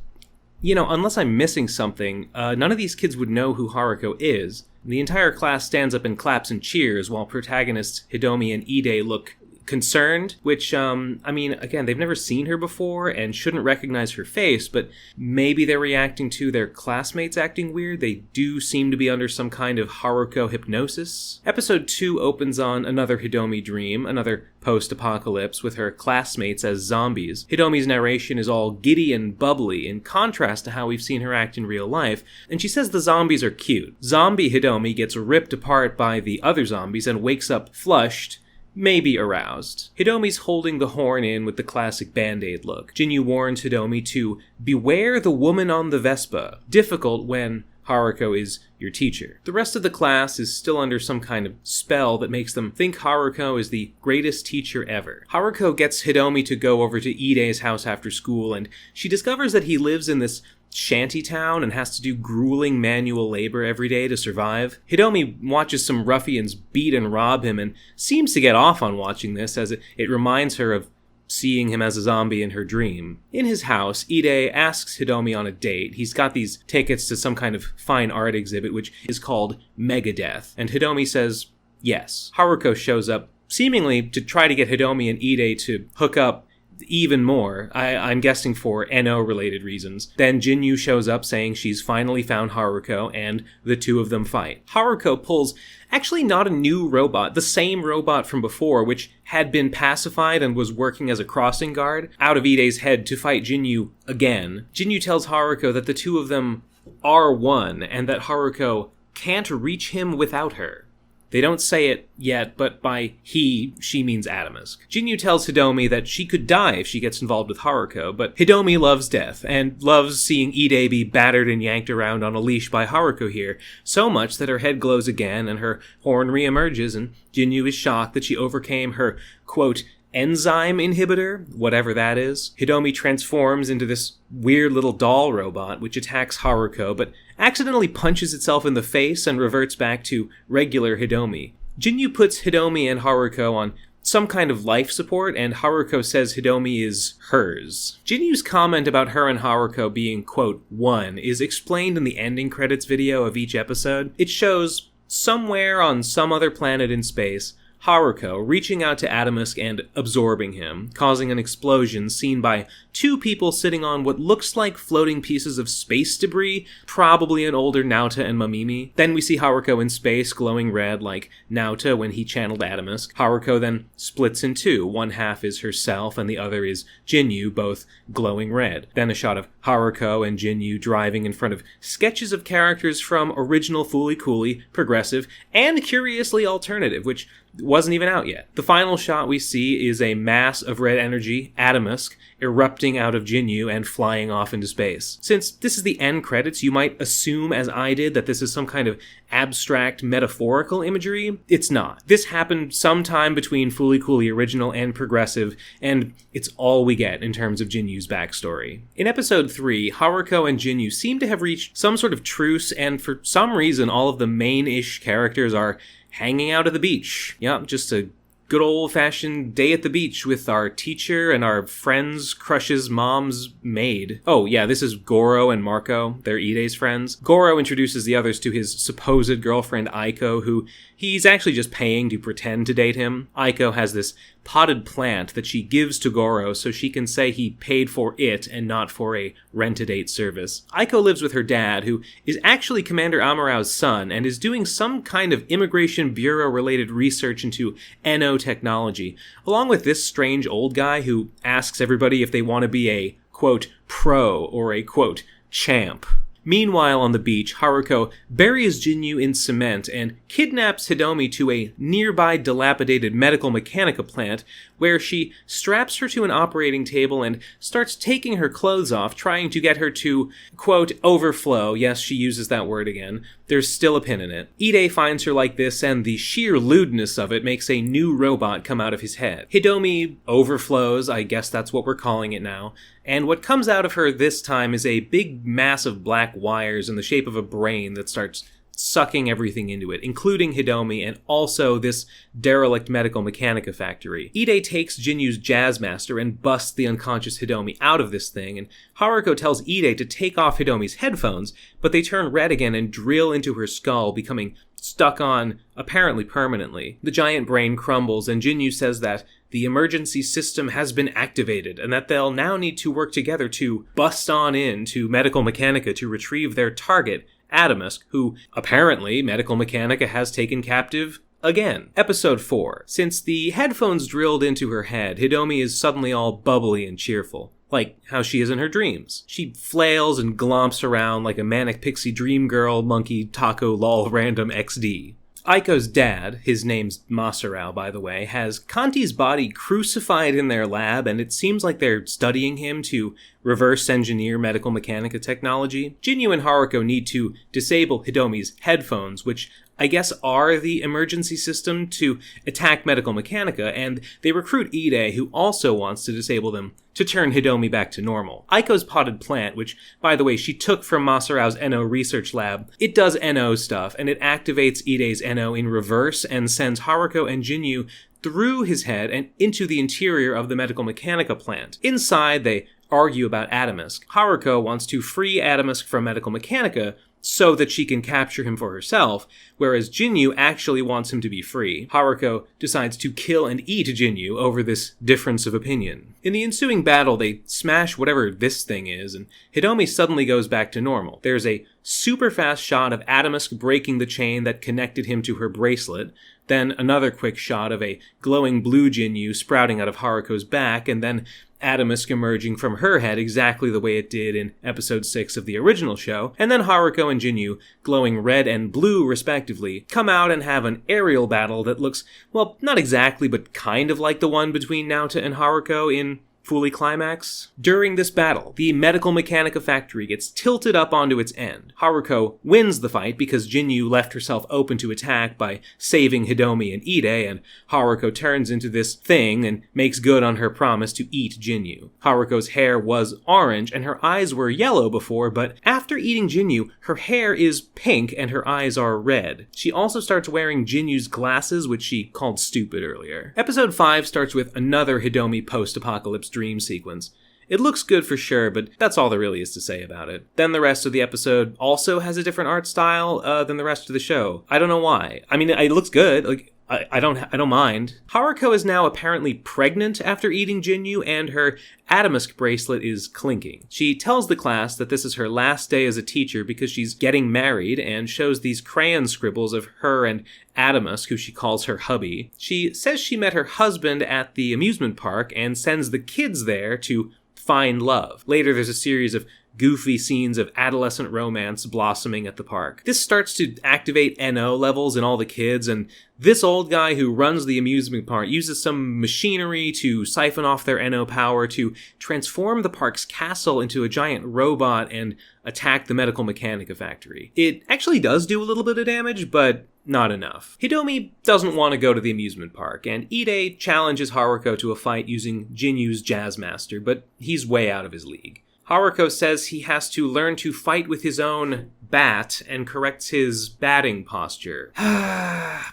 unless I'm missing something, none of these kids would know who Haruko is. The entire class stands up and claps and cheers while protagonists Hidomi and Ide look concerned, which, again, they've never seen her before and shouldn't recognize her face, but maybe they're reacting to their classmates acting weird. They do seem to be under some kind of Haruko hypnosis. Episode 2 opens on another Hidomi dream, another post-apocalypse with her classmates as zombies. Hidomi's narration is all giddy and bubbly, in contrast to how we've seen her act in real life, and she says the zombies are cute. Zombie Hidomi gets ripped apart by the other zombies and wakes up flushed, maybe aroused. Hidomi's holding the horn in with the classic Band-Aid look. Jinyu warns Hidomi to beware the woman on the Vespa, difficult when Haruko is your teacher. The rest of the class is still under some kind of spell that makes them think Haruko is the greatest teacher ever. Haruko gets Hidomi to go over to Ide's house after school, and she discovers that he lives in this shanty town and has to do grueling manual labor every day to survive. Hidomi watches some ruffians beat and rob him and seems to get off on watching this, as it reminds her of seeing him as a zombie in her dream. In his house, Ide asks Hidomi on a date. He's got these tickets to some kind of fine art exhibit which is called Megadeth, and Hidomi says yes. Haruko shows up, seemingly to try to get Hidomi and Ide to hook up even more, I'm guessing for NO-related reasons. Then Jinyu shows up saying she's finally found Haruko, and the two of them fight. Haruko pulls actually not a new robot, the same robot from before, which had been pacified and was working as a crossing guard, out of Ide's head to fight Jinyu again. Jinyu tells Haruko that the two of them are one, and that Haruko can't reach him without her. They don't say it yet, but by he, she means Adamus. Jinyu tells Hidomi that she could die if she gets involved with Haruko, but Hidomi loves death, and loves seeing Ide be battered and yanked around on a leash by Haruko here, so much that her head glows again and her horn reemerges, and Jinyu is shocked that she overcame her, quote, enzyme inhibitor, whatever that is. Hidomi transforms into this weird little doll robot, which attacks Haruko, but accidentally punches itself in the face and reverts back to regular Hidomi. Jinyu puts Hidomi and Haruko on some kind of life support, and Haruko says Hidomi is hers. Jinyu's comment about her and Haruko being, quote, one, is explained in the ending credits video of each episode. It shows, somewhere on some other planet in space, Haruko reaching out to Adamusk and absorbing him, causing an explosion seen by two people sitting on what looks like floating pieces of space debris, probably an older Naota and Mamimi. Then we see Haruko in space glowing red like Naota when he channeled Adamusk. Haruko then splits in two. One half is herself and the other is Jinyu, both glowing red. Then a shot of Haruko and Jinyu driving in front of sketches of characters from original Fooly Cooly, Progressive, and curiously alternative, which wasn't even out yet. The final shot we see is a mass of red energy, Adamusk, erupting out of Jinyu and flying off into space. Since this is the end credits, you might assume, as I did, that this is some kind of abstract metaphorical imagery. It's not. This happened sometime between Fooly Cooly original and Progressive, and it's all we get in terms of Jinyu's backstory. In episode 3, Haruko and Jinyu seem to have reached some sort of truce, and for some reason all of the main-ish characters are hanging out at the beach. Yep, just a good old-fashioned day at the beach with our teacher and our friend's crush's mom's maid. Oh, yeah, this is Goro and Marco. They're Ide's friends. Goro introduces the others to his supposed girlfriend, Aiko, who he's actually just paying to pretend to date him. Aiko has this potted plant that she gives to Goro so she can say he paid for it and not for a rent-a-date service. Aiko lives with her dad, who is actually Commander Amarao's son and is doing some kind of Immigration Bureau-related research into NO technology, along with this strange old guy who asks everybody if they want to be a, quote, pro or a, quote, champ. Meanwhile, on the beach, Haruko buries Jinyu in cement and kidnaps Hidomi to a nearby dilapidated medical mechanica plant where she straps her to an operating table and starts taking her clothes off, trying to get her to, quote, overflow. Yes, she uses that word again. There's still a pin in it. Ide finds her like this, and the sheer lewdness of it makes a new robot come out of his head. Hidomi overflows, I guess that's what we're calling it now, and what comes out of her this time is a big mass of black wires in the shape of a brain that starts sucking everything into it, including Hidomi and also this derelict medical mechanica factory. Ide takes Jinyu's Jazzmaster and busts the unconscious Hidomi out of this thing, and Haruko tells Ide to take off Hidomi's headphones, but they turn red again and drill into her skull, becoming stuck on, apparently permanently. The giant brain crumbles, and Jinyu says that the emergency system has been activated, and that they'll now need to work together to bust on in to Medical Mechanica to retrieve their target, Adamusk, who apparently Medical Mechanica has taken captive again. Episode 4. Since the headphones drilled into her head, Hidomi is suddenly all bubbly and cheerful, like how she is in her dreams. She flails and glomps around like a manic pixie dream girl monkey taco lol random XD. Aiko's dad, his name's Maserao by the way, has Kanti's body crucified in their lab, and it seems like they're studying him to reverse engineer medical mechanica technology. Jinyu and Haruko need to disable Hidomi's headphones, which I guess are the emergency system, to attack medical mechanica, and they recruit Ide, who also wants to disable them, to turn Hidomi back to normal. Aiko's potted plant, which, by the way, she took from Masarao's NO research lab, it does NO stuff, and it activates Ide's NO in reverse and sends Haruko and Jinyu through his head and into the interior of the medical mechanica plant. Inside, they argue about Adamusk. Haruko wants to free Adamusk from medical mechanica so that she can capture him for herself, whereas Jinyu actually wants him to be free. Haruko decides to kill and eat Jinyu over this difference of opinion. In the ensuing battle, they smash whatever this thing is, and Hidomi suddenly goes back to normal. There's a super fast shot of Adamusk breaking the chain that connected him to her bracelet, then another quick shot of a glowing blue Jinyu sprouting out of Haruko's back, and then Adamusk emerging from her head exactly the way it did in episode 6 of the original show, and then Haruko and Jinyu, glowing red and blue respectively, come out and have an aerial battle that looks, well, not exactly, but kind of like the one between Naota and Haruko in Fooly Climax. During this battle, the medical mechanica factory gets tilted up onto its end. Haruko wins the fight because Jinyu left herself open to attack by saving Hidomi and Ide, and Haruko turns into this thing and makes good on her promise to eat Jinyu. Haruko's hair was orange and her eyes were yellow before, but after eating Jinyu, her hair is pink and her eyes are red. She also starts wearing Jinyu's glasses, which she called stupid earlier. Episode 5 starts with another Hidomi post-apocalypse dream sequence. It looks good for sure, but that's all there really is to say about it. Then the rest of the episode also has a different art style than the rest of the show. I don't know why. I mean, it looks good. I don't mind. Haruko is now apparently pregnant after eating Jinyu, and her Adamusk bracelet is clinking. She tells the class that this is her last day as a teacher because she's getting married, and shows these crayon scribbles of her and Adamusk, who she calls her hubby. She says she met her husband at the amusement park and sends the kids there to find love. Later, there's a series of goofy scenes of adolescent romance blossoming at the park. This starts to activate NO levels in all the kids, and this old guy who runs the amusement park uses some machinery to siphon off their NO power to transform the park's castle into a giant robot and attack the medical mechanica factory. It actually does do a little bit of damage, but not enough. Hidomi doesn't want to go to the amusement park, and Ide challenges Haruko to a fight using Jinyu's Jazz Master, but he's way out of his league. Haruko says he has to learn to fight with his own bat and corrects his batting posture.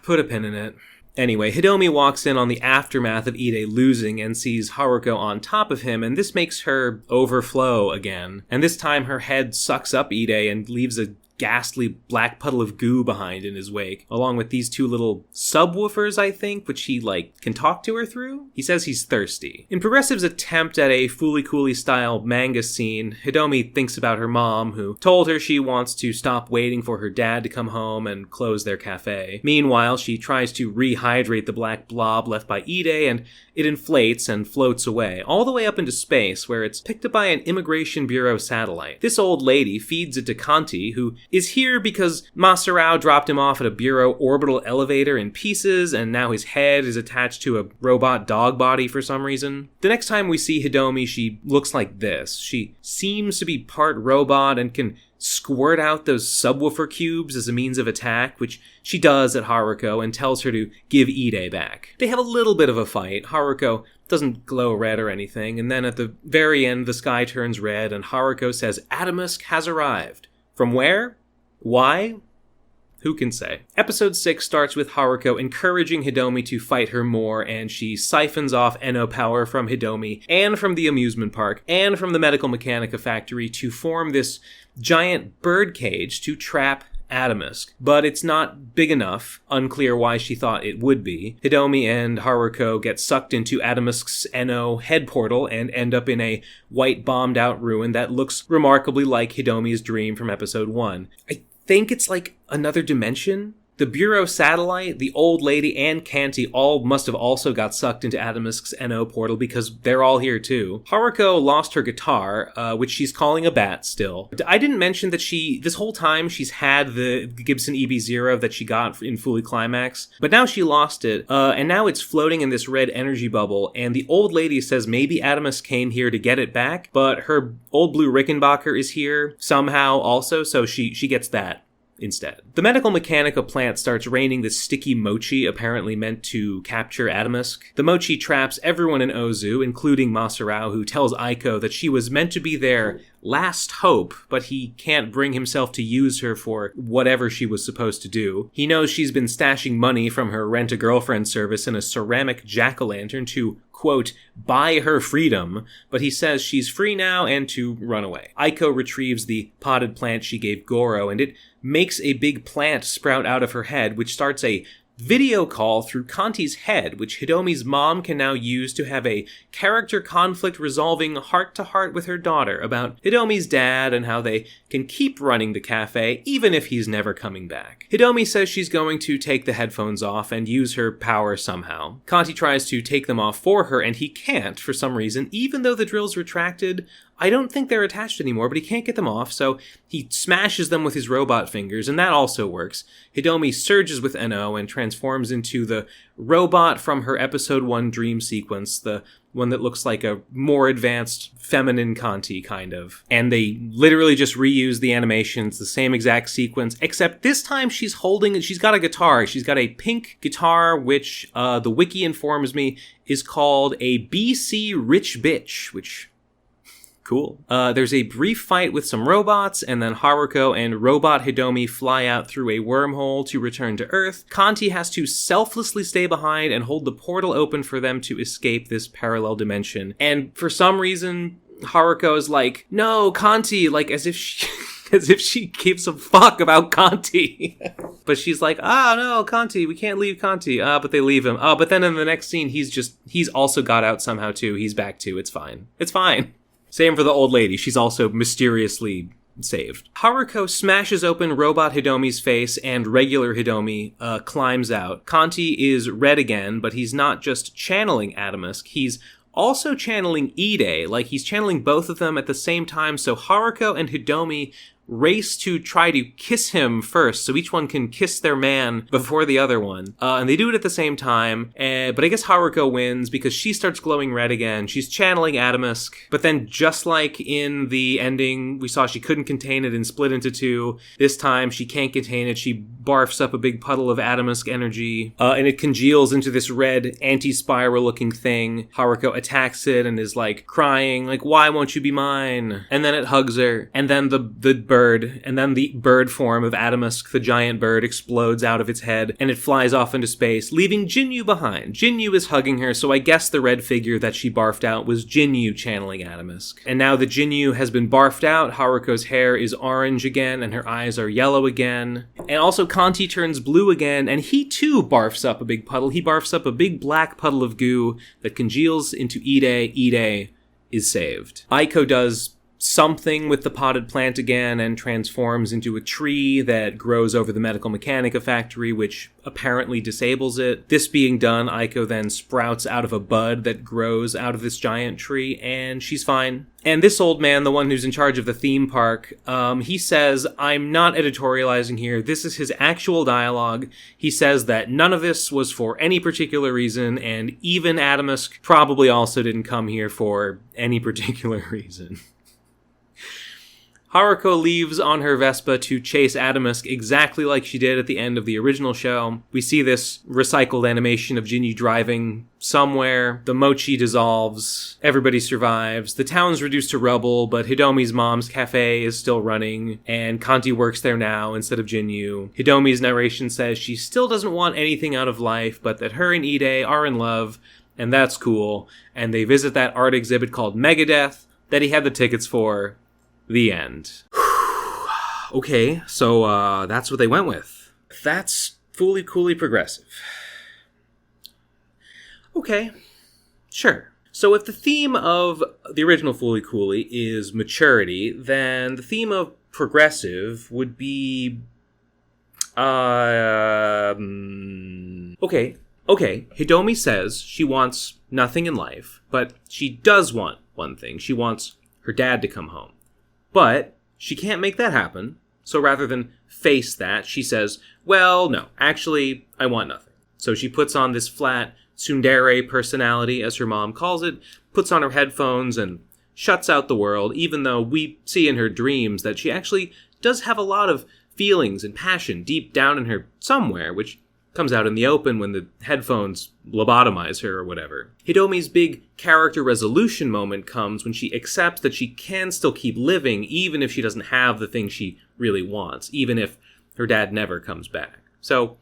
Put a pin in it. Anyway, Hidomi walks in on the aftermath of Ide losing and sees Haruko on top of him, and this makes her overflow again. And this time her head sucks up Ide and leaves a ghastly black puddle of goo behind in his wake, along with these two little subwoofers, I think, which he, can talk to her through? He says he's thirsty. In Progressive's attempt at a Fooly Cooly style manga scene, Hidomi thinks about her mom, who told her she wants to stop waiting for her dad to come home and close their cafe. Meanwhile, she tries to rehydrate the black blob left by Ide, and it inflates and floats away, all the way up into space, where it's picked up by an Immigration Bureau satellite. This old lady feeds it to Kanti, who is here because Masaru dropped him off at a Bureau orbital elevator in pieces, and now his head is attached to a robot dog body for some reason. The next time we see Hidomi, she looks like this. She seems to be part robot and can squirt out those subwoofer cubes as a means of attack, which she does at Haruko and tells her to give Ide back. They have a little bit of a fight. Haruko doesn't glow red or anything, and then at the very end the sky turns red and Haruko says Adamusk has arrived. From where? Why? Who can say? Episode 6 starts with Haruko encouraging Hidomi to fight her more, and she siphons off NO power from Hidomi and from the amusement park and from the medical mechanica factory to form this giant bird cage to trap Adamusk. But it's not big enough, unclear why she thought it would be. Hidomi and Haruko get sucked into Adamusk's NO head portal and end up in a white bombed out ruin that looks remarkably like Hidomi's dream from episode 1. I think it's like another dimension. The Bureau satellite, the old lady, and Kanti all must have also got sucked into Adamusk's NO portal because they're all here too. Haruko lost her guitar, which she's calling a bat still. I didn't mention that this whole time she's had the Gibson EB0 that she got in Fooly Climax, but now she lost it, and now it's floating in this red energy bubble, and the old lady says maybe Adamusk came here to get it back, but her old blue Rickenbacker is here somehow also, so she gets that instead. The medical mechanica plant starts raining this sticky mochi apparently meant to capture Adamusk. The mochi traps everyone in Ozu, including Masaru, who tells Aiko that she was meant to be their last hope, but he can't bring himself to use her for whatever she was supposed to do. He knows she's been stashing money from her rent-a-girlfriend service in a ceramic jack-o'-lantern to, quote, buy her freedom, but he says she's free now and to run away. Aiko retrieves the potted plant she gave Goro, and it makes a big plant sprout out of her head, which starts a video call through Kanti's head, which Hidomi's mom can now use to have a character conflict resolving heart-to-heart with her daughter about Hidomi's dad and how they can keep running the cafe even if he's never coming back. Hidomi says she's going to take the headphones off and use her power somehow. Kanti tries to take them off for her, and he can't for some reason, even though the drill's retracted. I don't think they're attached anymore, but he can't get them off, so he smashes them with his robot fingers, and that also works. Hidomi surges with NO and transforms into the robot from her episode 1 dream sequence, the one that looks like a more advanced feminine Kanti, kind of. And they literally just reuse the animations, the same exact sequence, except this time she's got a guitar. She's got a pink guitar, which the wiki informs me is called a BC Rich Bitch, which... cool. There's a brief fight with some robots, and then Haruko and Robot Hidomi fly out through a wormhole to return to Earth. Kanti has to selflessly stay behind and hold the portal open for them to escape this parallel dimension. And for some reason, Haruko is like, no, Kanti, like as if she... As if she gives a fuck about Conti. But she's like, no, Conti, we can't leave Conti. But they leave him. But then in the next scene, he's also got out somehow too. He's back too. It's fine. It's fine. Same for the old lady. She's also mysteriously saved. Haruko smashes open Robot Hidomi's face and regular Hidomi climbs out. Conti is red again, but he's not just channeling Adamusk. He's also channeling Ide, like he's channeling both of them at the same time, so Haruko and Hidomi race to try to kiss him first, so each one can kiss their man before the other one. And they do it at the same time, but I guess Haruko wins because she starts glowing red again. She's channeling Adamusk, but then just like in the ending, we saw she couldn't contain it and split into two. This time, she can't contain it. She barfs up a big puddle of Adamusk energy, and it congeals into this red anti-spiral looking thing. Haruko attacks it and is like crying, like, why won't you be mine? And then it hugs her, and then the bird, and then the bird form of Adamusk, the giant bird, explodes out of its head, and it flies off into space, leaving Jinyu behind. Jinyu is hugging her, so I guess the red figure that she barfed out was Jinyu channeling Adamusk. And now that Jinyu has been barfed out, Haruko's hair is orange again, and her eyes are yellow again. And also Conti turns blue again, and he too barfs up a big puddle. He barfs up a big black puddle of goo that congeals into Ide. Ide is saved. Aiko does something with the potted plant again and transforms into a tree that grows over the Medical Mechanica factory, which apparently disables it. This being done, Aiko then sprouts out of a bud that grows out of this giant tree, and she's fine. And this old man, the one who's in charge of the theme park, he says, I'm not editorializing here, this is his actual dialogue. He says that none of this was for any particular reason, and even Adamusk probably also didn't come here for any particular reason. Haruko leaves on her Vespa to chase Adamusk exactly like she did at the end of the original show. We see this recycled animation of Jinyu driving somewhere. The mochi dissolves. Everybody survives. The town's reduced to rubble, but Hidomi's mom's cafe is still running, and Conti works there now instead of Jinyu. Hidomi's narration says she still doesn't want anything out of life, but that her and Ide are in love, and that's cool. And they visit that art exhibit called Megadeth that he had the tickets for. The end. Okay, so that's what they went with. That's fully coolly progressive. Okay, sure. So if the theme of the original Fooly Cooley is maturity, then the theme of progressive would be... Okay. Hidomi says she wants nothing in life, but she does want one thing. She wants her dad to come home. But she can't make that happen, so rather than face that, she says, well, no, actually, I want nothing. So she puts on this flat tsundere personality, as her mom calls it, puts on her headphones and shuts out the world, even though we see in her dreams that she actually does have a lot of feelings and passion deep down in her somewhere, which comes out in the open when the headphones lobotomize her or whatever. Hidomi's big character resolution moment comes when she accepts that she can still keep living even if she doesn't have the thing she really wants, even if her dad never comes back. So,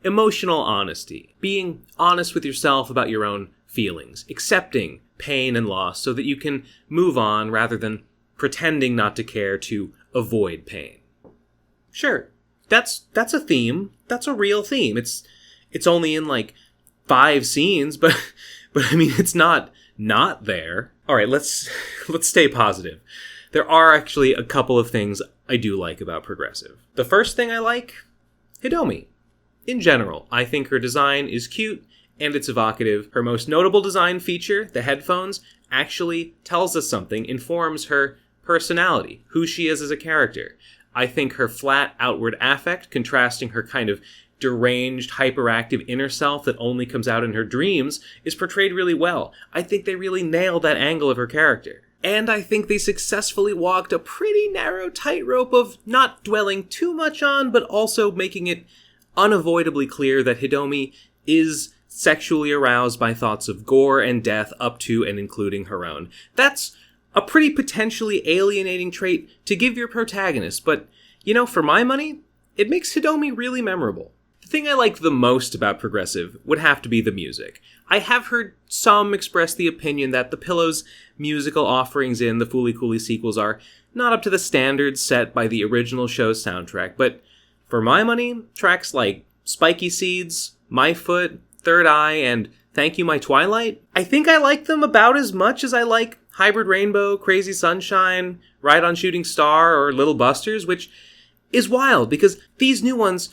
emotional honesty. Being honest with yourself about your own feelings. Accepting pain and loss so that you can move on rather than pretending not to care to avoid pain. Sure. That's a theme. That's a real theme. It's only in like 5 scenes, but I mean it's not there. All right, let's stay positive. There are actually a couple of things I do like about progressive. The first thing I like, Hidomi. In general, I think her design is cute and it's evocative. Her most notable design feature, the headphones, actually tells us something, informs her personality, who she is as a character. I think her flat outward affect, contrasting her kind of deranged, hyperactive inner self that only comes out in her dreams, is portrayed really well. I think they really nailed that angle of her character. And I think they successfully walked a pretty narrow tightrope of not dwelling too much on, but also making it unavoidably clear that Hidomi is sexually aroused by thoughts of gore and death up to and including her own. That's a pretty potentially alienating trait to give your protagonist, but, you know, for my money, it makes Hidomi really memorable. The thing I like the most about Progressive would have to be the music. I have heard some express the opinion that the Pillow's musical offerings in the Fooly Cooly sequels are not up to the standards set by the original show's soundtrack, but for my money, tracks like Spiky Seeds, My Foot, Third Eye, and Thank You My Twilight, I think I like them about as much as I like Hybrid Rainbow, Crazy Sunshine, Ride on Shooting Star, or Little Busters, which is wild because these new ones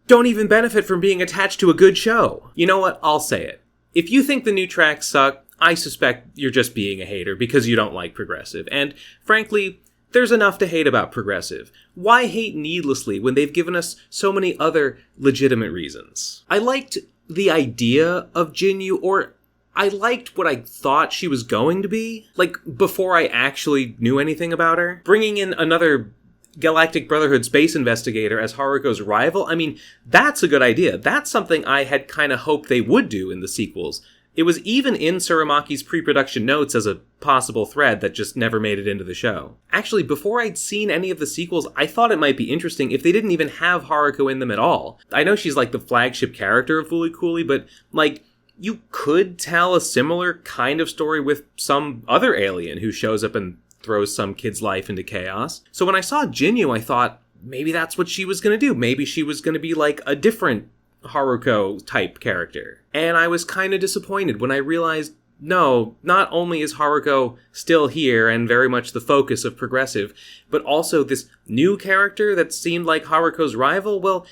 don't even benefit from being attached to a good show. You know what? I'll say it. If you think the new tracks suck, I suspect you're just being a hater because you don't like Progressive. And frankly, there's enough to hate about Progressive. Why hate needlessly when they've given us so many other legitimate reasons? I liked the idea of Jinyu, or I liked what I thought she was going to be, like before I actually knew anything about her. Bringing in another Galactic Brotherhood space investigator as Haruko's rival, I mean, that's a good idea. That's something I had kind of hoped they would do in the sequels. It was even in Tsurumaki's pre-production notes as a possible thread that just never made it into the show. Actually, before I'd seen any of the sequels, I thought it might be interesting if they didn't even have Haruko in them at all. I know she's like the flagship character of Fooly Cooly, but like, you could tell a similar kind of story with some other alien who shows up and throws some kid's life into chaos. So when I saw Jinyu, I thought, maybe that's what she was going to do. Maybe she was going to be like a different Haruko-type character. And I was kind of disappointed when I realized, no, not only is Haruko still here and very much the focus of Progressive, but also this new character that seemed like Haruko's rival, well,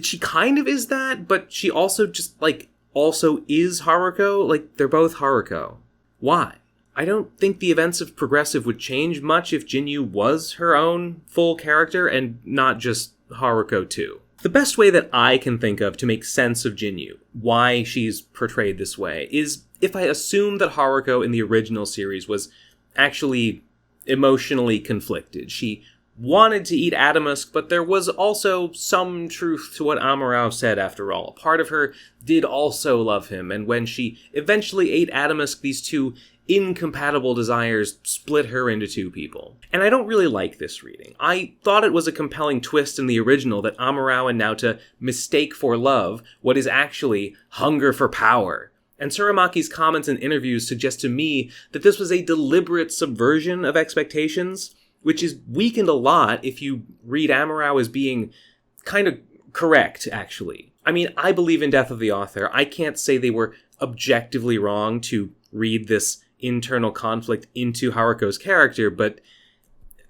she kind of is that, but she also just, like, also is Haruko. Like, they're both Haruko. Why? I don't think the events of Progressive would change much if Jinyu was her own full character and not just Haruko too. The best way that I can think of to make sense of Jinyu, why she's portrayed this way, is if I assume that Haruko in the original series was actually emotionally conflicted. She wanted to eat Adamusk, but there was also some truth to what Amuro said after all. Part of her did also love him, and when she eventually ate Adamusk, these two incompatible desires split her into two people. And I don't really like this reading. I thought it was a compelling twist in the original that Amuro and Naota mistake for love what is actually hunger for power. And Tsurumaki's comments and interviews suggest to me that this was a deliberate subversion of expectations, which is weakened a lot if you read Amuro as being kind of correct, actually. I mean, I believe in Death of the Author. I can't say they were objectively wrong to read this internal conflict into Haruko's character, but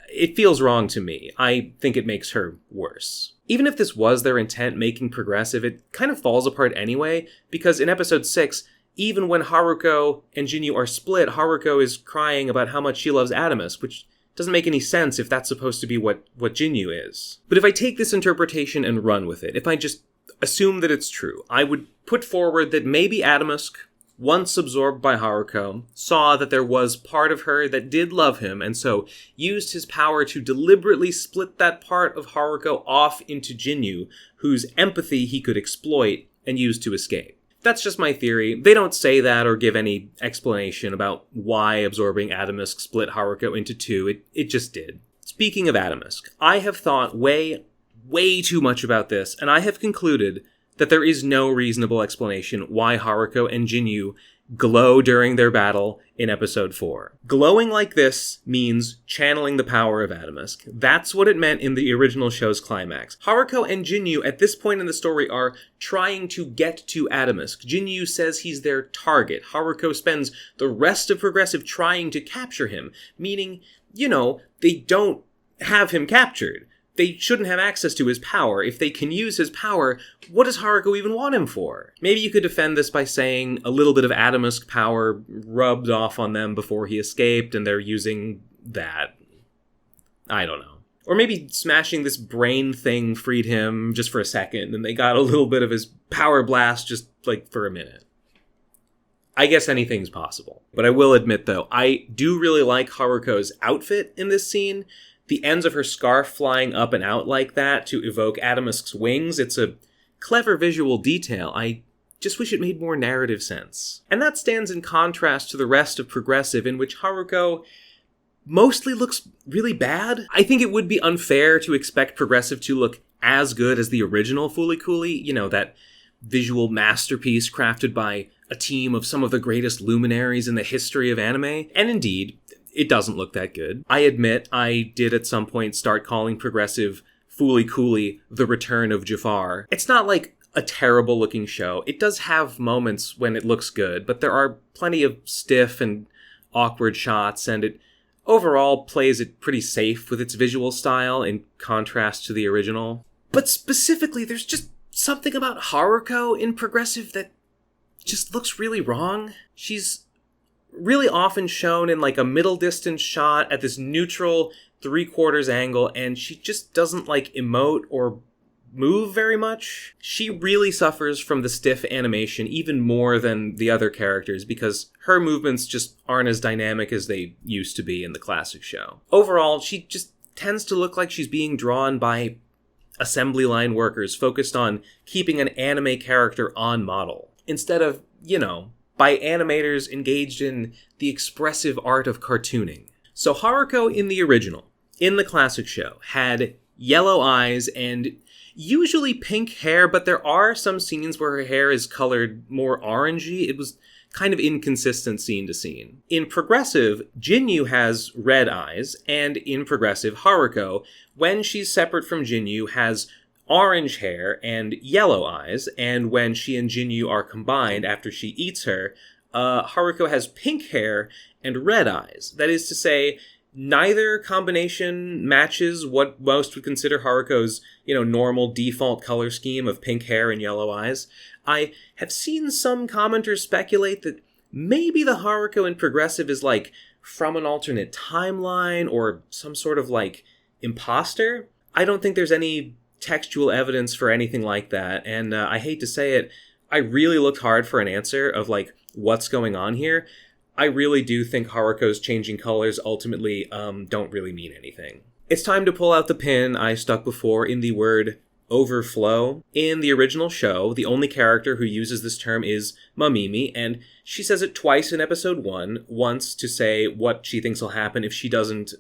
it feels wrong to me. I think it makes her worse. Even if this was their intent making Progressive, it kind of falls apart anyway, because in episode 6, even when Haruko and Jinyu are split, Haruko is crying about how much she loves Adamus, which doesn't make any sense if that's supposed to be what Jinyu is. But if I take this interpretation and run with it, if I just assume that it's true, I would put forward that maybe Adamusk, once absorbed by Haruko, saw that there was part of her that did love him, and so used his power to deliberately split that part of Haruko off into Jinyu, whose empathy he could exploit and use to escape. That's just my theory. They don't say that or give any explanation about why absorbing Adamusk split Haruko into two. It just did. Speaking of Adamusk, I have thought way too much about this, and I have concluded that there is no reasonable explanation why Haruko and Jinyu glow during their battle in episode 4. Glowing like this means channeling the power of Adamusk. That's what it meant in the original show's climax. Haruko and Jinyu at this point in the story are trying to get to Adamusk. Jinyu says he's their target. Haruko spends the rest of Progressive trying to capture him, meaning, they don't have him captured. They shouldn't have access to his power. If they can use his power, what does Haruko even want him for? Maybe you could defend this by saying a little bit of Adamusk power rubbed off on them before he escaped, and they're using that. I don't know. Or maybe smashing this brain thing freed him just for a second, and they got a little bit of his power blast just, for a minute. I guess anything's possible. But I will admit, though, I do really like Haruko's outfit in this scene. The ends of her scarf flying up and out like that to evoke Adamusk's wings, it's a clever visual detail. I just wish it made more narrative sense. And that stands in contrast to the rest of Progressive, in which Haruko mostly looks really bad. I think it would be unfair to expect Progressive to look as good as the original Fooly Cooly, you know, that visual masterpiece crafted by a team of some of the greatest luminaries in the history of anime. And indeed, it doesn't look that good. I admit I did at some point start calling Progressive Fooly Cooly The Return of Jafar. It's not like a terrible looking show. It does have moments when it looks good, but there are plenty of stiff and awkward shots, and it overall plays it pretty safe with its visual style in contrast to the original. But specifically, there's just something about Haruko in Progressive that just looks really wrong. She's really often shown in like a middle distance shot at this neutral 3/4 angle, and she just doesn't like emote or move very much. She really suffers from the stiff animation even more than the other characters because her movements just aren't as dynamic as they used to be in the classic show. Overall, she just tends to look like she's being drawn by assembly line workers focused on keeping an anime character on model, instead of, you know, by animators engaged in the expressive art of cartooning. So Haruko in the original, in the classic show, had yellow eyes and usually pink hair, but there are some scenes where her hair is colored more orangey. It was kind of inconsistent scene to scene. In Progressive, Jinyu has red eyes, and in Progressive, Haruko, when she's separate from Jinyu, has orange hair and yellow eyes, and when she and Jinyu are combined after she eats her, Haruko has pink hair and red eyes. That is to say, neither combination matches what most would consider Haruko's, you know, normal default color scheme of pink hair and yellow eyes. I have seen some commenters speculate that maybe the Haruko in Progressive is like from an alternate timeline or some sort of like imposter. I don't think there's any textual evidence for anything like that, and I hate to say it, I really looked hard for an answer of like what's going on here. I really do think Haruko's changing colors ultimately don't really mean anything. It's time to pull out the pin I stuck before in the word overflow. In the original show, the only character who uses this term is Mamimi, and she says it twice in episode 1, once to say what she thinks will happen if she doesn't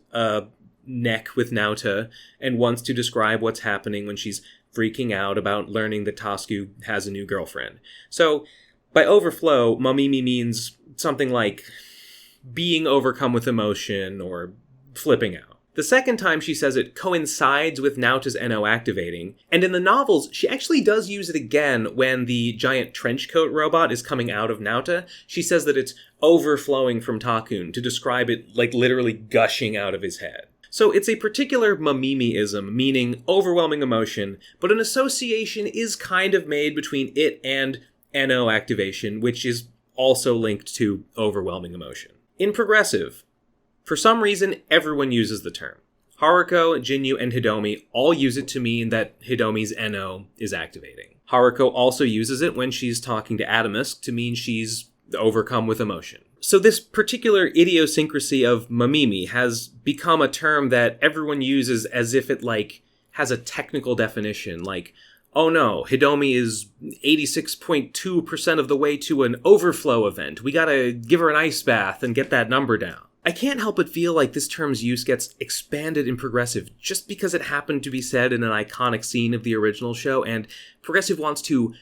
neck with Naota, and once to describe what's happening when she's freaking out about learning that Tasuku has a new girlfriend. So, by overflow, Mamimi means something like being overcome with emotion or flipping out. The second time she says it coincides with Naota's NO activating, and in the novels, she actually does use it again when the giant trenchcoat robot is coming out of Naota. She says that it's overflowing from Takun to describe it like literally gushing out of his head. So it's a particular Mamimi-ism, meaning overwhelming emotion, but an association is kind of made between it and NO activation, which is also linked to overwhelming emotion. In Progressive, for some reason, everyone uses the term. Haruko, Jinyu, and Hidomi all use it to mean that Hidomi's NO is activating. Haruko also uses it when she's talking to Adamus to mean she's overcome with emotion. So this particular idiosyncrasy of Mamimi has become a term that everyone uses as if it, like, has a technical definition, like, oh no, Hidomi is 86.2% of the way to an overflow event. We gotta give her an ice bath and get that number down. I can't help but feel like this term's use gets expanded in Progressive just because it happened to be said in an iconic scene of the original show, and Progressive wants to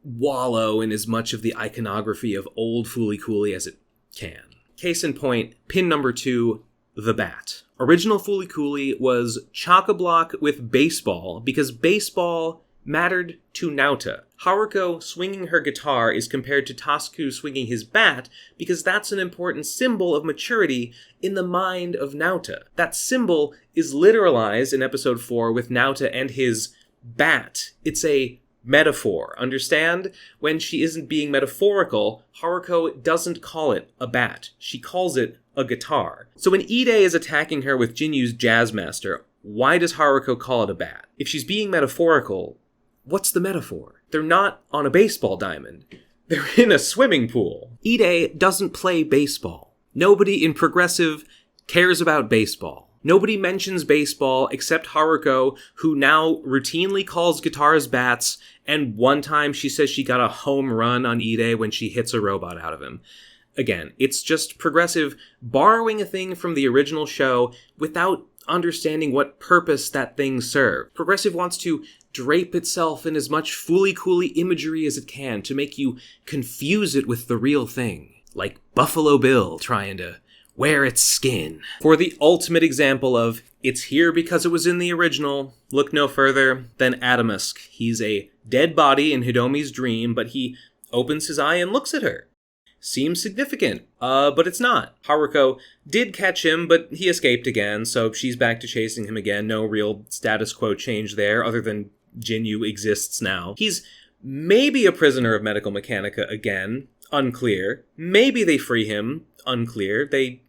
wallow in as much of the iconography of old Fooly Cooly as it can. Case in point, pin number 2, the bat. Original Fooly Cooly was chock-a-block with baseball because baseball mattered to Naota. Haruko swinging her guitar is compared to Tasuku swinging his bat because that's an important symbol of maturity in the mind of Naota. That symbol is literalized in episode 4 with Naota and his bat. It's a metaphor, understand? When she isn't being metaphorical, Haruko doesn't call it a bat. She calls it a guitar. So when Ide is attacking her with Jinyu's Jazzmaster, why does Haruko call it a bat? If she's being metaphorical, what's the metaphor? They're not on a baseball diamond. They're in a swimming pool. Ide doesn't play baseball. Nobody in Progressive cares about baseball. Nobody mentions baseball except Haruko, who now routinely calls guitars bats, and one time she says she got a home run on Ide when she hits a robot out of him. Again, it's just Progressive borrowing a thing from the original show without understanding what purpose that thing served. Progressive wants to drape itself in as much fooly-cooly imagery as it can to make you confuse it with the real thing. Like Buffalo Bill trying to wear its skin. For the ultimate example of, it's here because it was in the original, look no further than Adamusk. He's a dead body in Hidomi's dream, but he opens his eye and looks at her. Seems significant, but it's not. Haruko did catch him, but he escaped again, so she's back to chasing him again. No real status quo change there, other than Jinyu exists now. He's maybe a prisoner of Medical Mechanica again, unclear. Maybe they free him, unclear. They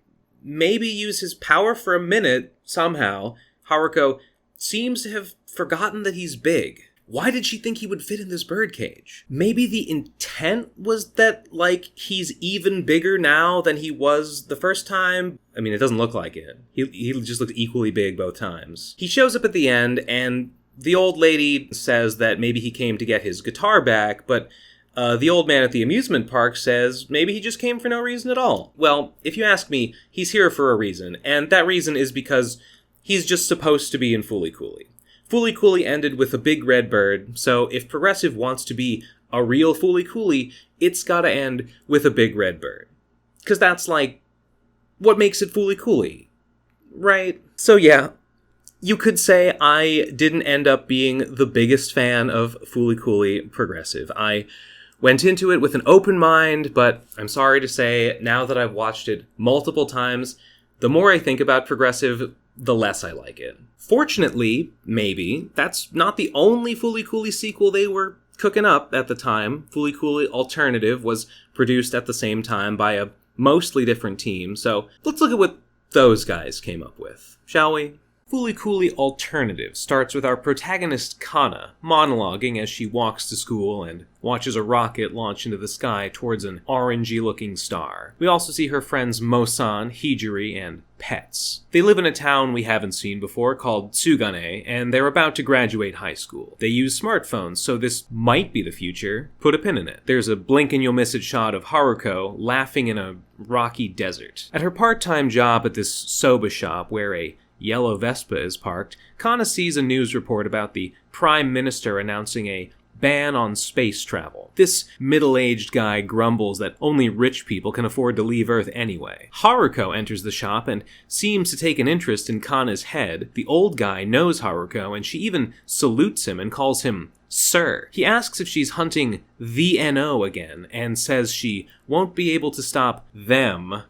maybe use his power for a minute, somehow. Haruko seems to have forgotten that he's big. Why did she think he would fit in this birdcage? Maybe the intent was that, he's even bigger now than he was the first time? I mean, it doesn't look like it. He just looked equally big both times. He shows up at the end, and the old lady says that maybe he came to get his guitar back, but the old man at the amusement park says maybe he just came for no reason at all. Well, if you ask me, he's here for a reason, and that reason is because he's just supposed to be in Fooly Cooly. Fooly Cooly ended with a big red bird, so if Progressive wants to be a real Fooly Cooly, it's gotta end with a big red bird. 'Cause that's, what makes it Fooly Cooly, right? So yeah, you could say I didn't end up being the biggest fan of Fooly Cooly Progressive. I went into it with an open mind, but I'm sorry to say, now that I've watched it multiple times, the more I think about Progressive, the less I like it. Fortunately, maybe, that's not the only Fooly Cooly sequel they were cooking up at the time. Fooly Cooly Alternative was produced at the same time by a mostly different team, so let's look at what those guys came up with, shall we? Fooly Cooly Alternative starts with our protagonist Kana monologuing as she walks to school and watches a rocket launch into the sky towards an orangey-looking star. We also see her friends Mosan, Hijiri, and pets. They live in a town we haven't seen before called Tsugane, and they're about to graduate high school. They use smartphones, so this might be the future. Put a pin in it. There's a blink-and-you'll-miss-it shot of Haruko laughing in a rocky desert. At her part-time job at this soba shop where a yellow Vespa is parked, Kana sees a news report about the Prime Minister announcing a ban on space travel. This middle-aged guy grumbles that only rich people can afford to leave Earth anyway. Haruko enters the shop and seems to take an interest in Kana's head. The old guy knows Haruko, and she even salutes him and calls him Sir. He asks if she's hunting the NO again, and says she won't be able to stop them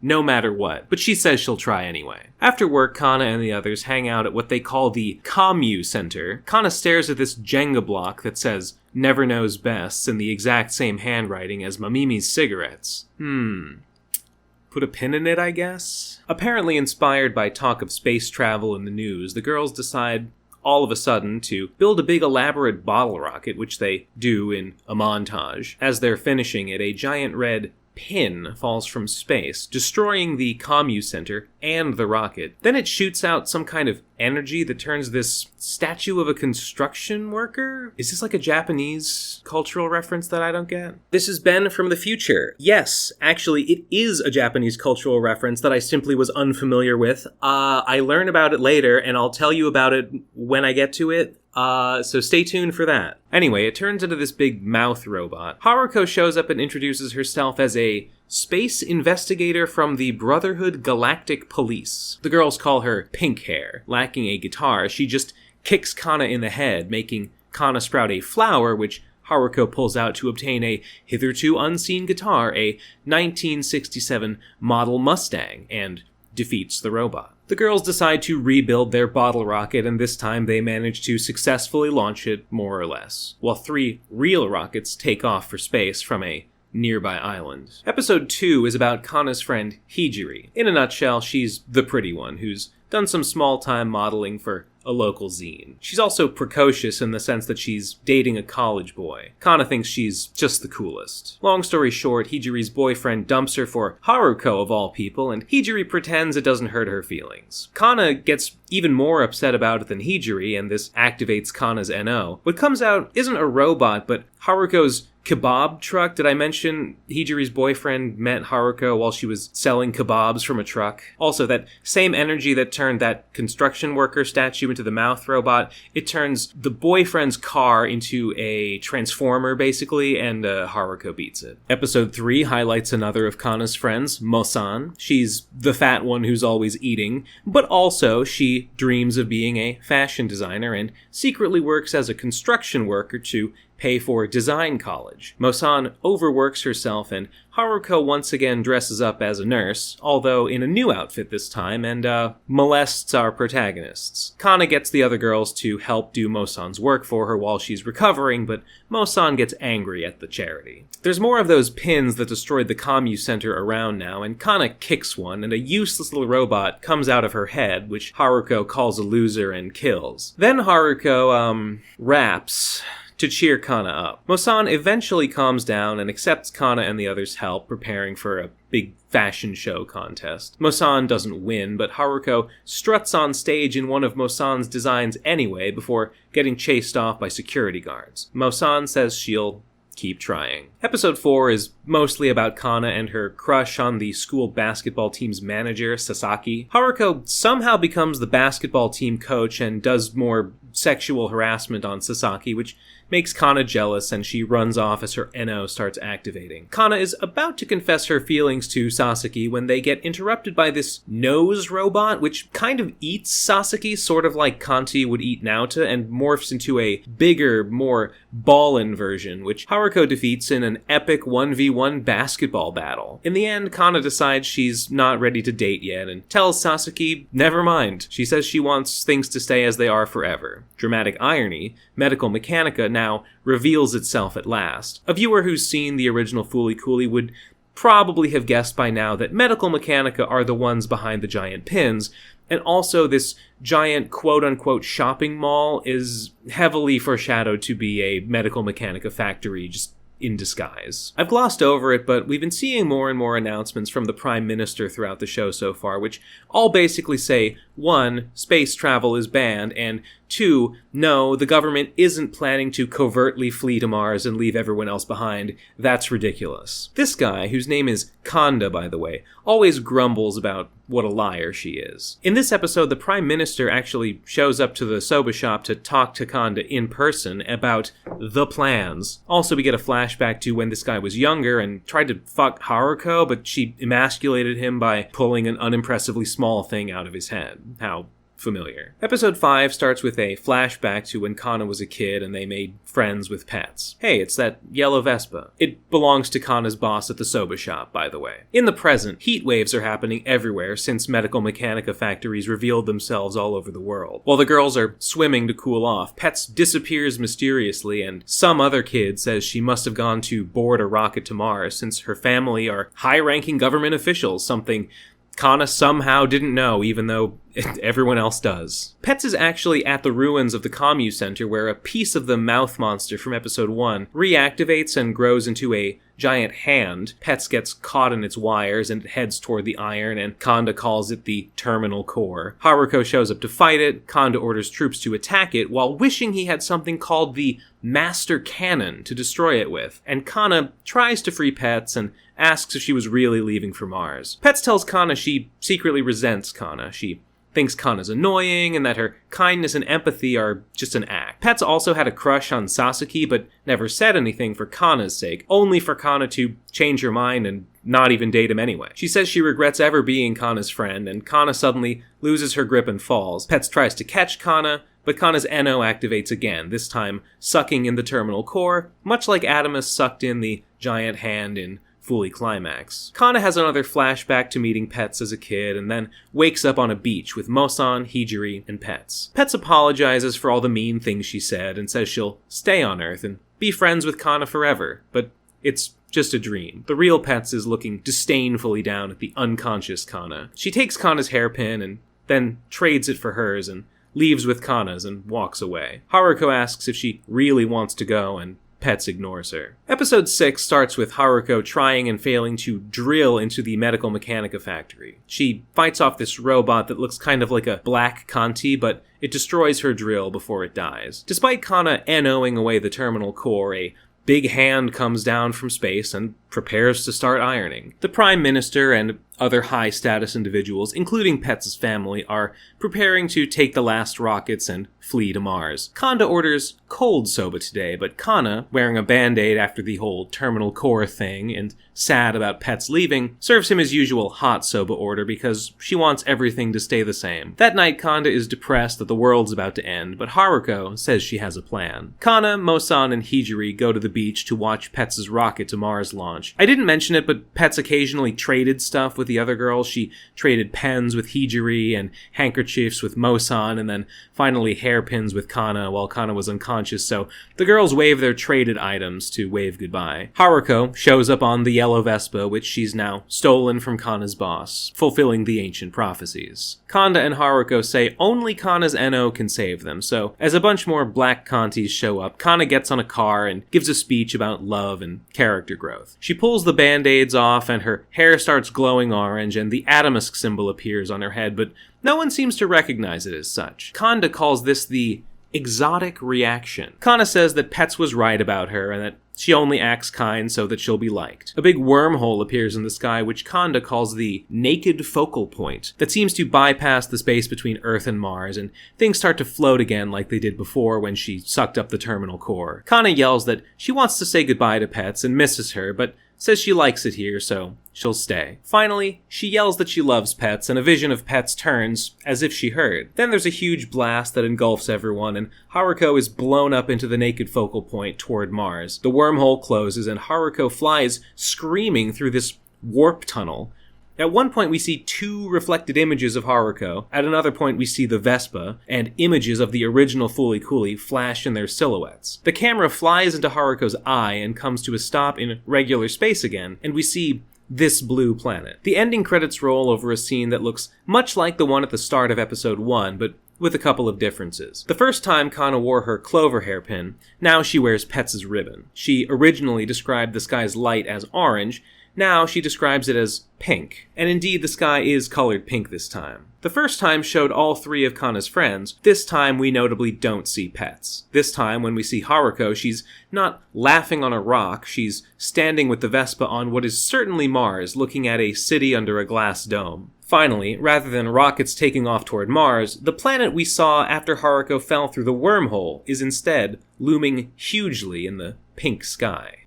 no matter what, but she says she'll try anyway. After work, Kana and the others hang out at what they call the Commu Center. Kana stares at this Jenga block that says Never Knows Best in the exact same handwriting as Mamimi's cigarettes. Put a pin in it, I guess? Apparently inspired by talk of space travel in the news, the girls decide all of a sudden to build a big elaborate bottle rocket, which they do in a montage. As they're finishing it, a giant red pin falls from space, destroying the Commu Center and the rocket. Then it shoots out some kind of energy that turns this statue of a construction worker? Is this like a Japanese cultural reference that I don't get? This is Ben from the future. Yes, actually, it is a Japanese cultural reference that I simply was unfamiliar with. I learn about it later, and I'll tell you about it when I get to it. So stay tuned for that. Anyway, it turns into this big mouth robot. Haruko shows up and introduces herself as a space investigator from the Brotherhood Galactic Police. The girls call her Pink Hair. Lacking a guitar, she just kicks Kana in the head, making Kana sprout a flower, which Haruko pulls out to obtain a hitherto unseen guitar, a 1967 model Mustang, and defeats the robot. The girls decide to rebuild their bottle rocket, and this time they manage to successfully launch it, more or less, while 3 real rockets take off for space from a nearby island. Episode 2 is about Kana's friend Hijiri. In a nutshell, she's the pretty one who's done some small-time modeling for a local zine. She's also precocious in the sense that she's dating a college boy. Kana thinks she's just the coolest. Long story short, Hijiri's boyfriend dumps her for Haruko of all people, and Hijiri pretends it doesn't hurt her feelings. Kana gets even more upset about it than Hijiri, and this activates Kana's NO. What comes out isn't a robot, but Haruko's kebab truck. Did I mention Hijiri's boyfriend met Haruko while she was selling kebabs from a truck? Also, that same energy that turned that construction worker statue into the mouth robot, it turns the boyfriend's car into a transformer, basically, and Haruko beats it. Episode 3 highlights another of Kana's friends, Mo-san. She's the fat one who's always eating, but also she dreams of being a fashion designer and secretly works as a construction worker to pay for design college. Mo-san overworks herself, and Haruko once again dresses up as a nurse, although in a new outfit this time, and molests our protagonists. Kana gets the other girls to help do Mo-san's work for her while she's recovering, but Mo-san gets angry at the charity. There's more of those pins that destroyed the commu center around now, and Kana kicks one, and a useless little robot comes out of her head, which Haruko calls a loser and kills. Then Haruko, raps to cheer Kana up. Mo-san eventually calms down and accepts Kana and the others' help, preparing for a big fashion show contest. Mo-san doesn't win, but Haruko struts on stage in one of Mo-san's designs anyway before getting chased off by security guards. Mo-san says she'll keep trying. Episode 4 is mostly about Kana and her crush on the school basketball team's manager, Sasaki. Haruko somehow becomes the basketball team coach and does more sexual harassment on Sasaki, which makes Kana jealous, and she runs off as her NO starts activating. Kana is about to confess her feelings to Sasaki when they get interrupted by this nose robot, which kind of eats Sasaki, sort of like Kanti would eat Naota, and morphs into a bigger, more ballin' version, which Haruko defeats in an epic 1v1 basketball battle. In the end, Kana decides she's not ready to date yet, and tells Sasaki, never mind. She says she wants things to stay as they are forever. Dramatic irony, Medical Mechanica now reveals itself at last. A viewer who's seen the original Fooly Cooly would probably have guessed by now that Medical Mechanica are the ones behind the giant pins, and also this giant quote-unquote shopping mall is heavily foreshadowed to be a Medical Mechanica factory just in disguise. I've glossed over it, but we've been seeing more and more announcements from the Prime Minister throughout the show so far, which all basically say, 1, space travel is banned, and 2, no, the government isn't planning to covertly flee to Mars and leave everyone else behind. That's ridiculous. This guy, whose name is Kanda, by the way, always grumbles about what a liar she is. In this episode, the Prime Minister actually shows up to the soba shop to talk to Kanda in person about the plans. Also, we get a flashback to when this guy was younger and tried to fuck Haruko, but she emasculated him by pulling an unimpressively small thing out of his head. How familiar. Episode 5 starts with a flashback to when Kana was a kid and they made friends with pets. Hey, it's that yellow Vespa. It belongs to Kana's boss at the soba shop, by the way. In the present, heat waves are happening everywhere since Medical Mechanica factories revealed themselves all over the world. While the girls are swimming to cool off, Pets disappears mysteriously, and some other kid says she must have gone to board a rocket to Mars since her family are high-ranking government officials, something Kana somehow didn't know, even though everyone else does. Pets is actually at the ruins of the commu center where a piece of the mouth monster from episode 1 reactivates and grows into a giant hand. Pets gets caught in its wires and it heads toward the iron, and Kanda calls it the terminal core. Haruko shows up to fight it. Kanda orders troops to attack it while wishing he had something called the Master Cannon to destroy it with. And Kana tries to free Pets and asks if she was really leaving for Mars. Pets tells Kana she secretly resents Kana. She thinks Kana's annoying and that her kindness and empathy are just an act. Pets also had a crush on Sasaki, but never said anything for Kana's sake, only for Kana to change her mind and not even date him anyway. She says she regrets ever being Kana's friend, and Kana suddenly loses her grip and falls. Pets tries to catch Kana, but Kana's NO activates again, this time sucking in the terminal core, much like Adamus sucked in the giant hand in Fooly Climax. Kana has another flashback to meeting Pets as a kid, and then wakes up on a beach with Mo-san, Hijiri, and Pets. Pets apologizes for all the mean things she said, and says she'll stay on Earth and be friends with Kana forever, but it's just a dream. The real Pets is looking disdainfully down at the unconscious Kana. She takes Kana's hairpin and then trades it for hers and leaves with Kana's and walks away. Haruko asks if she really wants to go, and Pets ignores her. Episode 6 starts with Haruko trying and failing to drill into the Medical Mechanica factory. She fights off this robot that looks kind of like a black Kanti, but it destroys her drill before it dies. Despite Kana NOing away the terminal core, a big hand comes down from space and prepares to start ironing. The Prime Minister and other high-status individuals, including Pets' family, are preparing to take the last rockets and flee to Mars. Kanda orders cold soba today, but Kana, wearing a band-aid after the whole terminal core thing and sad about Pets leaving, serves him his usual hot soba order because she wants everything to stay the same. That night, Kanda is depressed that the world's about to end, but Haruko says she has a plan. Kana, Mosan, and Hijiri go to the beach to watch Pets' rocket to Mars launch. I didn't mention it, but Pets occasionally traded stuff with the other girls. She traded pens with Hijiri and handkerchiefs with Mosan, and then finally hairpins with Kana while Kana was unconscious, so the girls wave their traded items to wave goodbye. Haruko shows up on the yellow Vespa, which she's now stolen from Kana's boss, fulfilling the ancient prophecies. Kanda and Haruko say only Kana's Eno can save them, so as a bunch more black Contis show up, Kana gets on a car and gives a speech about love and character growth. She pulls the band-aids off and her hair starts glowing orange and the Atomisk symbol appears on her head, but no one seems to recognize it as such. Kanda calls this the exotic reaction. Kana says that Pets was right about her and that she only acts kind so that she'll be liked. A big wormhole appears in the sky, which Kanda calls the naked focal point, that seems to bypass the space between Earth and Mars, and things start to float again like they did before when she sucked up the terminal core. Kana yells that she wants to say goodbye to Pets and misses her, but says she likes it here, so she'll stay. Finally, she yells that she loves Pets, and a vision of Pets turns as if she heard. Then there's a huge blast that engulfs everyone, and Haruko is blown up into the naked focal point toward Mars. The wormhole closes, and Haruko flies screaming through this warp tunnel. At one point, we see two reflected images of Haruko. At another point, we see the Vespa, and images of the original Fooly Cooly flash in their silhouettes. The camera flies into Haruko's eye and comes to a stop in regular space again, and we see this blue planet. The ending credits roll over a scene that looks much like the one at the start of episode 1, but with a couple of differences. The first time Kana wore her clover hairpin, now she wears Pets' ribbon. She originally described the sky's light as orange, now she describes it as pink. And indeed, the sky is colored pink this time. The first time showed all three of Kana's friends. This time, we notably don't see Pets. This time, when we see Haruko, she's not laughing on a rock, she's standing with the Vespa on what is certainly Mars, looking at a city under a glass dome. Finally, rather than rockets taking off toward Mars, the planet we saw after Haruko fell through the wormhole is instead looming hugely in the pink sky.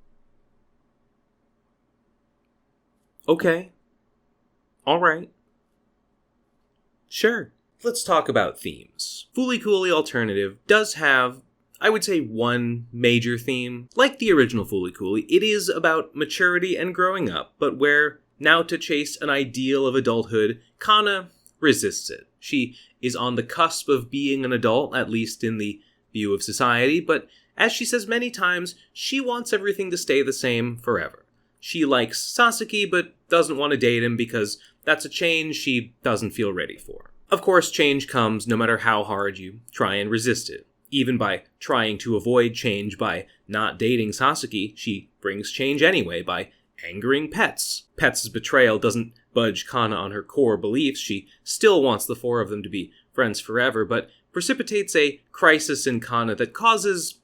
Okay. Alright. Sure. Let's talk about themes. Fooly Cooly Alternative does have, I would say, one major theme. Like the original Fooly Cooly, it is about maturity and growing up, but where now to chase an ideal of adulthood, Kana resists it. She is on the cusp of being an adult, at least in the view of society, but as she says many times, she wants everything to stay the same forever. She likes Sasaki, but doesn't want to date him because that's a change she doesn't feel ready for. Of course, change comes no matter how hard you try and resist it. Even by trying to avoid change by not dating Sasaki, she brings change anyway by angering Pets. Pets' betrayal doesn't budge Kana on her core beliefs. She still wants the four of them to be friends forever, but precipitates a crisis in Kana that causes,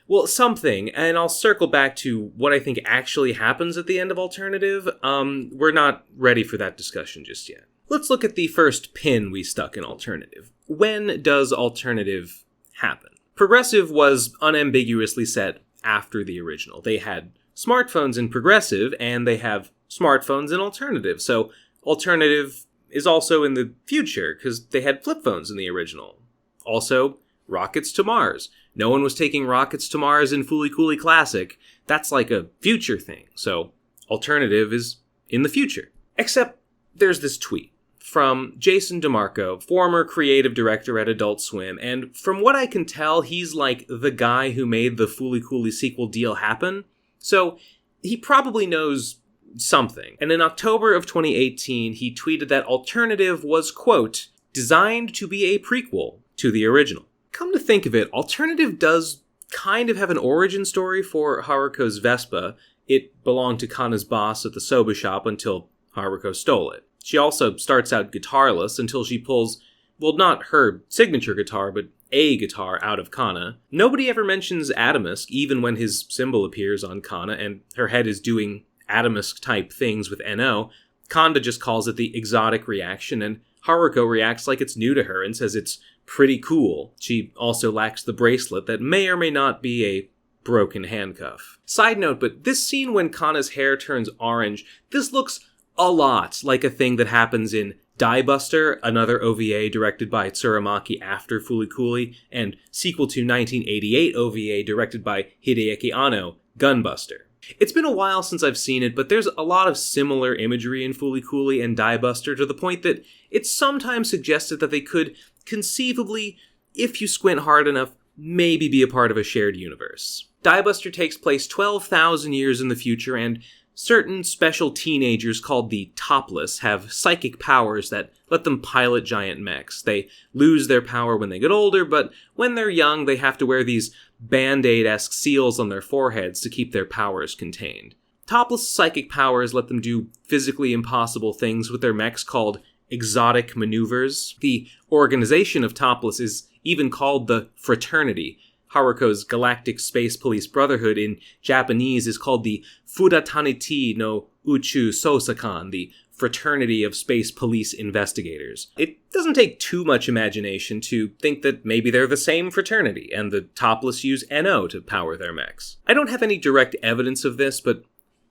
well, something, and I'll circle back to what I think actually happens at the end of Alternative. We're not ready for that discussion just yet. Let's look at the first pin we stuck in Alternative. When does Alternative happen? Progressive was unambiguously set after the original. They had smartphones in Progressive, and they have smartphones in Alternative, so Alternative is also in the future, because they had flip phones in the original. Also, rockets to Mars. No one was taking rockets to Mars in Fooly Cooly Classic. That's like a future thing, so Alternative is in the future. Except there's this tweet from Jason DeMarco, former creative director at Adult Swim, and from what I can tell, he's like the guy who made the Fooly Cooly sequel deal happen, so he probably knows something. And in October of 2018, he tweeted that Alternative was, quote, designed to be a prequel to the original. Come to think of it, Alternative does kind of have an origin story for Haruko's Vespa. It belonged to Kana's boss at the soba shop until Haruko stole it. She also starts out guitarless until she pulls, well, not her signature guitar, but a guitar out of Kana. Nobody ever mentions Adamusk, even when his symbol appears on Kana, and her head is doing Adamusk-type things with NO. Kanda just calls it the exotic reaction, and Haruko reacts like it's new to her and says it's pretty cool. She also lacks the bracelet that may or may not be a broken handcuff. Side note, but this scene when Kana's hair turns orange, this looks a lot like a thing that happens in Die Buster, another OVA directed by Tsurumaki after Fooly Cooly, and sequel to 1988 OVA directed by Hideaki Anno, Gunbuster. It's been a while since I've seen it, but there's a lot of similar imagery in Fooly Cooly and Die Buster to the point that it's sometimes suggested that they could conceivably, if you squint hard enough, maybe be a part of a shared universe. Die Buster takes place 12,000 years in the future, and certain special teenagers called the Topless have psychic powers that let them pilot giant mechs. They lose their power when they get older, but when they're young, they have to wear these Band-Aid-esque seals on their foreheads to keep their powers contained. Topless psychic powers let them do physically impossible things with their mechs called exotic maneuvers. The organization of Topless is even called the Fraternity. Haruko's Galactic Space Police Brotherhood in Japanese is called the Fudataniti no Uchu Sosakan, the Fraternity of Space Police Investigators. It doesn't take too much imagination to think that maybe they're the same fraternity, and the Topless use NO to power their mechs. I don't have any direct evidence of this, but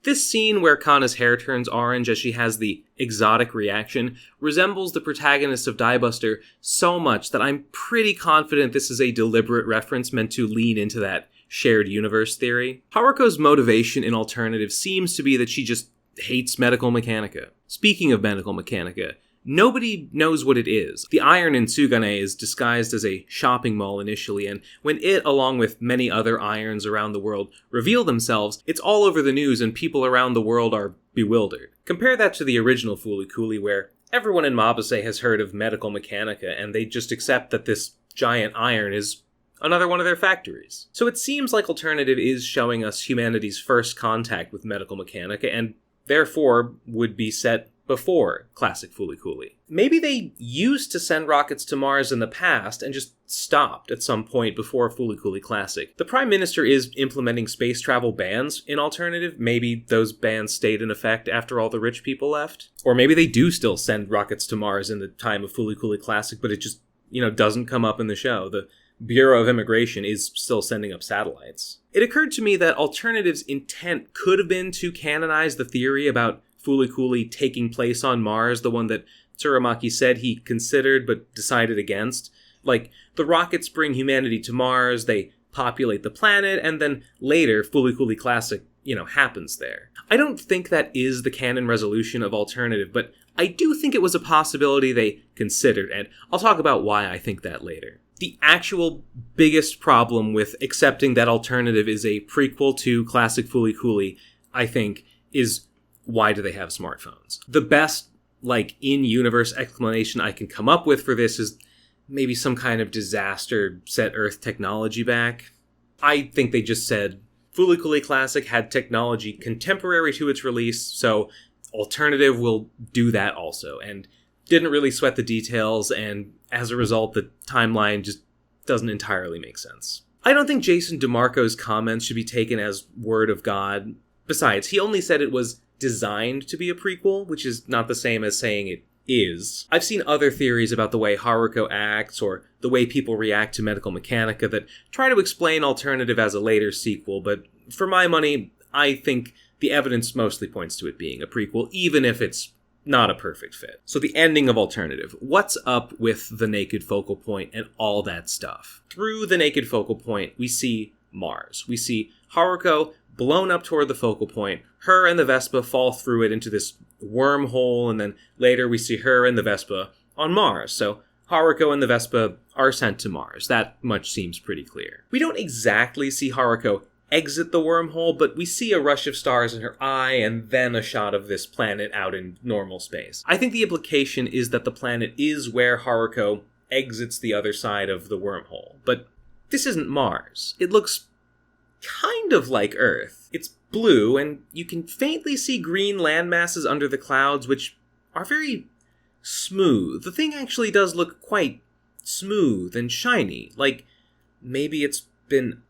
this scene where Kana's hair turns orange as she has the exotic reaction resembles the protagonist of Die Buster so much that I'm pretty confident this is a deliberate reference meant to lean into that shared universe theory. Haruko's motivation in Alternative seems to be that she just hates Medical Mechanica. Speaking of Medical Mechanica, nobody knows what it is. The iron in Tsugane is disguised as a shopping mall initially, and when it, along with many other irons around the world, reveal themselves, it's all over the news and people around the world are bewildered. Compare that to the original Fooly Cooly, where everyone in Mabase has heard of Medical Mechanica, and they just accept that this giant iron is another one of their factories. So it seems like Alternative is showing us humanity's first contact with Medical Mechanica, and therefore would be set before classic Fooly Cooly. Maybe they used to send rockets to Mars in the past and just stopped at some point before Fooly Cooly Classic. The Prime Minister is implementing space travel bans in Alternative. Maybe those bans stayed in effect after all the rich people left. Or maybe they do still send rockets to Mars in the time of Fooly Cooly Classic, but it just, doesn't come up in the show. The Bureau of Immigration is still sending up satellites. It occurred to me that Alternative's intent could have been to canonize the theory about Fooly Cooly taking place on Mars, the one that Tsurumaki said he considered but decided against. Like, the rockets bring humanity to Mars, they populate the planet, and then later Fooly Cooly Classic, happens there. I don't think that is the canon resolution of Alternative, but I do think it was a possibility they considered, and I'll talk about why I think that later. The actual biggest problem with accepting that Alternative is a prequel to classic Fooly Cooly, I think, is why do they have smartphones? The best, in-universe explanation I can come up with for this is maybe some kind of disaster set Earth technology back. I think they just said Fooly Cooly Classic had technology contemporary to its release, so Alternative will do that also, and didn't really sweat the details, and as a result, the timeline just doesn't entirely make sense. I don't think Jason DeMarco's comments should be taken as word of God. Besides, he only said it was designed to be a prequel, which is not the same as saying it is. I've seen other theories about the way Haruko acts, or the way people react to Medical Mechanica that try to explain Alternative as a later sequel, but for my money, I think the evidence mostly points to it being a prequel, even if it's not a perfect fit. So the ending of Alternative. What's up with the naked focal point and all that stuff? Through the naked focal point, we see Mars. We see Haruko blown up toward the focal point. Her and the Vespa fall through it into this wormhole, and then later we see her and the Vespa on Mars. So Haruko and the Vespa are sent to Mars. That much seems pretty clear. We don't exactly see Haruko exit the wormhole, but we see a rush of stars in her eye and then a shot of this planet out in normal space. I think the implication is that the planet is where Haruko exits the other side of the wormhole. But this isn't Mars. It looks kind of like Earth. It's blue, and you can faintly see green landmasses under the clouds, which are very smooth. The thing actually does look quite smooth and shiny, like maybe it's been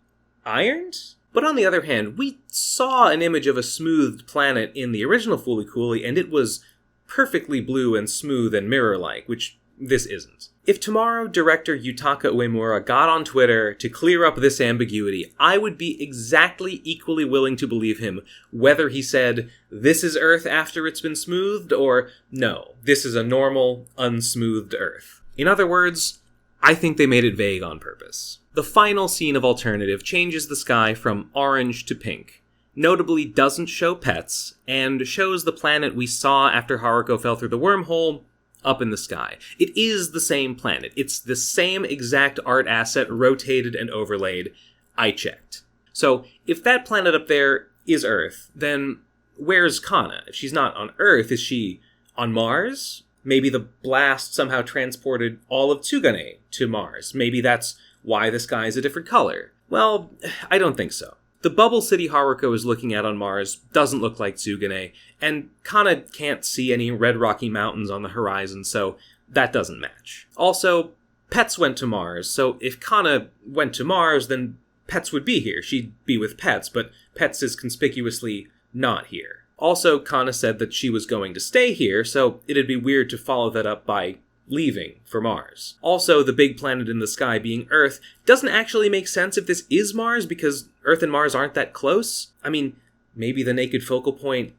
ironed? But on the other hand, we saw an image of a smoothed planet in the original Fooly Cooly, and it was perfectly blue and smooth and mirror-like, which this isn't. If tomorrow director Yutaka Uemura got on Twitter to clear up this ambiguity, I would be exactly equally willing to believe him, whether he said, this is Earth after it's been smoothed, or no, this is a normal, unsmoothed Earth. In other words, I think they made it vague on purpose. The final scene of Alternative changes the sky from orange to pink, notably doesn't show pets, and shows the planet we saw after Haruko fell through the wormhole up in the sky. It is the same planet. It's the same exact art asset rotated and overlaid. I checked. So, if that planet up there is Earth, then where's Kana? If she's not on Earth, is she on Mars? Maybe the blast somehow transported all of Tsugane to Mars. Maybe that's why the sky is a different color. Well, I don't think so. The bubble city Haruko is looking at on Mars doesn't look like Tsugane, and Kana can't see any red rocky mountains on the horizon, so that doesn't match. Also, Pets went to Mars, so if Kana went to Mars, then Pets would be here. She'd be with Pets, but Pets is conspicuously not here. Also, Kana said that she was going to stay here, so it'd be weird to follow that up by leaving for Mars. Also, the big planet in the sky being Earth doesn't actually make sense if this is Mars, because Earth and Mars aren't that close. I mean, maybe the naked focal point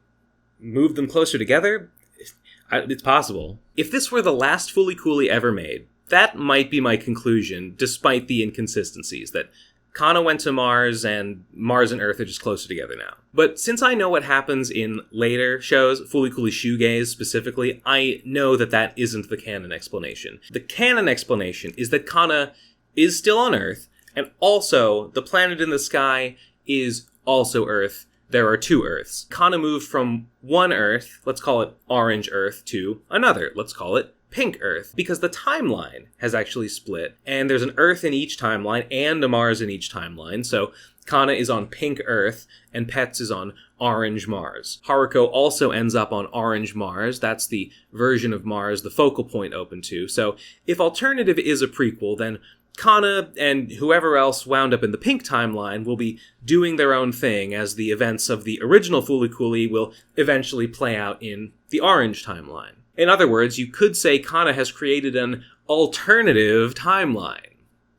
moved them closer together? It's possible. If this were the last Fooly Cooly ever made, that might be my conclusion, despite the inconsistencies, that Kana went to Mars, and Mars and Earth are just closer together now. But since I know what happens in later shows, Fooly Cooly Shoegaze specifically, I know that that isn't the canon explanation. The canon explanation is that Kana is still on Earth, and also the planet in the sky is also Earth. There are two Earths. Kana moved from one Earth, let's call it Orange Earth, to another, let's call it Pink Earth, because the timeline has actually split, and there's an Earth in each timeline and a Mars in each timeline, so Kana is on Pink Earth, and Pets is on Orange Mars. Haruko also ends up on Orange Mars. That's the version of Mars the focal point opened to. So if Alternative is a prequel, then Kana and whoever else wound up in the Pink timeline will be doing their own thing, as the events of the original Fooly Cooly will eventually play out in the Orange timeline. In other words, you could say Kana has created an alternative timeline.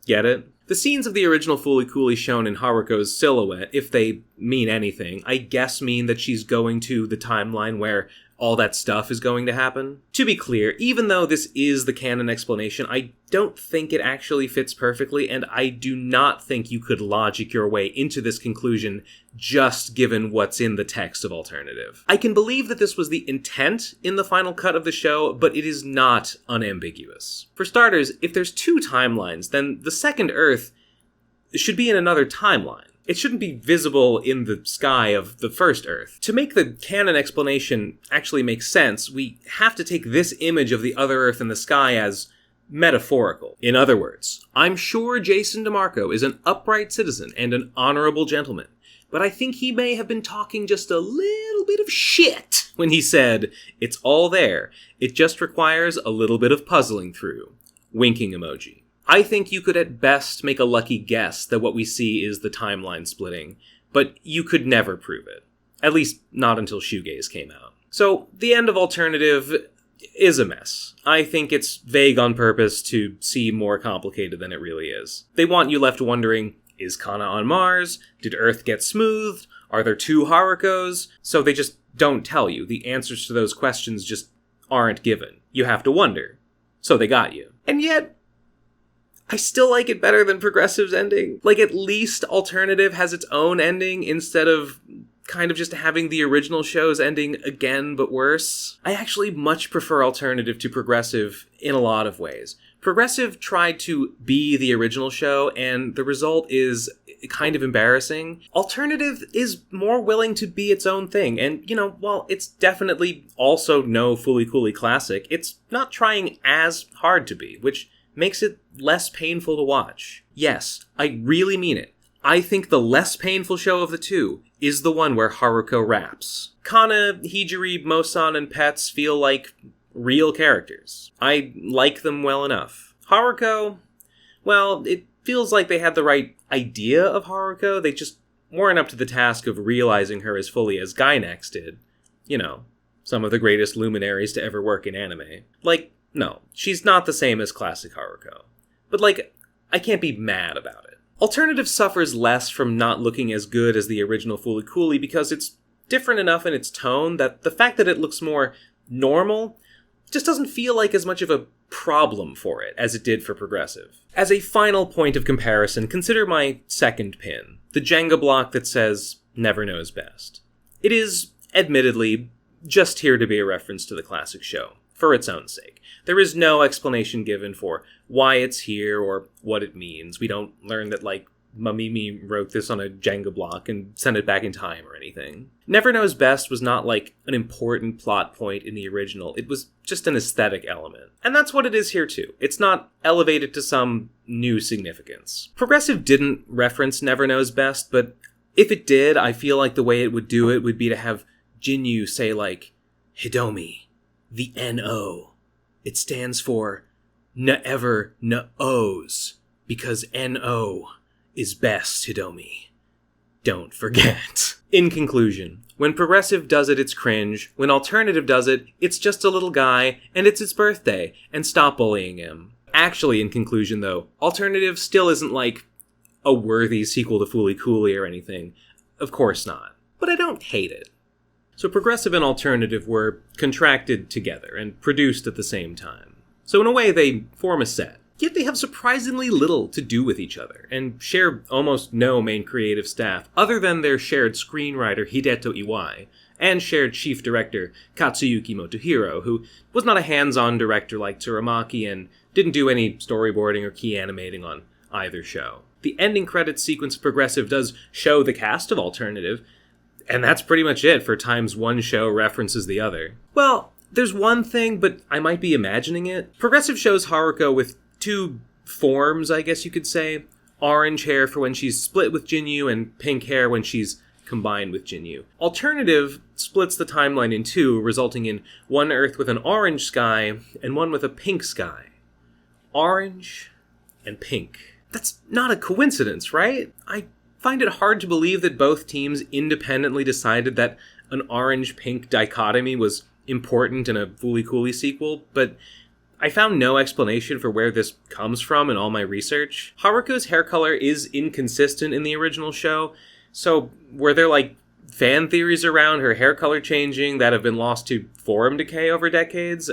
Get it? The scenes of the original Fooly Cooly shown in Haruko's silhouette, if they mean anything, I guess mean that she's going to the timeline where all that stuff is going to happen. To be clear, even though this is the canon explanation, I don't think it actually fits perfectly, and I do not think you could logic your way into this conclusion just given what's in the text of Alternative. I can believe that this was the intent in the final cut of the show, but it is not unambiguous. For starters, if there's two timelines, then the second Earth should be in another timeline. It shouldn't be visible in the sky of the first Earth. To make the canon explanation actually make sense, we have to take this image of the other Earth in the sky as metaphorical. In other words, I'm sure Jason DeMarco is an upright citizen and an honorable gentleman, but I think he may have been talking just a little bit of shit when he said, it's all there, it just requires a little bit of puzzling through. Winking emoji. I think you could at best make a lucky guess that what we see is the timeline splitting, but you could never prove it. At least not until Shoegaze came out. So, the end of Alternative is a mess. I think it's vague on purpose to seem more complicated than it really is. They want you left wondering, is Kana on Mars? Did Earth get smoothed? Are there two Harukos? So they just don't tell you. The answers to those questions just aren't given. You have to wonder. So they got you. And yet, I still like it better than Progressive's ending. Like, at least Alternative has its own ending instead of kind of just having the original show's ending again, but worse. I actually much prefer Alternative to Progressive in a lot of ways. Progressive tried to be the original show, and the result is kind of embarrassing. Alternative is more willing to be its own thing, and, you know, while it's definitely also no Fooly Cooly classic, it's not trying as hard to be, which makes it less painful to watch. Yes, I really mean it. I think the less painful show of the two is the one where Haruko raps. Kana, Hijiri, Mosan, and Pets feel like real characters. I like them well enough. Haruko, well, it feels like they had the right idea of Haruko, they just weren't up to the task of realizing her as fully as Gainax did. You know, some of the greatest luminaries to ever work in anime. Like, no, she's not the same as classic Haruko. But like, I can't be mad about it. Alternative suffers less from not looking as good as the original Fooly Cooly because it's different enough in its tone that the fact that it looks more normal just doesn't feel like as much of a problem for it as it did for Progressive. As a final point of comparison, consider my second pin, the Jenga block that says never knows best. It is, admittedly, just here to be a reference to the classic show, for its own sake. There is no explanation given for why it's here or what it means. We don't learn that, like, Mamimi wrote this on a Jenga block and sent it back in time or anything. Never Knows Best was not like an important plot point in the original. It was just an aesthetic element. And that's what it is here too. It's not elevated to some new significance. Progressive didn't reference Never Knows Best, but if it did, I feel like the way it would do it would be to have Jinyu say like, Hidomi, the N-O. It stands for Never Knows, because N-O is best, Hidomi. Don't forget. In conclusion, when Progressive does it, it's cringe. When Alternative does it, it's just a little guy, and it's his birthday, and stop bullying him. Actually, in conclusion, though, Alternative still isn't like a worthy sequel to Fooly Cooly or anything. Of course not. But I don't hate it. So Progressive and Alternative were contracted together and produced at the same time. So in a way, they form a set. Yet they have surprisingly little to do with each other, and share almost no main creative staff, other than their shared screenwriter Hideto Iwai, and shared chief director Katsuyuki Motohiro, who was not a hands-on director like Tsurumaki and didn't do any storyboarding or key animating on either show. The ending credits sequence of Progressive does show the cast of Alternative, and that's pretty much it for times one show references the other. Well, there's one thing, but I might be imagining it. Progressive shows Haruko with two forms, I guess you could say. Orange hair for when she's split with Jinyu, and pink hair when she's combined with Jinyu. Alternative splits the timeline in two, resulting in one Earth with an orange sky, and one with a pink sky. Orange and pink. That's not a coincidence, right? I find it hard to believe that both teams independently decided that an orange-pink dichotomy was important in a Fooly Cooly sequel, but I found no explanation for where this comes from in all my research. Haruko's hair color is inconsistent in the original show, so were there like fan theories around her hair color changing that have been lost to forum decay over decades?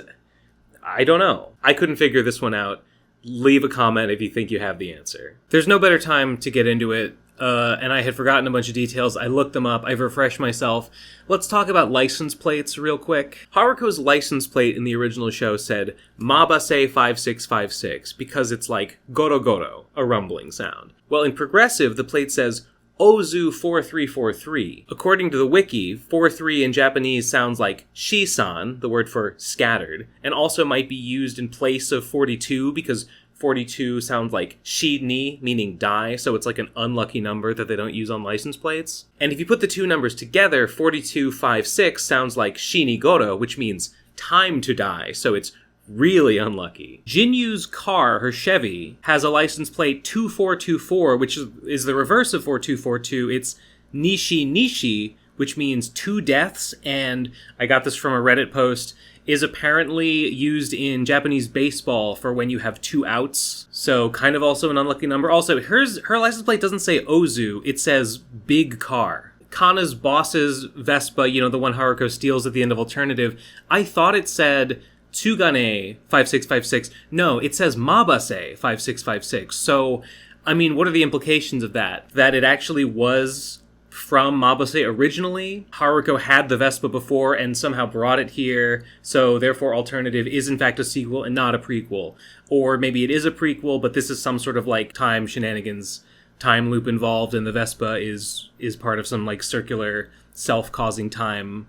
I don't know. I couldn't figure this one out. Leave a comment if you think you have the answer. There's no better time to get into it, and I had forgotten a bunch of details. I looked them up. I've refreshed myself. Let's talk about license plates real quick. Haruko's license plate in the original show said Mabase 5656 because it's like goro goro, a rumbling sound. Well, in Progressive, the plate says Ozu 4343. According to the wiki, 43 in Japanese sounds like shisan, the word for scattered, and also might be used in place of 42 because 42 sounds like shi-ni, meaning die, so it's like an unlucky number that they don't use on license plates. And if you put the two numbers together, 4256 sounds like shi-ni-goro, which means time to die, so it's really unlucky. Jinyu's car, her Chevy, has a license plate 2424, which is the reverse of 4242. It's nishi-nishi, which means two deaths, and I got this from a Reddit post, is apparently used in Japanese baseball for when you have two outs. So kind of also an unlucky number. Also, her license plate doesn't say Ozu, it says big car. Kana's boss's Vespa, the one Haruko steals at the end of Alternative, I thought it said Tsugane 5656. No, it says Mabase 5656. So, I mean, what are the implications of that? That it actually was from Mabase originally. Haruko had the Vespa before and somehow brought it here, so therefore Alternative is in fact a sequel and not a prequel. Or maybe it is a prequel, but this is some sort of like time shenanigans, time loop involved, and the Vespa is part of some like circular self-causing time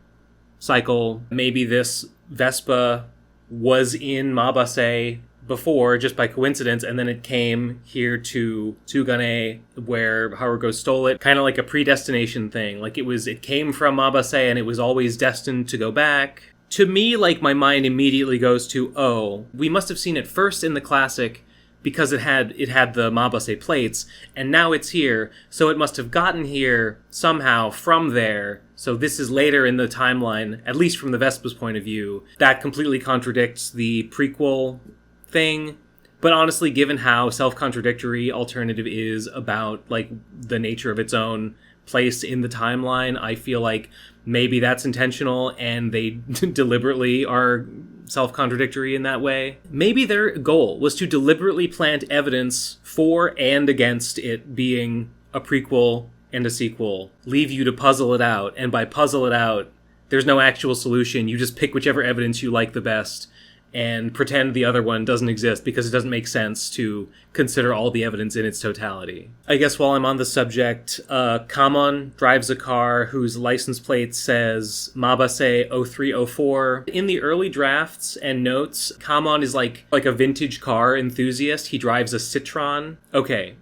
cycle. Maybe this Vespa was in Mabase before, just by coincidence, and then it came here to Tsugane, where Haruko stole it, kind of like a predestination thing. Like it came from Mabase, and it was always destined to go back. To me, like, my mind immediately goes to, oh, we must have seen it first in the classic, because it had the Mabase plates, and now it's here, so it must have gotten here somehow from there. So this is later in the timeline, at least from the Vespa's point of view. That completely contradicts the prequel thing. But honestly, given how self-contradictory Alternative is about, like, the nature of its own place in the timeline, I feel like maybe that's intentional and they deliberately are self-contradictory in that way. Maybe their goal was to deliberately plant evidence for and against it being a prequel and a sequel, leave you to puzzle it out, and by puzzle it out, there's no actual solution. You just pick whichever evidence you like the best and pretend the other one doesn't exist because it doesn't make sense to consider all the evidence in its totality. I guess while I'm on the subject, Kamon drives a car whose license plate says Mabase 0304. In the early drafts and notes, Kamon is like a vintage car enthusiast. He drives a Citroen. Okay.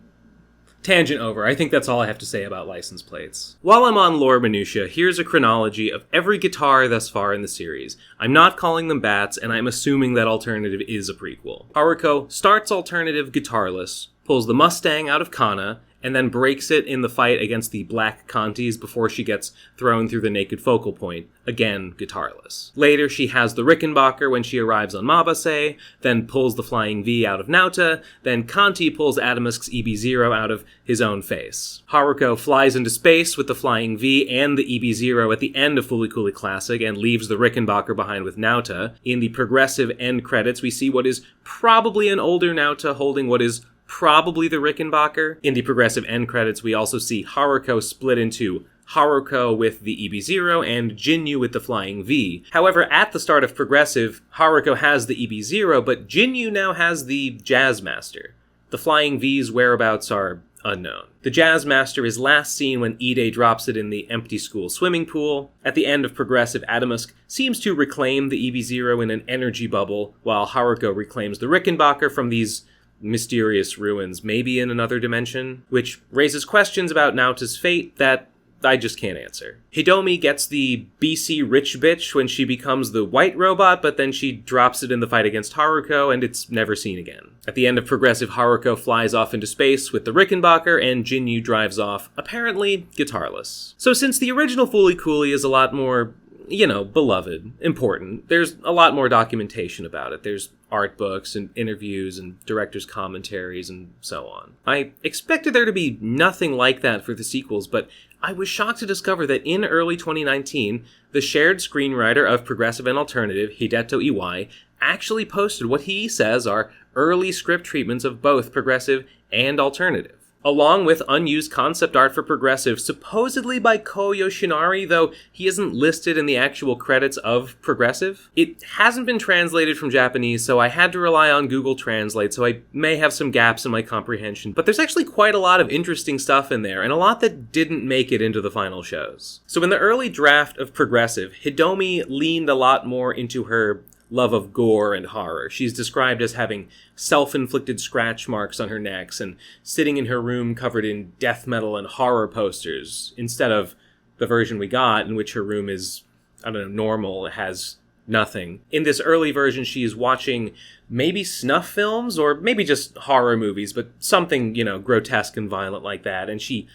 Tangent over. I think that's all I have to say about license plates. While I'm on lore minutia, here's a chronology of every guitar thus far in the series. I'm not calling them bats, and I'm assuming that Alternative is a prequel. Haruko starts Alternative guitarless, pulls the Mustang out of Kana, and then breaks it in the fight against the Black Contis before she gets thrown through the naked focal point, again guitarless. Later, she has the Rickenbacker when she arrives on Mabase, then pulls the Flying V out of Nauta, then Conti pulls Atomisk's EB0 out of his own face. Haruko flies into space with the Flying V and the EB0 at the end of Fooly Cooly Classic and leaves the Rickenbacker behind with Nauta. In the progressive end credits, we see what is probably an older Nauta holding what is probably the Rickenbacker. In the progressive end credits, we also see Haruko split into Haruko with the EB0 and Jinyu with the Flying V. However, at the start of progressive, Haruko has the EB0, but Jinyu now has the Jazzmaster. The Flying V's whereabouts are unknown. The Jazzmaster is last seen when Ide drops it in the empty school swimming pool. At the end of progressive, Atomisk seems to reclaim the EB0 in an energy bubble, while Haruko reclaims the Rickenbacker from these mysterious ruins, maybe in another dimension, which raises questions about Nauta's fate that I just can't answer. Hidomi gets the BC rich bitch when she becomes the white robot, but then she drops it in the fight against Haruko, and it's never seen again. At the end of progressive, Haruko flies off into space with the Rickenbacker, and Jinyu drives off, apparently guitarless. So since the original Fooly Cooly is a lot more, beloved, important, there's a lot more documentation about it. There's art books and interviews and director's commentaries and so on. I expected there to be nothing like that for the sequels, but I was shocked to discover that in early 2019, the shared screenwriter of Progressive and Alternative, Hideto Iwai, actually posted what he says are early script treatments of both Progressive and Alternative, along with unused concept art for Progressive, supposedly by Ko Yoshinari, though he isn't listed in the actual credits of Progressive. It hasn't been translated from Japanese, so I had to rely on Google Translate, so I may have some gaps in my comprehension, but there's actually quite a lot of interesting stuff in there, and a lot that didn't make it into the final shows. So in the early draft of Progressive, Hidomi leaned a lot more into her love of gore and horror. She's described as having self-inflicted scratch marks on her necks and sitting in her room covered in death metal and horror posters, instead of the version we got in which her room is, normal, it has nothing. In this early version, she's watching maybe snuff films or maybe just horror movies, but something, grotesque and violent like that, and she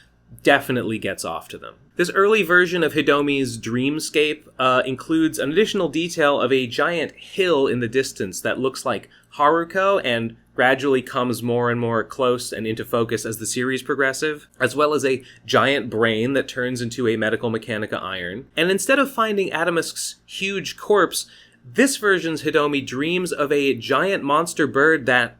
definitely gets off to them. This early version of Hidomi's dreamscape includes an additional detail of a giant hill in the distance that looks like Haruko and gradually comes more and more close and into focus as the series progresses, as well as a giant brain that turns into a Medical Mechanica iron. And instead of finding Atomisk's huge corpse, this version's Hidomi dreams of a giant monster bird that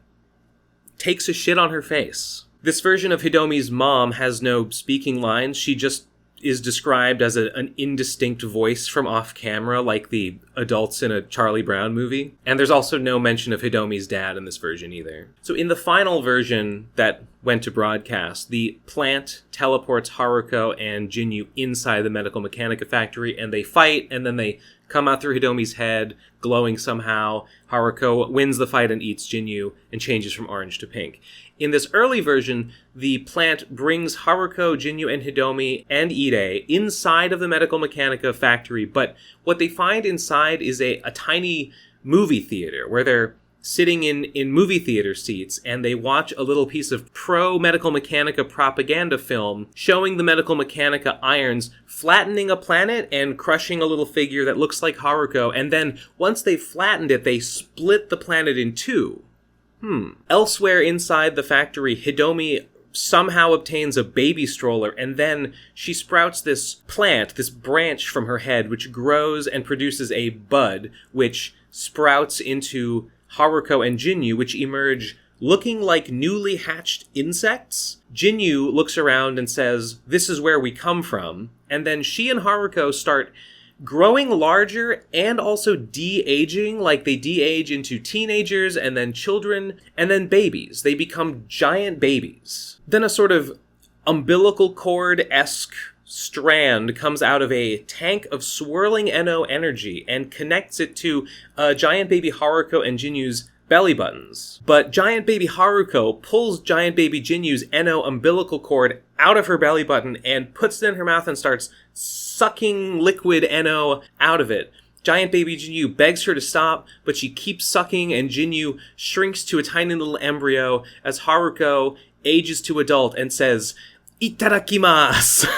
takes a shit on her face. This version of Hidomi's mom has no speaking lines. She just is described as an indistinct voice from off-camera, like the adults in a Charlie Brown movie. And there's also no mention of Hidomi's dad in this version either. So in the final version that went to broadcast, the plant teleports Haruko and Jinyu inside the Medical Mechanica factory, and they fight, and then they come out through Hidomi's head, glowing somehow. Haruko wins the fight and eats Jinyu, and changes from orange to pink. In this early version, the plant brings Haruko, Jinyu, and Hidomi and Ide inside of the Medical Mechanica factory, but what they find inside is a tiny movie theater where they're sitting in movie theater seats, and they watch a little piece of pro-Medical Mechanica propaganda film showing the Medical Mechanica irons flattening a planet and crushing a little figure that looks like Haruko, and then once they flattened it, they split the planet in two. Elsewhere inside the factory, Hidomi somehow obtains a baby stroller, and then she sprouts this plant, this branch from her head, which grows and produces a bud, which sprouts into Haruko and Jinyu, which emerge looking like newly hatched insects. Jinyu looks around and says, "This is where we come from," and then she and Haruko start growing larger and also de-aging, like they de-age into teenagers and then children and then babies. They become giant babies. Then a sort of umbilical cord-esque strand comes out of a tank of swirling Eno energy and connects it to giant baby Haruko and Jinyu's belly buttons. But giant baby Haruko pulls giant baby Jinyu's Eno umbilical cord out of her belly button and puts it in her mouth and starts sucking liquid Eno out of it. Giant baby Jinyu begs her to stop, but she keeps sucking, and Jinyu shrinks to a tiny little embryo as Haruko ages to adult and says, "Itadakimasu!"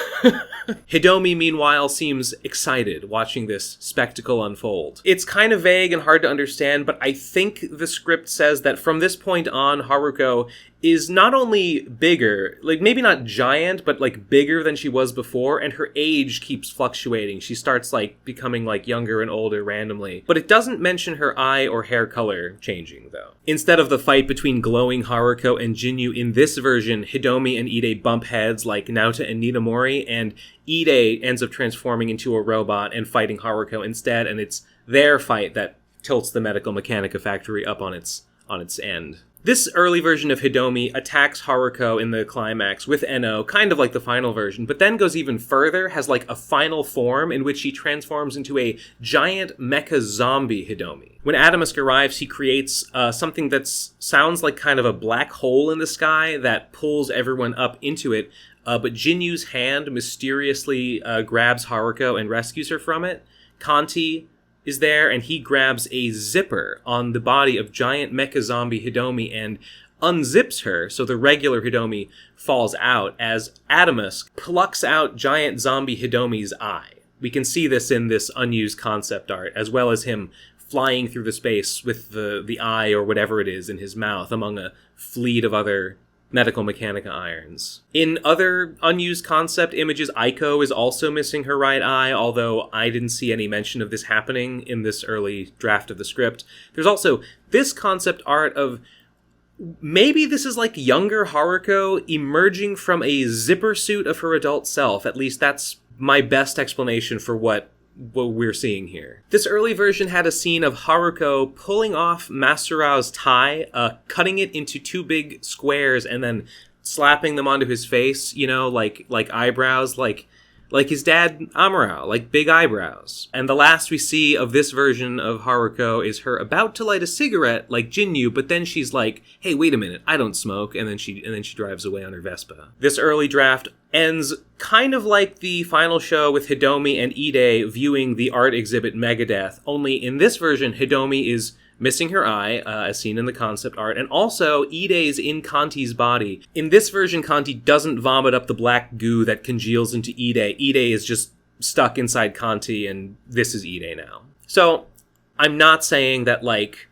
Hidomi, meanwhile, seems excited watching this spectacle unfold. It's kind of vague and hard to understand, but I think the script says that from this point on, Haruko is not only bigger, like maybe not giant, but like bigger than she was before, and her age keeps fluctuating. She starts like becoming like younger and older randomly. But it doesn't mention her eye or hair color changing, though. Instead of the fight between glowing Haruko and Jinyu in this version, Hidomi and Ide bump heads like Naota and Nitamori, and Ide ends up transforming into a robot and fighting Haruko instead, and it's their fight that tilts the Medical Mechanica factory up on its end. This early version of Hidomi attacks Haruko in the climax with Eno, kind of like the final version, but then goes even further, has like a final form in which he transforms into a giant mecha zombie Hidomi. When Adamusk arrives, he creates something that sounds like kind of a black hole in the sky that pulls everyone up into it, but Jinyu's hand mysteriously grabs Haruko and rescues her from it. Kanti is there, and he grabs a zipper on the body of giant mecha zombie Hidomi and unzips her, so the regular Hidomi falls out as Adamusk plucks out giant zombie Hidomi's eye. We can see this in this unused concept art, as well as him flying through the space with the eye or whatever it is in his mouth among a fleet of other Medical Mechanica irons. In other unused concept images, Aiko is also missing her right eye, although I didn't see any mention of this happening in this early draft of the script. There's also this concept art of maybe this is like younger Haruko emerging from a zipper suit of her adult self. At least that's my best explanation for what we're seeing here. This early version had a scene of Haruko pulling off Masurao's tie, cutting it into two big squares and then slapping them onto his face, you know, like eyebrows, like his dad Amurao, like big eyebrows. And the last we see of this version of Haruko is her about to light a cigarette like Jinyu, but then she's like, "Hey, wait a minute, I don't smoke," and then she drives away on her Vespa. This early draft ends kind of like the final show with Hidomi and Ide viewing the art exhibit Megadeth, only in this version Hidomi is missing her eye, as seen in the concept art, and also Ide's in Kanti's body. In this version, Kanti doesn't vomit up the black goo that congeals into Ide. Ide is just stuck inside Kanti, and this is Ide now. So, I'm not saying that, like,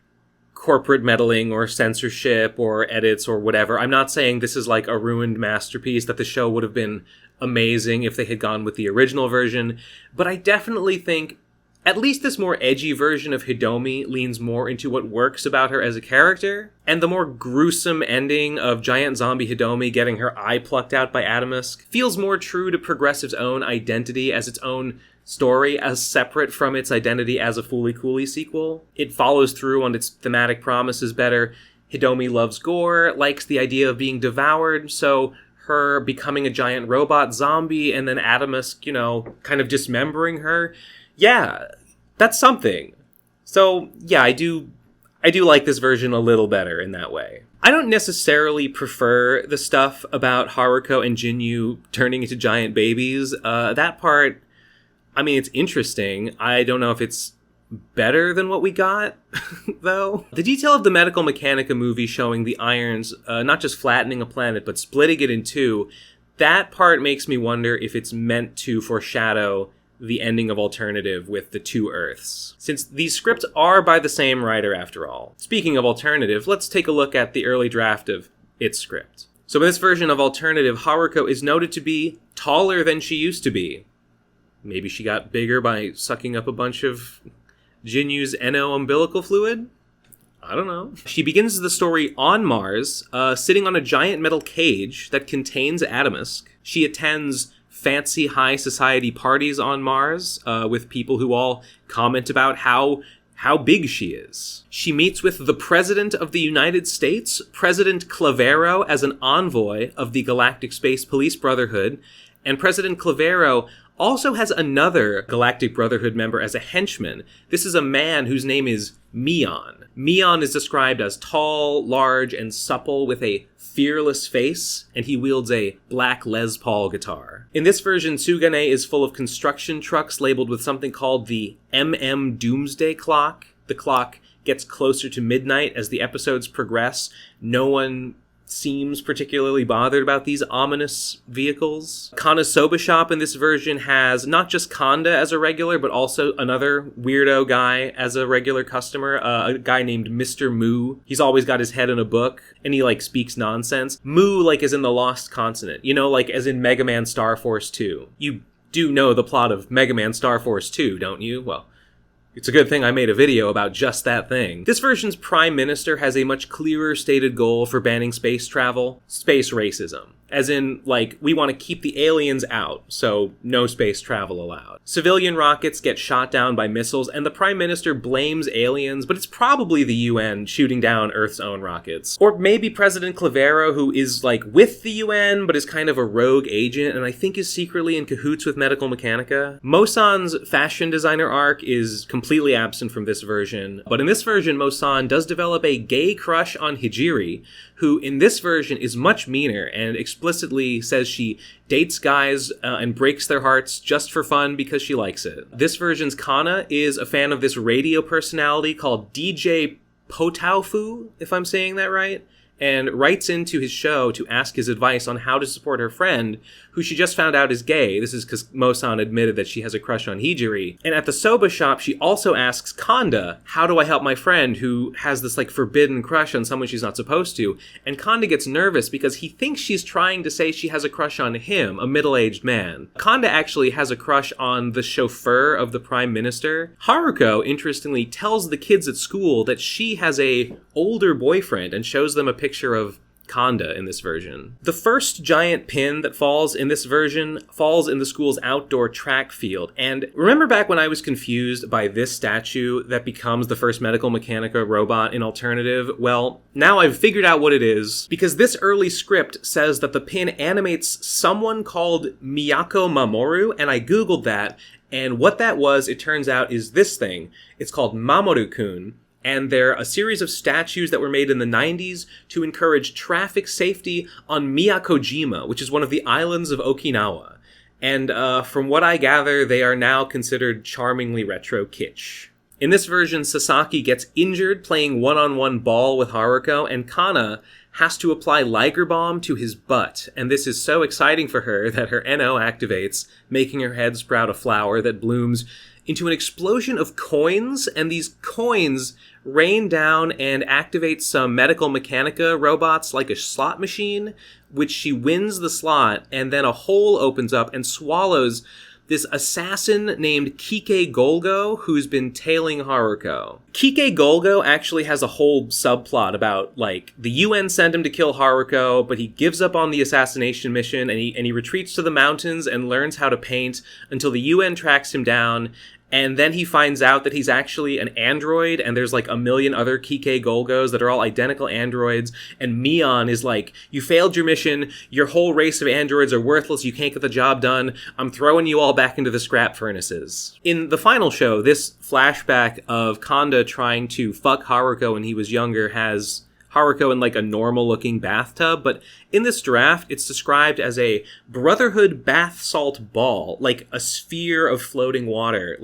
corporate meddling or censorship or edits or whatever, I'm not saying this is like a ruined masterpiece, that the show would have been amazing if they had gone with the original version, but I definitely think at least this more edgy version of Hidomi leans more into what works about her as a character, and the more gruesome ending of giant zombie Hidomi getting her eye plucked out by Adamusk feels more true to Progressive's own identity as its own story, as separate from its identity as a Fooly Cooly sequel. It follows through on its thematic promises better. Hidomi loves gore, likes the idea of being devoured, so her becoming a giant robot zombie and then Adamusk, you know, kind of dismembering her, yeah, that's something. So, yeah, I do like this version a little better in that way. I don't necessarily prefer the stuff about Haruko and Jinyu turning into giant babies. That part, I mean, it's interesting. I don't know if it's better than what we got, though. The detail of the Medical Mechanica movie showing the irons not just flattening a planet, but splitting it in two, that part makes me wonder if it's meant to foreshadow the ending of Alternative with the two Earths, since these scripts are by the same writer after all. Speaking of Alternative, let's take a look at the early draft of its script. So in this version of Alternative, Haruko is noted to be taller than she used to be. Maybe she got bigger by sucking up a bunch of Jinyu's Eno umbilical fluid? I don't know. She begins the story on Mars, sitting on a giant metal cage that contains Atomisk. She attends fancy high society parties on Mars with people who all comment about how big she is. She meets with the President of the United States, President Clavero, as an envoy of the Galactic Space Police Brotherhood, and President Clavero also has another Galactic Brotherhood member as a henchman. This is a man whose name is Mion. Mion is described as tall, large, and supple with a fearless face, and he wields a black Les Paul guitar. In this version, Sugane is full of construction trucks labeled with something called the MM Doomsday Clock. The clock gets closer to midnight as the episodes progress. No one seems particularly bothered about these ominous vehicles. Kana's Soba Shop in this version has not just Kanda as a regular, but also another weirdo guy as a regular customer, a guy named Mr. Moo. He's always got his head in a book, and he, speaks nonsense. Moo, as in the Lost Consonant. As in Mega Man Star Force 2. You do know the plot of Mega Man Star Force 2, don't you? Well, it's a good thing I made a video about just that thing. This version's Prime Minister has a much clearer stated goal for banning space travel: space racism. As in, we want to keep the aliens out, so no space travel allowed. Civilian rockets get shot down by missiles, and the Prime Minister blames aliens, but it's probably the UN shooting down Earth's own rockets. Or maybe President Clavero, who is, with the UN, but is kind of a rogue agent, and I think is secretly in cahoots with Medical Mechanica. Mosan's fashion designer arc is completely absent from this version, but in this version, Mosan does develop a gay crush on Hijiri, who in this version is much meaner and explicitly says she dates guys and breaks their hearts just for fun because she likes it. This version's Kana is a fan of this radio personality called DJ Potaufu, if I'm saying that right, and writes into his show to ask his advice on how to support her friend, who she just found out is gay. This is because Mosan admitted that she has a crush on Hijiri. And at the Soba Shop, she also asks Kanda, how do I help my friend who has this, forbidden crush on someone she's not supposed to? And Kanda gets nervous because he thinks she's trying to say she has a crush on him, a middle-aged man. Kanda actually has a crush on the chauffeur of the Prime Minister. Haruko, interestingly, tells the kids at school that she has a older boyfriend and shows them a picture of Kanda in this version. The first giant pin that falls in this version falls in the school's outdoor track field. And remember back when I was confused by this statue that becomes the first Medical Mechanica robot in Alternative? Well, now I've figured out what it is, because this early script says that the pin animates someone called Miyako Mamoru, and I googled that, and what that was, it turns out, is this thing. It's called Mamoru-kun. And they're a series of statues that were made in the 90s to encourage traffic safety on Miyakojima, which is one of the islands of Okinawa. And from what I gather, they are now considered charmingly retro kitsch. In this version, Sasaki gets injured playing one-on-one ball with Haruko, and Kana has to apply Liger Bomb to his butt. And this is so exciting for her that her NO activates, making her head sprout a flower that blooms into an explosion of coins, and these coins rain down and activate some Medical Mechanica robots like a slot machine, which she wins the slot, and then a hole opens up and swallows this assassin named Kike Golgo, who's been tailing Haruko. Kike Golgo actually has a whole subplot about, the UN sent him to kill Haruko, but he gives up on the assassination mission, and he retreats to the mountains and learns how to paint until the UN tracks him down. And then he finds out that he's actually an android, and there's a million other Kike Golgos that are all identical androids, and Mion is you failed your mission, your whole race of androids are worthless, you can't get the job done, I'm throwing you all back into the scrap furnaces. In the final show, this flashback of Kanda trying to fuck Haruko when he was younger has Haruko in a normal-looking bathtub, but in this draft, it's described as a Brotherhood bath salt ball, a sphere of floating water,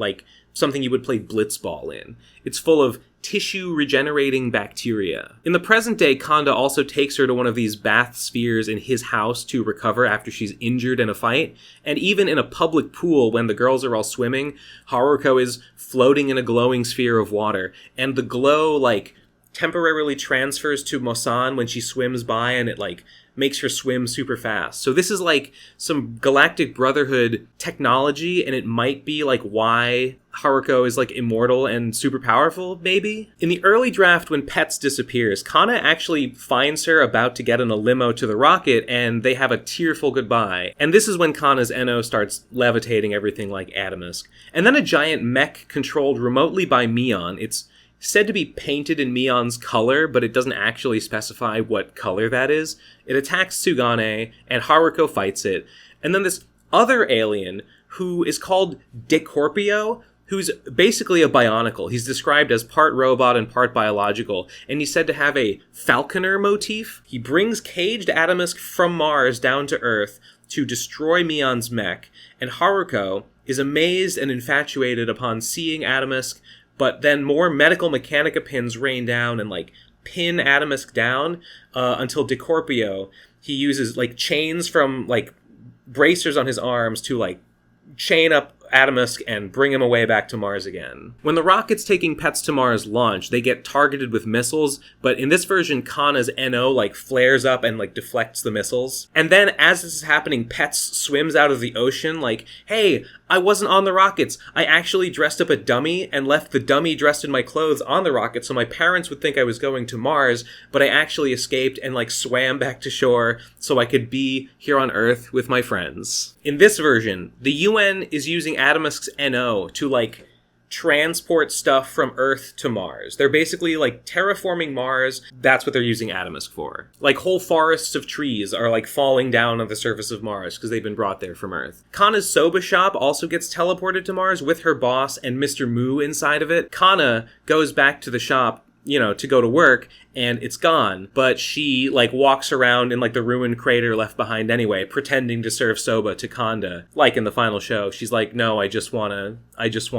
something you would play blitzball in. It's full of tissue-regenerating bacteria. In the present day, Kanda also takes her to one of these bath spheres in his house to recover after she's injured in a fight, and even in a public pool when the girls are all swimming, Haruko is floating in a glowing sphere of water, and the glow, like, temporarily transfers to Mosan when she swims by, and it, like, makes her swim super fast. So this is like some Galactic Brotherhood technology, and it might be like why Haruko is like immortal and super powerful, maybe? In the early draft, when Pets disappears, Kana actually finds her about to get in a limo to the rocket, and they have a tearful goodbye. And this is when Kana's Eno starts levitating everything like Adamusk. And then a giant mech controlled remotely by Mion. It's said to be painted in Mion's color, but it doesn't actually specify what color that is. It attacks Tsugane, and Haruko fights it. And then this other alien, who is called Decorpio, who's basically a bionicle. He's described as part robot and part biological, and he's said to have a falconer motif. He brings caged Adamusk from Mars down to Earth to destroy Mion's mech, and Haruko is amazed and infatuated upon seeing Adamusk, but then more medical mechanica pins rain down and, like, pin Adamusk down until Decorpio, he uses, like, chains from, like, bracers on his arms to, like, chain up Adamusk and bring him away back to Mars again. When the rockets taking Pets to Mars launch, they get targeted with missiles, but in this version, Kana's NO, like, flares up and, like, deflects the missiles. And then, as this is happening, Pets swims out of the ocean like, hey, I wasn't on the rockets. I actually dressed up a dummy and left the dummy dressed in my clothes on the rocket so my parents would think I was going to Mars, but I actually escaped and, like, swam back to shore so I could be here on Earth with my friends. In this version, the UN is using Adamusk's NO to, like, transport stuff from Earth to Mars. They're basically, like, terraforming Mars. That's what they're using Adamusk for. Like, whole forests of trees are, like, falling down on the surface of Mars because they've been brought there from Earth. Kana's soba shop also gets teleported to Mars with her boss and Mr. Moo inside of it. Kana goes back to the shop, you know, to go to work, and it's gone, but she, like, walks around in, like, the ruined crater left behind anyway, pretending to serve soba to Kanda. Like in the final show, she's like, no, I just want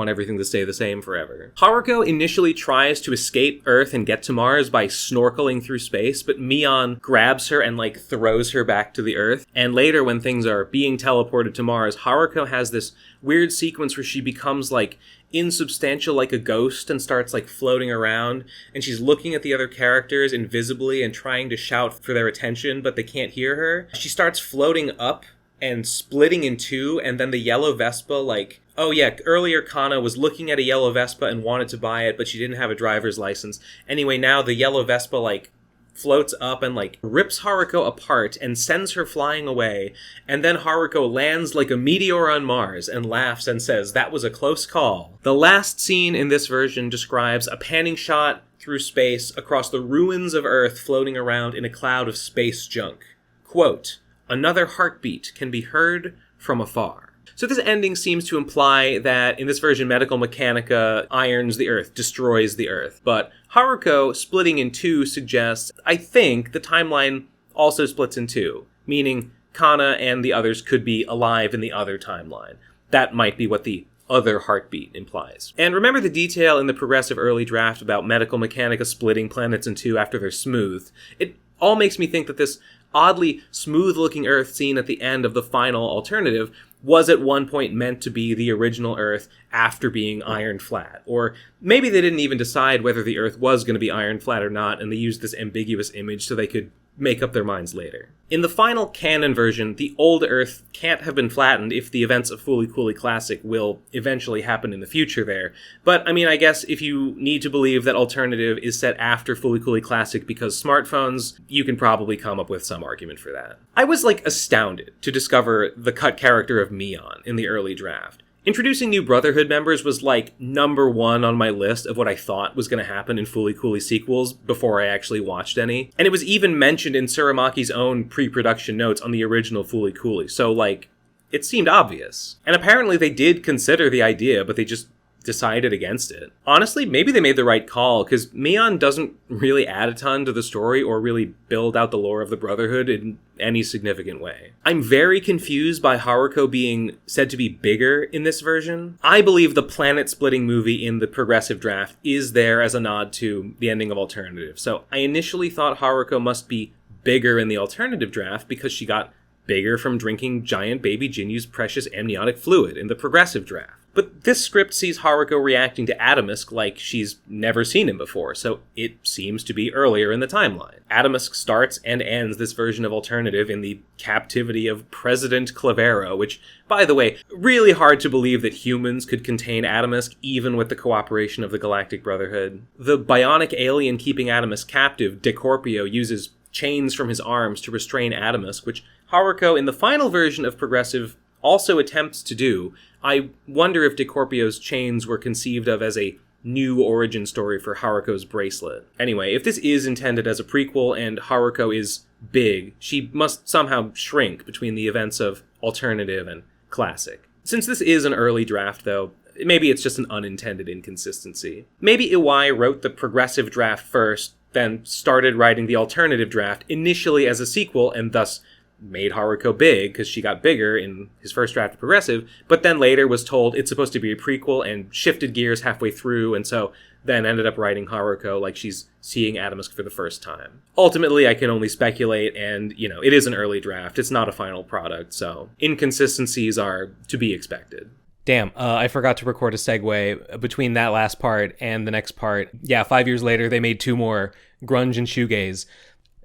everything to stay the same forever. Haruko initially tries to escape Earth and get to Mars by snorkeling through space, but Mion grabs her and, like, throws her back to the Earth. And later, when things are being teleported to Mars, Haruko has this weird sequence where she becomes, like, insubstantial like a ghost and starts, like, floating around, and she's looking at the other characters invisibly and trying to shout for their attention, but they can't hear her. She starts floating up and splitting in two, and then the yellow Vespa, like, oh yeah, earlier Kana was looking at a yellow Vespa and wanted to buy it, but she didn't have a driver's license. Anyway, now the yellow Vespa, like, floats up and, like, rips Haruko apart and sends her flying away, and then Haruko lands like a meteor on Mars and laughs and says, that was a close call. The last scene in this version describes a panning shot through space across the ruins of Earth floating around in a cloud of space junk. Quote, another heartbeat can be heard from afar. So this ending seems to imply that in this version, medical mechanica irons the Earth, destroys the Earth. But Haruko splitting in two suggests, I think, the timeline also splits in two, meaning Kana and the others could be alive in the other timeline. That might be what the other heartbeat implies. And remember the detail in the progressive early draft about medical mechanica splitting planets in two after they're smoothed? It all makes me think that this oddly smooth-looking Earth scene at the end of the final alternative was at one point meant to be the original Earth after being ironed flat. Or maybe they didn't even decide whether the Earth was going to be ironed flat or not, and they used this ambiguous image so they could make up their minds later. In the final canon version, the old Earth can't have been flattened if the events of Fooly Cooly Classic will eventually happen in the future there. But, I mean, I guess if you need to believe that alternative is set after Fooly Cooly Classic because smartphones, you can probably come up with some argument for that. I was, like, astounded to discover the cut character of Mion in the early draft. Introducing new Brotherhood members was, like, number one on my list of what I thought was going to happen in Fooly Cooly sequels before I actually watched any. And it was even mentioned in Tsurumaki's own pre-production notes on the original Fooly Cooly. So, like, it seemed obvious. And apparently they did consider the idea, but they just decided against it. Honestly, maybe they made the right call, because Mion doesn't really add a ton to the story or really build out the lore of the Brotherhood in any significant way. I'm very confused by Haruko being said to be bigger in this version. I believe the planet-splitting movie in the progressive draft is there as a nod to the ending of Alternative, so I initially thought Haruko must be bigger in the alternative draft because she got bigger from drinking giant baby Jinyu's precious amniotic fluid in the progressive draft. But this script sees Haruko reacting to Adamusk like she's never seen him before, so it seems to be earlier in the timeline. Adamusk starts and ends this version of Alternative in the captivity of President Clavero, which, by the way, really hard to believe that humans could contain Adamusk even with the cooperation of the Galactic Brotherhood. The bionic alien keeping Adamusk captive, Decorpio, uses chains from his arms to restrain Adamusk, which Haruko, in the final version of Progressive, also attempts to do. I wonder if Decorpio's chains were conceived of as a new origin story for Haruko's bracelet. Anyway, if this is intended as a prequel and Haruko is big, she must somehow shrink between the events of Alternative and Classic. Since this is an early draft, though, maybe it's just an unintended inconsistency. Maybe Iwai wrote the progressive draft first, then started writing the alternative draft initially as a sequel, and thus made Haruko big because she got bigger in his first draft of Progressive, but then later was told it's supposed to be a prequel and shifted gears halfway through, and so then ended up writing Haruko like she's seeing Adamusk for the first time. Ultimately, I can only speculate, and, it is an early draft. It's not a final product, so inconsistencies are to be expected. Damn, I forgot to record a segue between that last part and the next part. Yeah, 5 years later, they made 2 more, Grunge and Shoegaze.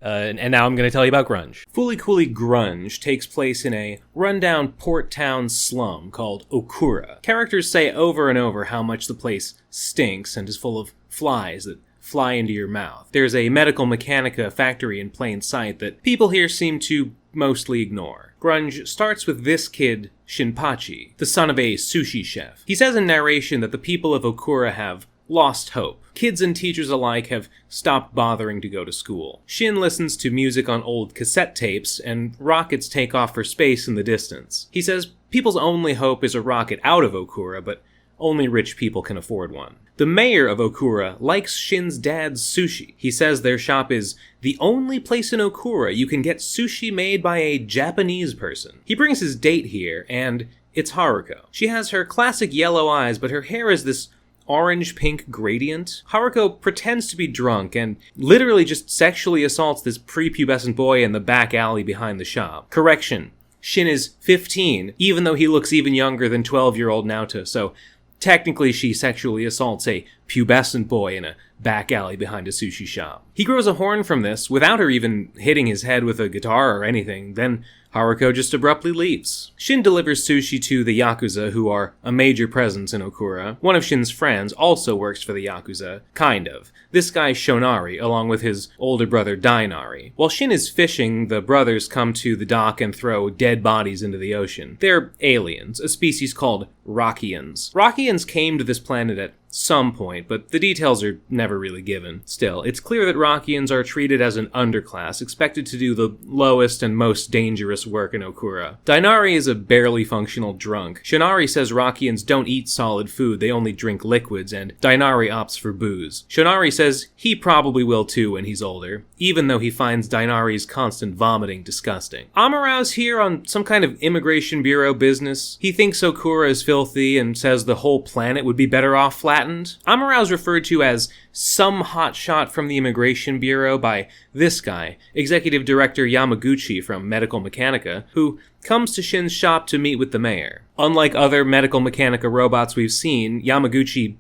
And now I'm going to tell you about Grunge. Fooly Cooly Grunge takes place in a rundown port town slum called Okura. Characters say over and over how much the place stinks and is full of flies that fly into your mouth. There's a medical mechanica factory in plain sight that people here seem to mostly ignore. Grunge starts with this kid, Shinpachi, the son of a sushi chef. He says in narration that the people of Okura have lost hope. Kids and teachers alike have stopped bothering to go to school. Shin listens to music on old cassette tapes, and rockets take off for space in the distance. He says people's only hope is a rocket out of Okura, but only rich people can afford one. The mayor of Okura likes Shin's dad's sushi. He says their shop is the only place in Okura you can get sushi made by a Japanese person. He brings his date here, and it's Haruko. She has her classic yellow eyes, but her hair is this orange-pink gradient. Haruko pretends to be drunk and literally just sexually assaults this prepubescent boy in the back alley behind the shop. Correction, Shin is 15, even though he looks even younger than 12-year-old Naoto, so technically she sexually assaults a pubescent boy in a back alley behind a sushi shop. He grows a horn from this without her even hitting his head with a guitar or anything, then Haruko just abruptly leaves. Shin delivers sushi to the Yakuza, who are a major presence in Okura. One of Shin's friends also works for the Yakuza. Kind of. This guy Shonari, along with his older brother Dainari. While Shin is fishing, the brothers come to the dock and throw dead bodies into the ocean. They're aliens, a species called Rockians. Rockians came to this planet at some point, but the details are never really given. Still, it's clear that Rockians are treated as an underclass, expected to do the lowest and most dangerous work in Okura. Dainari is a barely functional drunk. Shonari says Rockians don't eat solid food, they only drink liquids, and Dainari opts for booze. Shonari says he probably will too when he's older, even though he finds Dainari's constant vomiting disgusting. Amarao's here on some kind of immigration bureau business. He thinks Okura is filthy and says the whole planet would be better off flattened. Amarao's referred to as some hotshot from the Immigration Bureau by this guy, Executive Director Yamaguchi from Medical Mechanica, who comes to Shin's shop to meet with the mayor. Unlike other Medical Mechanica robots we've seen, Yamaguchi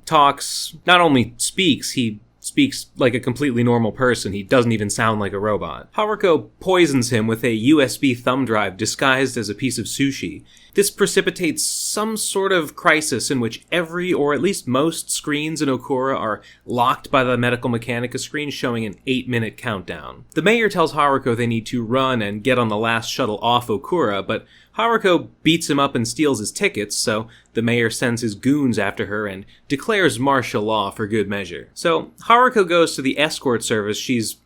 not only speaks, he speaks like a completely normal person. He doesn't even sound like a robot. Haruko poisons him with a USB thumb drive disguised as a piece of sushi. This precipitates some sort of crisis in which every, or at least most, screens in Okura are locked by the Medical Mechanica screen showing an 8-minute countdown. The mayor tells Haruko they need to run and get on the last shuttle off Okura, but Haruko beats him up and steals his tickets, so the mayor sends his goons after her and declares martial law for good measure. So Haruko goes to the escort service she's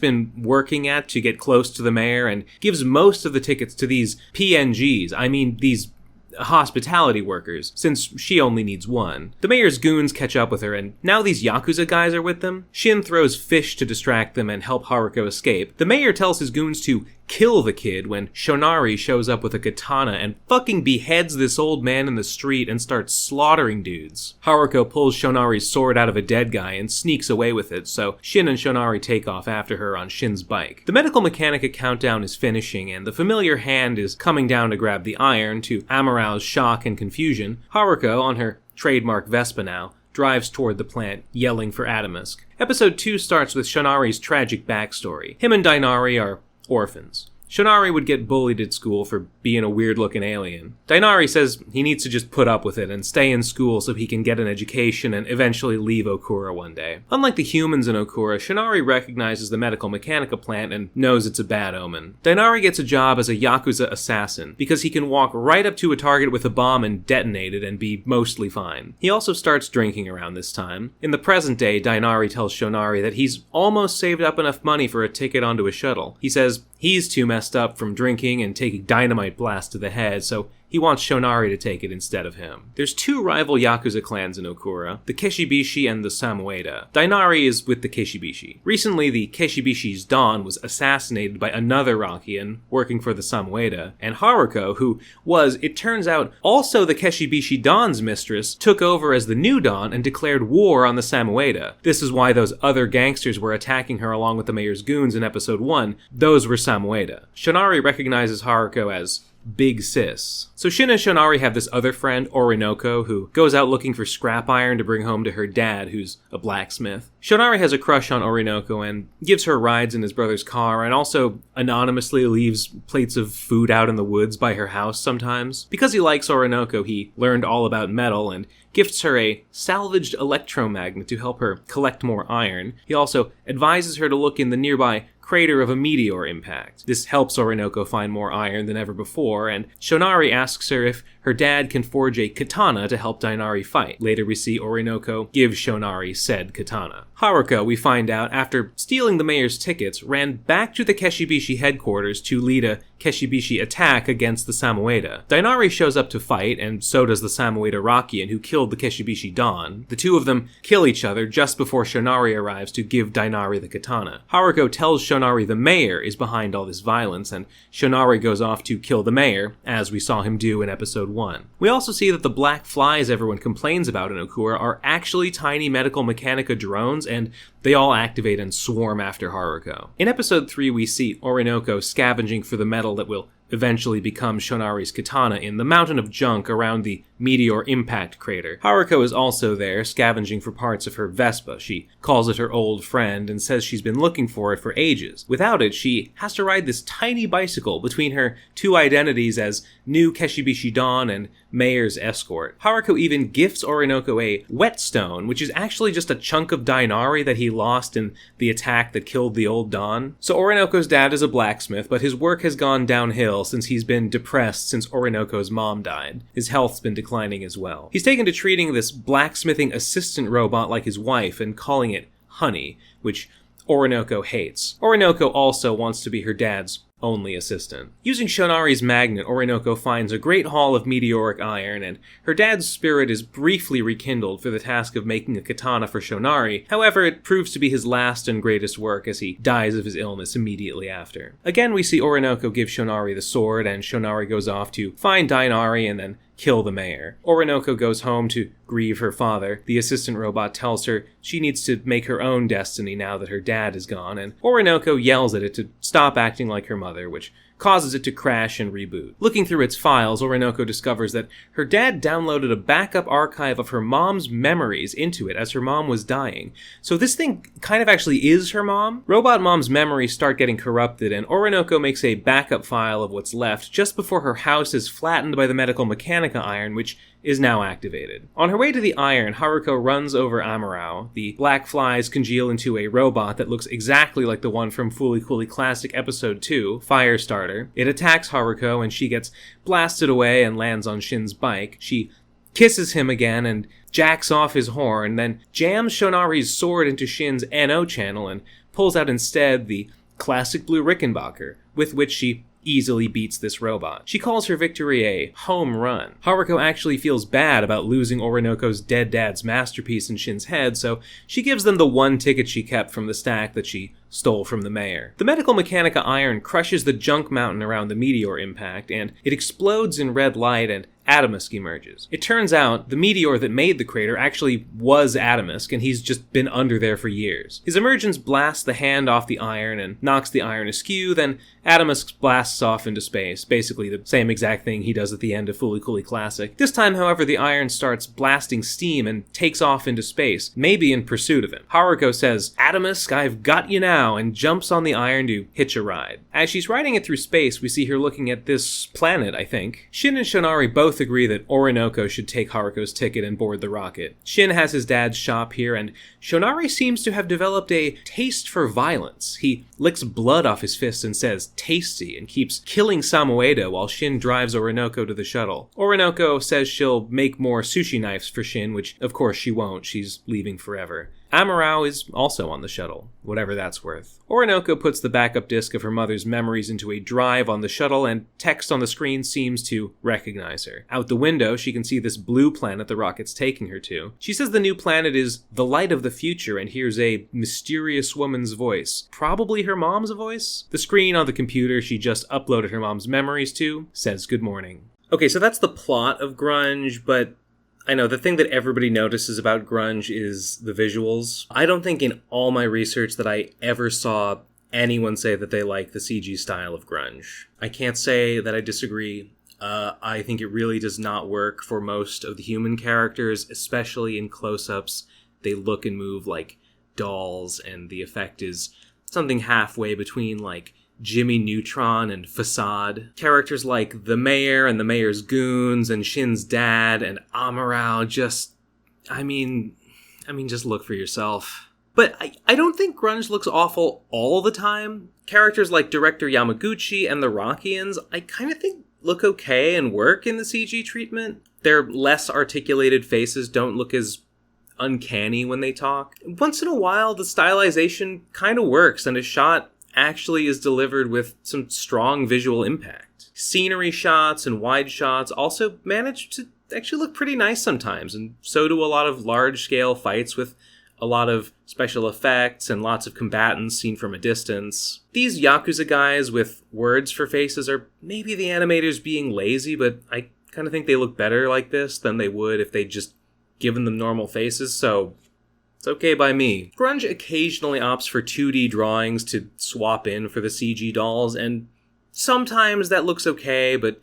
been working at to get close to the mayor and gives most of the tickets to these PNGs. I mean, these hospitality workers, since she only needs one. The mayor's goons catch up with her, and now these Yakuza guys are with them. Shin throws fish to distract them and help Haruko escape. The mayor tells his goons to kill the kid when Shonari shows up with a katana and fucking beheads this old man in the street and starts slaughtering dudes. Haruko pulls Shonari's sword out of a dead guy and sneaks away with it, so Shin and Shonari take off after her on Shin's bike. The medical mechanica countdown is finishing, and the familiar hand is coming down to grab the iron. To Amarao's shock and confusion, Haruko, on her trademark Vespa now, drives toward the plant, yelling for Adamusk. Episode 2 starts with Shonari's tragic backstory. Him and Dainari are orphans. Shonari would get bullied at school for being a weird-looking alien. Dainari says he needs to just put up with it and stay in school so he can get an education and eventually leave Okura one day. Unlike the humans in Okura, Shonari recognizes the medical mechanica plant and knows it's a bad omen. Dainari gets a job as a Yakuza assassin because he can walk right up to a target with a bomb and detonate it and be mostly fine. He also starts drinking around this time. In the present day, Dainari tells Shonari that he's almost saved up enough money for a ticket onto a shuttle. He says he's too messed up from drinking and taking dynamite blast to the head, so he wants Shonari to take it instead of him. There's two rival Yakuza clans in Okura, the Keshibishi and the Samueda. Dainari is with the Keshibishi. Recently, the Keshibishi's Don was assassinated by another Rakian working for the Samueda, and Haruko, who was, it turns out, also the Keshibishi Don's mistress, took over as the new Don and declared war on the Samueda. This is why those other gangsters were attacking her along with the mayor's goons in episode 1. Those were Samueda. Shonari recognizes Haruko as Big Sis. So Shin and Shonari have this other friend, Orinoco, who goes out looking for scrap iron to bring home to her dad, who's a blacksmith. Shonari has a crush on Orinoco and gives her rides in his brother's car, and also anonymously leaves plates of food out in the woods by her house sometimes. Because he likes Orinoco, he learned all about metal and gifts her a salvaged electromagnet to help her collect more iron. He also advises her to look in the nearby crater of a meteor impact. This helps Orinoco find more iron than ever before, and Shonari asks her if her dad can forge a katana to help Dainari fight. Later we see Orinoco give Shonari said katana. Haruko, we find out, after stealing the mayor's tickets, ran back to the Keshibishi headquarters to lead a Keshibishi attack against the Samueda. Dainari shows up to fight, and so does the Samueda Rakian who killed the Keshibishi Don. The two of them kill each other just before Shonari arrives to give Dainari the katana. Haruko tells Shonari the mayor is behind all this violence, and Shonari goes off to kill the mayor, as we saw him do in episode 1. We also see that the black flies everyone complains about in Okura are actually tiny medical mechanica drones, and they all activate and swarm after Haruko. In episode 3, we see Orinoco scavenging for the metal that will eventually become Shonari's katana in the mountain of junk around the meteor impact crater. Haruko is also there, scavenging for parts of her Vespa. She calls it her old friend and says she's been looking for it for ages. Without it, she has to ride this tiny bicycle between her two identities as new Keshibishi Don and Mayor's escort. Haruko even gifts Orinoco a whetstone, which is actually just a chunk of Dainari that he lost in the attack that killed the old Don. So Orinoco's dad is a blacksmith, but his work has gone downhill since he's been depressed since Orinoco's mom died. His health's been declining as well. He's taken to treating this blacksmithing assistant robot like his wife and calling it Honey, which Orinoco hates. Orinoco also wants to be her dad's only assistant. Using Shonari's magnet, Orinoco finds a great haul of meteoric iron, and her dad's spirit is briefly rekindled for the task of making a katana for Shonari. However, it proves to be his last and greatest work as he dies of his illness immediately after. Again, we see Orinoco give Shonari the sword, and Shonari goes off to find Dainari and then kill the mayor. Orinoco goes home to grieve her father. The assistant robot tells her she needs to make her own destiny now that her dad is gone, and Orinoco yells at it to stop acting like her mother, which causes it to crash and reboot. Looking through its files, Orinoco discovers that her dad downloaded a backup archive of her mom's memories into it as her mom was dying. So this thing kind of actually is her mom. Robot Mom's memories start getting corrupted, and Orinoco makes a backup file of what's left just before her house is flattened by the medical mechanica iron, which is now activated. On her way to the iron, Haruko runs over Amarao. The black flies congeal into a robot that looks exactly like the one from Fooly Cooly Classic Episode 2, Firestarter. It attacks Haruko and she gets blasted away and lands on Shin's bike. She kisses him again and jacks off his horn, then jams Shonari's sword into Shin's NO channel and pulls out instead the classic blue Rickenbacker, with which she easily beats this robot. She calls her victory a home run. Haruko actually feels bad about losing Orinoko's dead dad's masterpiece in Shin's head, so she gives them the one ticket she kept from the stack that she stole from the mayor. The Medical Mechanica iron crushes the junk mountain around the meteor impact, and it explodes in red light and Atomisk emerges. It turns out the meteor that made the crater actually was Atomisk, and he's just been under there for years. His emergence blasts the hand off the iron and knocks the iron askew, then Atomisk blasts off into space, basically the same exact thing he does at the end of Fooly Cooly Classic. This time, however, the iron starts blasting steam and takes off into space, maybe in pursuit of him. Haruko says, "Atomisk, I've got you now," and jumps on the iron to hitch a ride. As she's riding it through space, we see her looking at this planet, I think. Shin and Shonari both agree that Orinoco should take Haruko's ticket and board the rocket. Shin has his dad's shop here, and Shonari seems to have developed a taste for violence. He licks blood off his fist and says, "Tasty," and keeps killing Samoedo while Shin drives Orinoco to the shuttle. Orinoco says she'll make more sushi knives for Shin, which of course she won't, she's leaving forever. Amurao is also on the shuttle, whatever that's worth. Orinoco puts the backup disk of her mother's memories into a drive on the shuttle, and text on the screen seems to recognize her. Out the window, she can see this blue planet the rocket's taking her to. She says the new planet is the light of the future and hears a mysterious woman's voice. Probably her mom's voice? The screen on the computer she just uploaded her mom's memories to says good morning. Okay, so that's the plot of Grunge, but I know, the thing that everybody notices about Grunge is the visuals. I don't think in all my research that I ever saw anyone say that they like the CG style of Grunge. I can't say that I disagree. I think it really does not work for most of the human characters, especially in close-ups. They look and move like dolls, and the effect is something halfway between, like, Jimmy Neutron and Facade. Characters like the mayor and the mayor's goons and Shin's dad and Amurao just look for yourself. But I don't think Grunge looks awful all the time. Characters like Director Yamaguchi and the Rockians, I kind of think look okay and work in the CG treatment. Their less articulated faces don't look as uncanny when they talk. Once in a while, the stylization kind of works, and a shot actually is delivered with some strong visual impact. Scenery shots and wide shots also manage to actually look pretty nice sometimes, and so do a lot of large-scale fights with a lot of special effects and lots of combatants seen from a distance. These Yakuza guys with words for faces are maybe the animators being lazy, but I kind of think they look better like this than they would if they'd just given them normal faces, so it's okay by me. Grunge occasionally opts for 2D drawings to swap in for the CG dolls, and sometimes that looks okay, but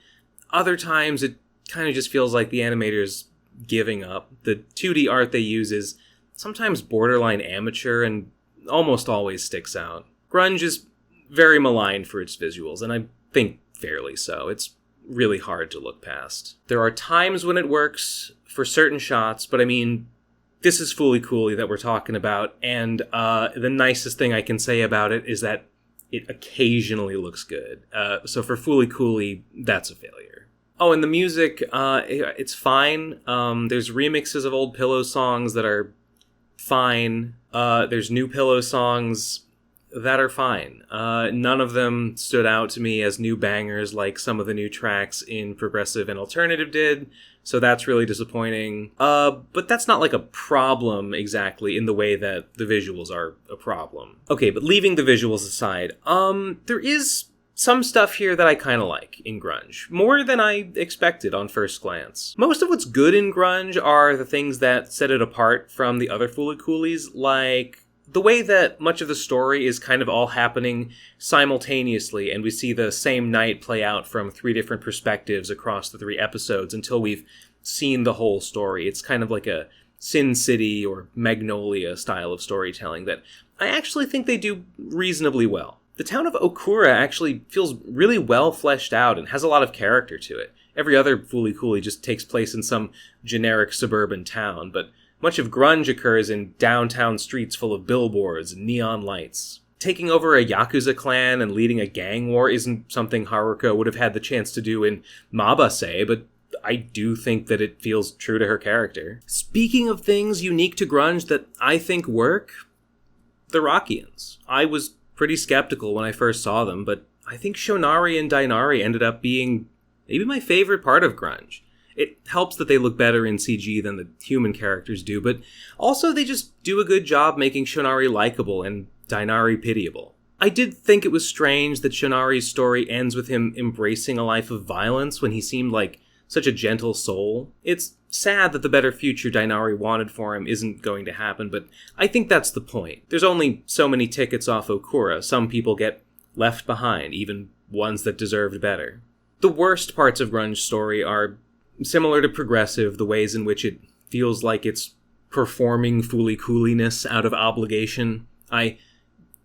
other times it kind of just feels like the animator's giving up. The 2D art they use is sometimes borderline amateur and almost always sticks out. Grunge is very maligned for its visuals, and I think fairly so. It's really hard to look past. There are times when it works for certain shots, but I mean, this is Fooly Cooly that we're talking about, and the nicest thing I can say about it is that it occasionally looks good. So for Fooly Cooly, that's a failure. Oh, and the music, it's fine. There's remixes of old Pillow songs that are fine. There's new Pillow songs that are fine. None of them stood out to me as new bangers like some of the new tracks in Progressive and Alternative did, so that's really disappointing. But that's not like a problem exactly in the way that the visuals are a problem. Okay, but leaving the visuals aside, there is some stuff here that I kind of like in Grunge. More than I expected on first glance. Most of what's good in Grunge are the things that set it apart from the other Fooly Coolies, like the way that much of the story is kind of all happening simultaneously, and we see the same night play out from 3 different perspectives across the 3 episodes until we've seen the whole story. It's kind of like a Sin City or Magnolia style of storytelling that I actually think they do reasonably well. The town of Okura actually feels really well fleshed out and has a lot of character to it. Every other Fooly Cooly just takes place in some generic suburban town, but much of Grunge occurs in downtown streets full of billboards and neon lights. Taking over a Yakuza clan and leading a gang war isn't something Haruko would have had the chance to do in Mabase, but I do think that it feels true to her character. Speaking of things unique to Grunge that I think work, the Rockians. I was pretty skeptical when I first saw them, but I think Shonari and Dainari ended up being maybe my favorite part of Grunge. It helps that they look better in CG than the human characters do, but also they just do a good job making Shonari likable and Dainari pitiable. I did think it was strange that Shonari's story ends with him embracing a life of violence when he seemed like such a gentle soul. It's sad that the better future Dainari wanted for him isn't going to happen, but I think that's the point. There's only so many tickets off Okura. Some people get left behind, even ones that deserved better. The worst parts of Grunge's story are similar to Progressive, the ways in which it feels like it's performing fooly-cooliness out of obligation. I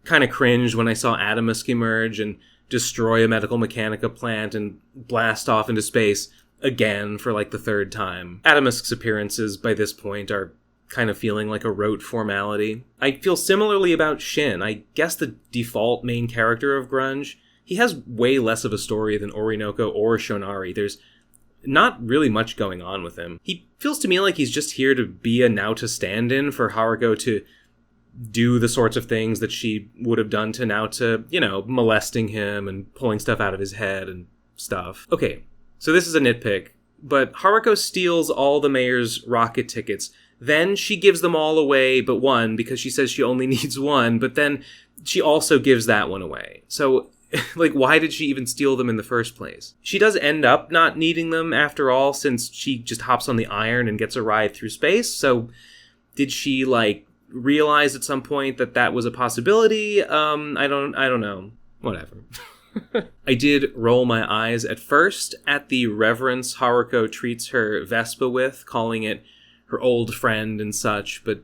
kind of cringed when I saw Adamusk emerge and destroy a Medical Mechanica plant and blast off into space again for like the third time. Adamusk's appearances by this point are kind of feeling like a rote formality. I feel similarly about Shin. I guess the default main character of Grunge. He has way less of a story than Orinoco or Shonari. There's not really much going on with him. He feels to me like he's just here to be a Naota stand-in for Haruko to do the sorts of things that she would have done to Naota, molesting him and pulling stuff out of his head and stuff. Okay, so this is a nitpick, but Haruko steals all the mayor's rocket tickets. Then she gives them all away but one because she says she only needs one, but then she also gives that one away. So why did she even steal them in the first place? She does end up not needing them after all, since she just hops on the iron and gets a ride through space. So did she, realize at some point that was a possibility? I don't know. Whatever. I did roll my eyes at first at the reverence Haruko treats her Vespa with, calling it her old friend and such, but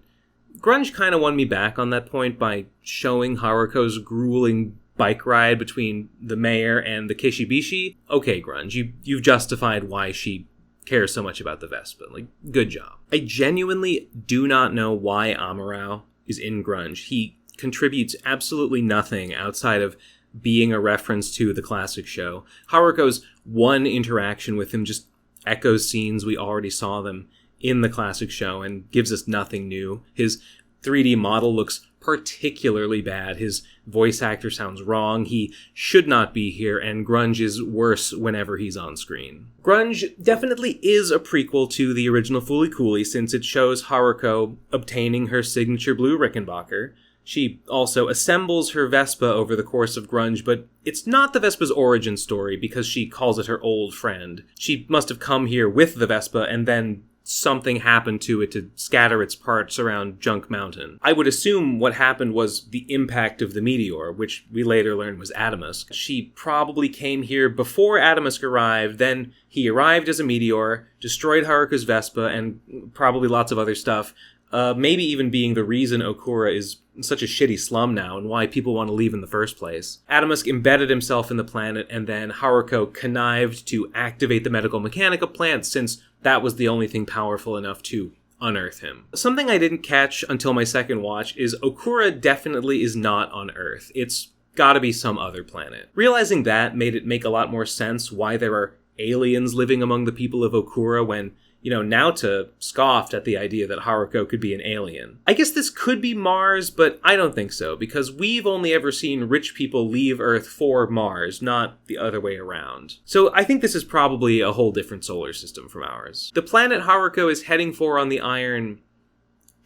Grunge kind of won me back on that point by showing Haruko's grueling bike ride between the mayor and the Kishibishi. Okay, Grunge, you've justified why she cares so much about the Vespa. Good job. I genuinely do not know why Amurao is in Grunge. He contributes absolutely nothing outside of being a reference to the classic show. Haruko's one interaction with him just echoes scenes we already saw them in the classic show and gives us nothing new. His 3D model looks particularly bad. His voice actor sounds wrong. He should not be here, and Grunge is worse whenever he's on screen. Grunge definitely is a prequel to the original Fooly Cooly, since it shows Haruko obtaining her signature blue Rickenbacker. She also assembles her Vespa over the course of Grunge, but it's not the Vespa's origin story because she calls it her old friend. She must have come here with the Vespa and then something happened to it to scatter its parts around Junk Mountain. I would assume what happened was the impact of the meteor, which we later learned was Adamusk. She probably came here before Adamusk arrived, then he arrived as a meteor, destroyed Haruko's Vespa, and probably lots of other stuff. Maybe even being the reason Okura is such a shitty slum now and why people want to leave in the first place. Adamusk embedded himself in the planet, and then Haruko connived to activate the Medical Mechanica plant since that was the only thing powerful enough to unearth him. Something I didn't catch until my second watch is Okura definitely is not on Earth. It's gotta be some other planet. Realizing that made it make a lot more sense why there are aliens living among the people of Okura when Naota scoffed at the idea that Haruko could be an alien. I guess this could be Mars, but I don't think so, because we've only ever seen rich people leave Earth for Mars, not the other way around. So I think this is probably a whole different solar system from ours. The planet Haruko is heading for on the Iron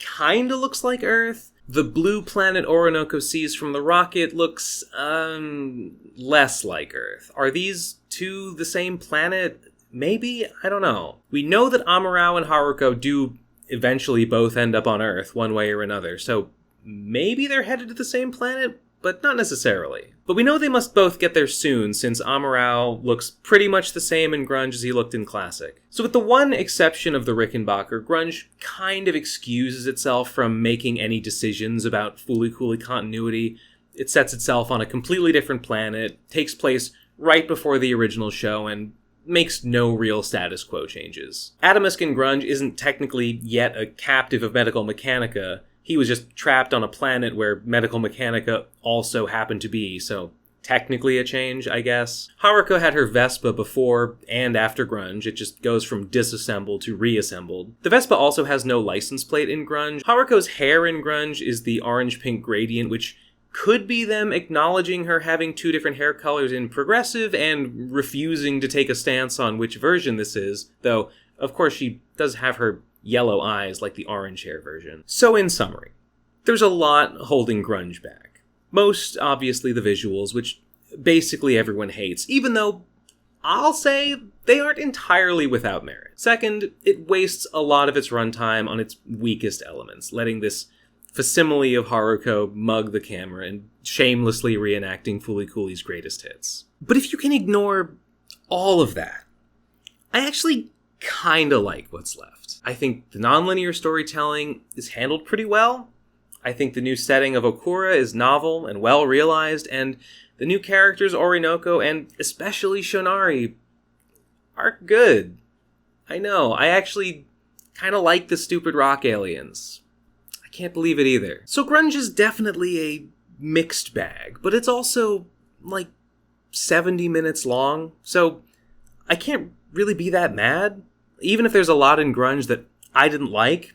kinda looks like Earth. The blue planet Orinoco sees from the rocket looks, less like Earth. Are these two the same planet? Maybe? I don't know. We know that Amurao and Haruko do eventually both end up on Earth, one way or another, so maybe they're headed to the same planet, but not necessarily. But we know they must both get there soon, since Amurao looks pretty much the same in Grunge as he looked in Classic. So with the one exception of the Rickenbacker, Grunge kind of excuses itself from making any decisions about Fooly Cooly continuity. It sets itself on a completely different planet, takes place right before the original show, and makes no real status quo changes. Adamusk in Grunge isn't technically yet a captive of Medical Mechanica. He was just trapped on a planet where Medical Mechanica also happened to be, so technically a change, I guess. Haruko had her Vespa before and after Grunge. It just goes from disassembled to reassembled. The Vespa also has no license plate in Grunge. Haruko's hair in Grunge is the orange-pink gradient, which could be them acknowledging her having two different hair colors in progressive and refusing to take a stance on which version this is, though, of course, she does have her yellow eyes like the orange hair version. So in summary, there's a lot holding grunge back. Most, obviously, the visuals, which basically everyone hates, even though I'll say they aren't entirely without merit. Second, it wastes a lot of its runtime on its weakest elements, letting this facsimile of Haruko mug the camera and shamelessly reenacting Fooly Cooley's greatest hits. But if you can ignore all of that, I actually kinda like what's left. I think the nonlinear storytelling is handled pretty well. I think the new setting of Okura is novel and well realized, and the new characters Orinoco and especially Shonari are good. I know, I actually kinda like the stupid rock aliens. I can't believe it either. So grunge is definitely a mixed bag, but it's also, 70 minutes long, so I can't really be that mad. Even if there's a lot in grunge that I didn't like,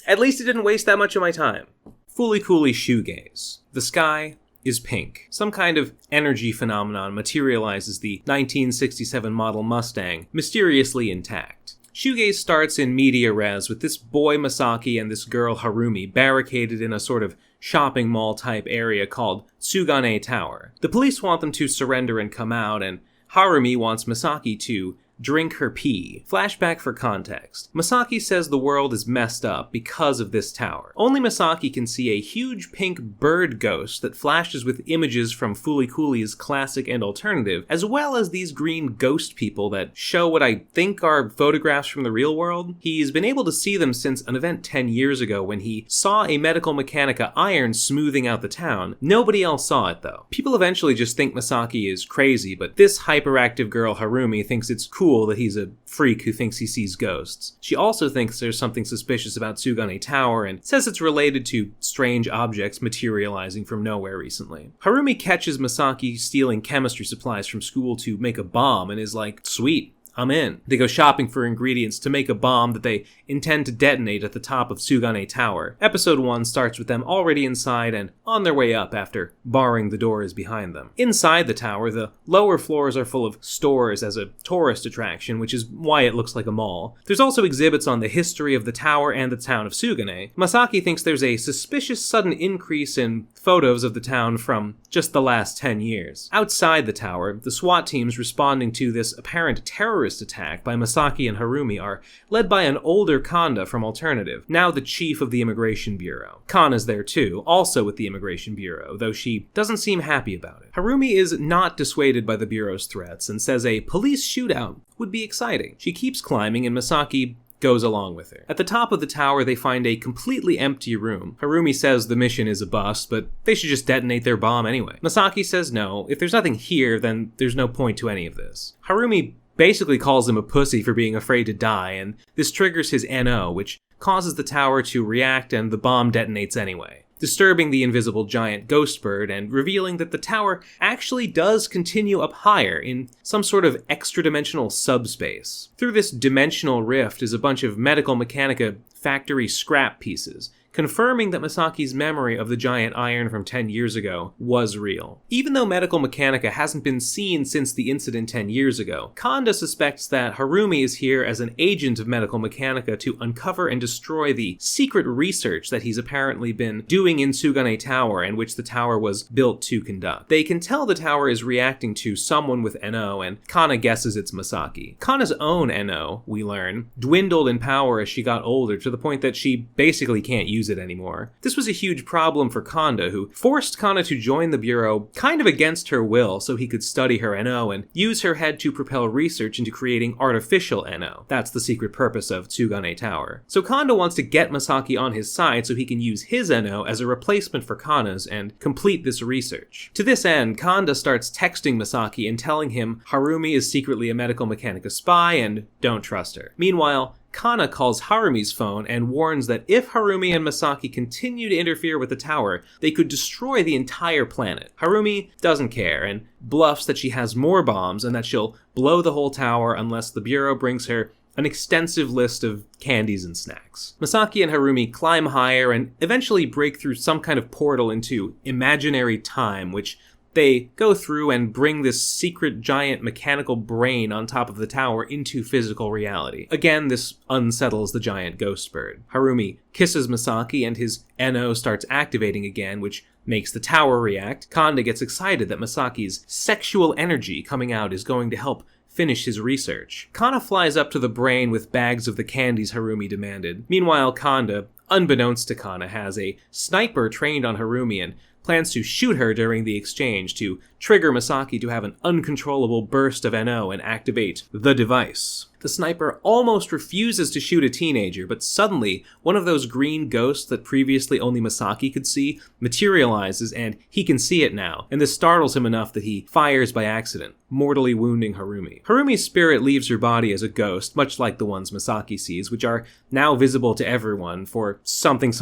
at least it didn't waste that much of my time. Fooly Cooley Shoegaze. The sky is pink. Some kind of energy phenomenon materializes the 1967 model Mustang, mysteriously intact. Shoegaze starts in media res with this boy Masaki and this girl Harumi barricaded in a sort of shopping mall type area called Tsugane Tower. The police want them to surrender and come out, and Harumi wants Masaki to drink her pee. Flashback for context. Masaki says the world is messed up because of this tower. Only Masaki can see a huge pink bird ghost that flashes with images from Fooly Cooley's classic and alternative, as well as these green ghost people that show what I think are photographs from the real world. He's been able to see them since an event 10 years ago when he saw a Medical Mechanica iron smoothing out the town. Nobody else saw it though. People eventually just think Masaki is crazy, but this hyperactive girl Harumi thinks it's cool that he's a freak who thinks he sees ghosts. She also thinks there's something suspicious about Tsugane Tower and says it's related to strange objects materializing from nowhere recently. Harumi catches Masaki stealing chemistry supplies from school to make a bomb and is like, sweet, I'm in. They go shopping for ingredients to make a bomb that they intend to detonate at the top of Tsugane Tower. Episode 1 starts with them already inside and on their way up after barring the doors behind them. Inside the tower, the lower floors are full of stores as a tourist attraction, which is why it looks like a mall. There's also exhibits on the history of the tower and the town of Tsugane. Masaki thinks there's a suspicious sudden increase in photos of the town from just the last 10 years. Outside the tower, the SWAT teams responding to this apparent terrorist attack by Masaki and Harumi are led by an older Kanda from Alternative, now the chief of the Immigration Bureau. Kana's there too, also with the Immigration Bureau, though she doesn't seem happy about it. Harumi is not dissuaded by the Bureau's threats and says a police shootout would be exciting. She keeps climbing and Masaki goes along with her. At the top of the tower, they find a completely empty room. Harumi says the mission is a bust, but they should just detonate their bomb anyway. Masaki says no, if there's nothing here, then there's no point to any of this. Harumi basically calls him a pussy for being afraid to die, and this triggers his NO, which causes the tower to react and the bomb detonates anyway, disturbing the invisible giant ghost bird and revealing that the tower actually does continue up higher in some sort of extra-dimensional subspace. Through this dimensional rift is a bunch of Medical Mechanica factory scrap pieces, confirming that Masaki's memory of the giant iron from 10 years ago was real. Even though Medical Mechanica hasn't been seen since the incident 10 years ago, Kanda suspects that Harumi is here as an agent of Medical Mechanica to uncover and destroy the secret research that he's apparently been doing in Tsugane Tower and which the tower was built to conduct. They can tell the tower is reacting to someone with NO, and Kana guesses it's Masaki. Kana's own NO, we learn, dwindled in power as she got older to the point that she basically can't use it anymore. This was a huge problem for Kanda, who forced Kana to join the Bureau kind of against her will so he could study her NO and use her head to propel research into creating artificial NO. That's the secret purpose of Tsugane Tower. So Kanda wants to get Masaki on his side so he can use his NO as a replacement for Kana's and complete this research. To this end, Kanda starts texting Masaki and telling him Harumi is secretly a Medical Mechanica spy and don't trust her. Meanwhile, Kana calls Harumi's phone and warns that if Harumi and Masaki continue to interfere with the tower, they could destroy the entire planet. Harumi doesn't care and bluffs that she has more bombs and that she'll blow the whole tower unless the Bureau brings her an extensive list of candies and snacks. Masaki and Harumi climb higher and eventually break through some kind of portal into imaginary time, which they go through and bring this secret giant mechanical brain on top of the tower into physical reality. Again, this unsettles the giant ghost bird. Harumi kisses Masaki and his NO starts activating again, which makes the tower react. Kanda gets excited that Masaki's sexual energy coming out is going to help finish his research. Kana flies up to the brain with bags of the candies Harumi demanded. Meanwhile, Kanda, unbeknownst to Kana, has a sniper trained on Harumi and plans to shoot her during the exchange to trigger Masaki to have an uncontrollable burst of NO and activate the device. The sniper almost refuses to shoot a teenager, but suddenly, one of those green ghosts that previously only Masaki could see materializes and he can see it now, and this startles him enough that he fires by accident, mortally wounding Harumi. Harumi's spirit leaves her body as a ghost, much like the ones Masaki sees, which are now visible to everyone for something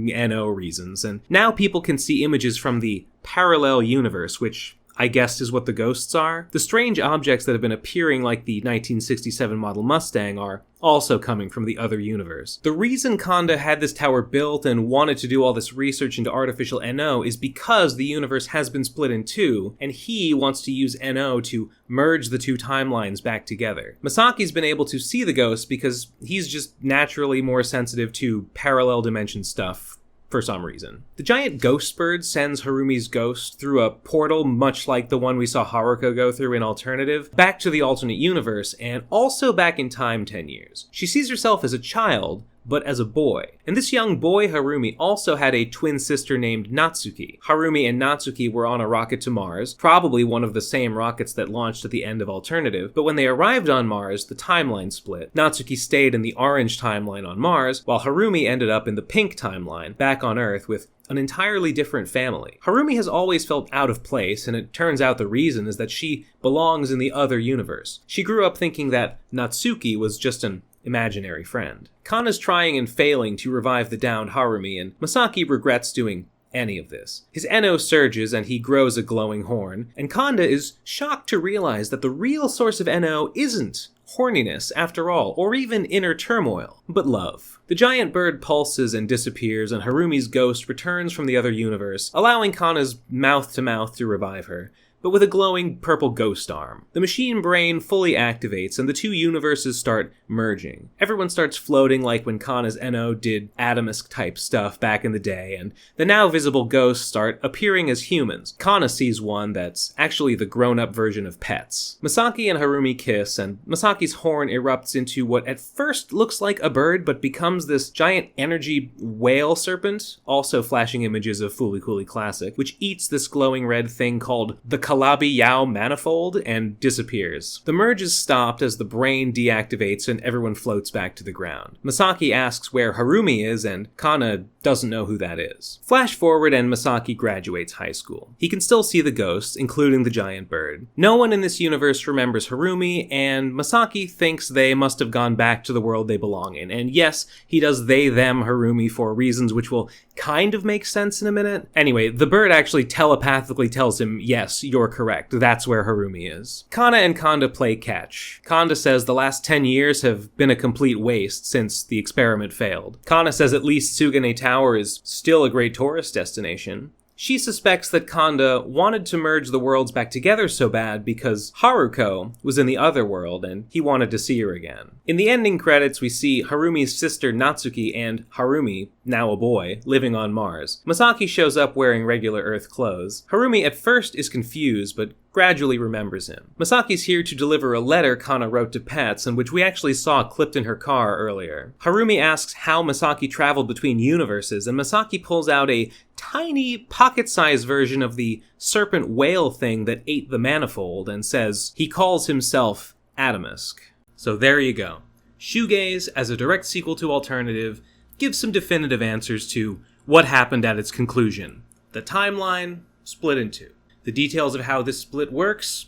NO reasons, and now people can see images from the parallel universe, which I guess is what the ghosts are. The strange objects that have been appearing like the 1967 model Mustang are also coming from the other universe. The reason Kanda had this tower built and wanted to do all this research into artificial NO is because the universe has been split in two, and he wants to use NO to merge the two timelines back together. Masaki's been able to see the ghosts because he's just naturally more sensitive to parallel dimension stuff for some reason. The giant ghost bird sends Harumi's ghost through a portal much like the one we saw Haruko go through in Alternative, back to the alternate universe, and also back in time 10 years. She sees herself as a child, but as a boy. And this young boy, Harumi, also had a twin sister named Natsuki. Harumi and Natsuki were on a rocket to Mars, probably one of the same rockets that launched at the end of Alternative, but when they arrived on Mars, the timeline split. Natsuki stayed in the orange timeline on Mars, while Harumi ended up in the pink timeline, back on Earth, with an entirely different family. Harumi has always felt out of place, and it turns out the reason is that she belongs in the other universe. She grew up thinking that Natsuki was just an imaginary friend. Kana's trying and failing to revive the downed Harumi, and Masaki regrets doing any of this. His NO surges and he grows a glowing horn, and Kanda is shocked to realize that the real source of NO isn't horniness, after all, or even inner turmoil, but love. The giant bird pulses and disappears, and Harumi's ghost returns from the other universe, allowing Kana's mouth-to-mouth to revive her, but with a glowing purple ghost arm. The machine brain fully activates, and the two universes start merging. Everyone starts floating like when Kana's NO did Adamisk-type stuff back in the day, and the now visible ghosts start appearing as humans. Kana sees one that's actually the grown-up version of Pets. Masaki and Harumi kiss, and Masaki's horn erupts into what at first looks like a bird, but becomes this giant energy whale serpent, also flashing images of Fooly Cooly Classic, which eats this glowing red thing called the Calabi Yao manifold and disappears. The merge is stopped as the brain deactivates and everyone floats back to the ground. Masaki asks where Harumi is, and Kana doesn't know who that is. Flash forward and Masaki graduates high school. He can still see the ghosts, including the giant bird. No one in this universe remembers Harumi, and Masaki thinks they must have gone back to the world they belong in. And yes, he does they-them Harumi for reasons which will kind of make sense in a minute. Anyway, the bird actually telepathically tells him, yes, you're correct, that's where Harumi is. Kana and Kanda play catch. Kanda says the last 10 years have been a complete waste since the experiment failed. Kana says at least Tsugane Tower is still a great tourist destination. She suspects that Kanda wanted to merge the worlds back together so bad because Haruko was in the other world and he wanted to see her again. In the ending credits, we see Harumi's sister Natsuki and Harumi, now a boy, living on Mars. Masaki shows up wearing regular Earth clothes. Harumi at first is confused, but gradually remembers him. Masaki's here to deliver a letter Kana wrote to Pets, and which we actually saw clipped in her car earlier. Harumi asks how Masaki traveled between universes, and Masaki pulls out a tiny, pocket-sized version of the serpent whale thing that ate the manifold, and says he calls himself Adamisk. So there you go. Shoegaze, as a direct sequel to Alternative, gives some definitive answers to what happened at its conclusion. The timeline split in two. The details of how this split works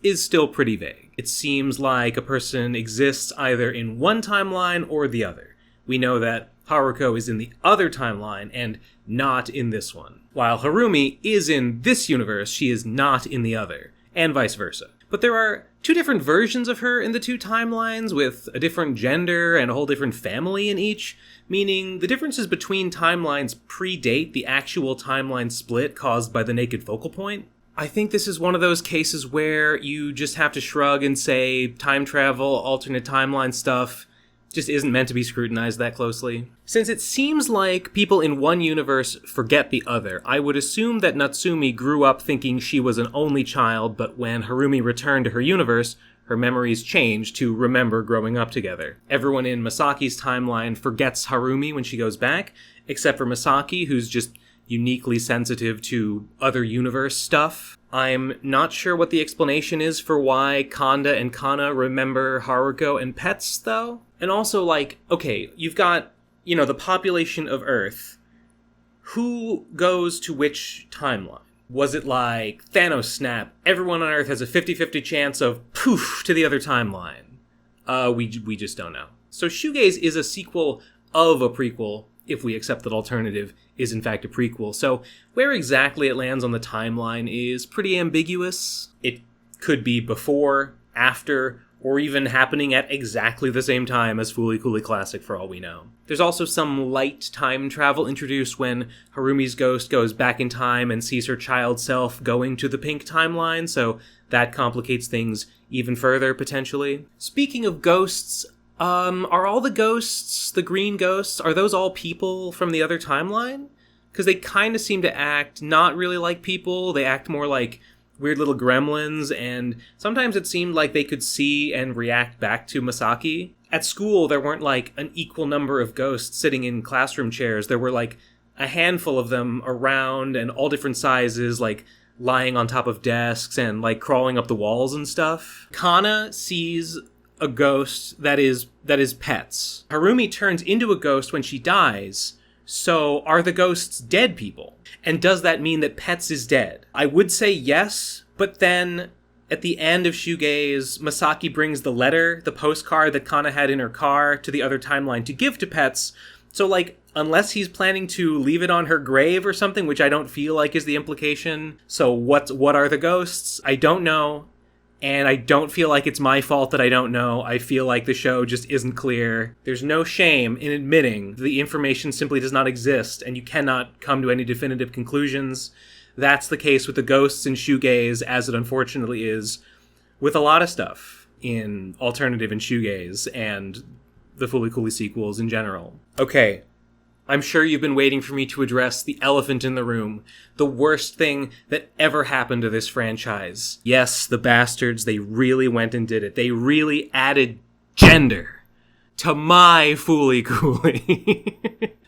is still pretty vague. It seems like a person exists either in one timeline or the other. We know that Haruko is in the other timeline and not in this one. While Harumi is in this universe, she is not in the other, and vice versa. But there are two different versions of her in the two timelines with a different gender and a whole different family in each, meaning the differences between timelines predate the actual timeline split caused by the naked focal point. I think this is one of those cases where you just have to shrug and say time travel, alternate timeline stuff just isn't meant to be scrutinized that closely. Since it seems like people in one universe forget the other, I would assume that Natsumi grew up thinking she was an only child, but when Harumi returned to her universe, her memories changed to remember growing up together. Everyone in Masaki's timeline forgets Harumi when she goes back, except for Masaki, who's just uniquely sensitive to other universe stuff. I'm not sure what the explanation is for why Kanda and Kana remember Haruko and pets, though. And also, like, okay, you've got, the population of Earth. Who goes to which timeline? Was it like Thanos snap, everyone on Earth has a 50-50 chance of poof to the other timeline? We just don't know. So Shoegaze is a sequel of a prequel, if we accept that alternative is in fact a prequel. So where exactly it lands on the timeline is pretty ambiguous. It could be before, after, or even happening at exactly the same time as Fooly Cooly Classic for all we know. There's also some light time travel introduced when Harumi's ghost goes back in time and sees her child self going to the pink timeline, so that complicates things even further, potentially. Speaking of ghosts, are all the ghosts, the green ghosts, are those all people from the other timeline? Because they kind of seem to act not really like people, they act more like weird little gremlins, and sometimes it seemed like they could see and react back to Masaki. At school, there weren't like an equal number of ghosts sitting in classroom chairs. There were like a handful of them around and all different sizes, like lying on top of desks and like crawling up the walls and stuff. Kana sees a ghost that is pets. Harumi turns into a ghost when she dies. So are the ghosts dead people? And does that mean that Pets is dead? I would say yes, but then at the end of Shoegaze, Masaki brings the letter, the postcard that Kana had in her car, to the other timeline to give to Pets. So, like, unless he's planning to leave it on her grave or something, which I don't feel like is the implication. So what are the ghosts? I don't know. And I don't feel like it's my fault that I don't know. I feel like the show just isn't clear. There's no shame in admitting the information simply does not exist, and you cannot come to any definitive conclusions. That's the case with the ghosts in Shoegaze, as it unfortunately is with a lot of stuff in alternative and Shoegaze, and the Fooly Cooly sequels in general. Okay, I'm sure you've been waiting for me to address the elephant in the room, the worst thing that ever happened to this franchise. Yes, the bastards, they really went and did it. They really added gender to my Fooly Cooly.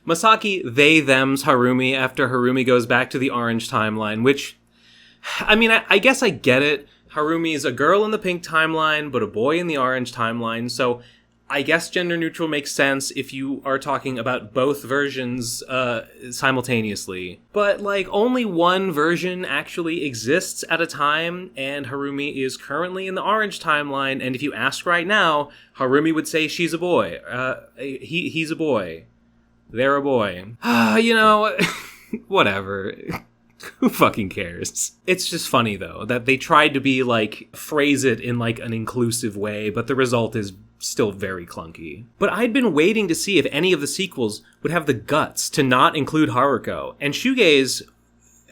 Masaki they-thems Harumi after Harumi goes back to the orange timeline, which, I mean, I guess I get it. Harumi's a girl in the pink timeline, but a boy in the orange timeline, so I guess gender neutral makes sense if you are talking about both versions simultaneously. But, like, only one version actually exists at a time, and Harumi is currently in the orange timeline, and if you ask right now, Harumi would say she's a boy. He's a boy. They're a boy. Whatever. Who fucking cares? It's just funny, though, that they tried to be, like, phrase it in, like, an inclusive way, but the result is still very clunky. But I'd been waiting to see if any of the sequels would have the guts to not include Haruko, and Shoegaze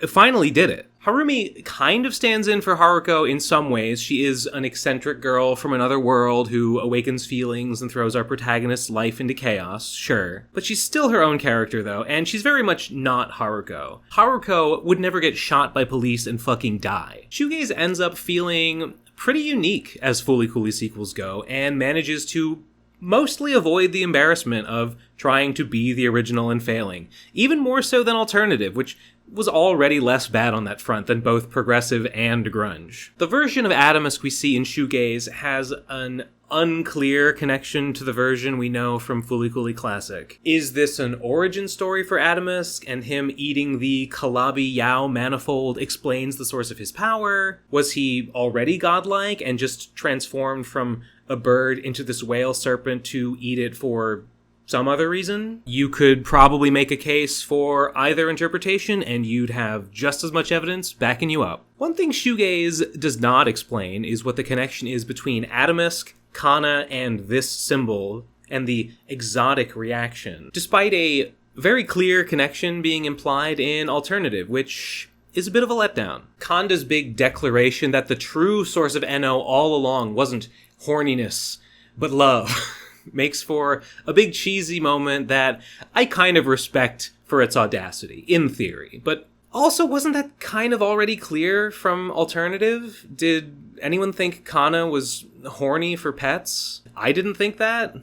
finally did it. Harumi kind of stands in for Haruko in some ways. She is an eccentric girl from another world who awakens feelings and throws our protagonist's life into chaos, sure. But she's still her own character, though, and she's very much not Haruko. Haruko would never get shot by police and fucking die. Shoegaze ends up feeling pretty unique as Fooly Cooly sequels go, and manages to mostly avoid the embarrassment of trying to be the original and failing. Even more so than Alternative, which was already less bad on that front than both Progressive and Grunge. The version of Adamus we see in Shoegaze has an unclear connection to the version we know from Fooly Cooly Classic. Is this an origin story for Adamus, and him eating the Kalabi Yao manifold explains the source of his power? Was he already godlike and just transformed from a bird into this whale serpent to eat it for some other reason. You could probably make a case for either interpretation, and you'd have just as much evidence backing you up. One thing Shoegaze does not explain is what the connection is between Atomisk, Kana, and this symbol, and the exotic reaction, despite a very clear connection being implied in Alternative, which is a bit of a letdown. Kanda's big declaration that the true source of NO all along wasn't horniness, but love, makes for a big cheesy moment that I kind of respect for its audacity, in theory. But also, wasn't that kind of already clear from Alternative? Did anyone think Kana was horny for pets? I didn't think that.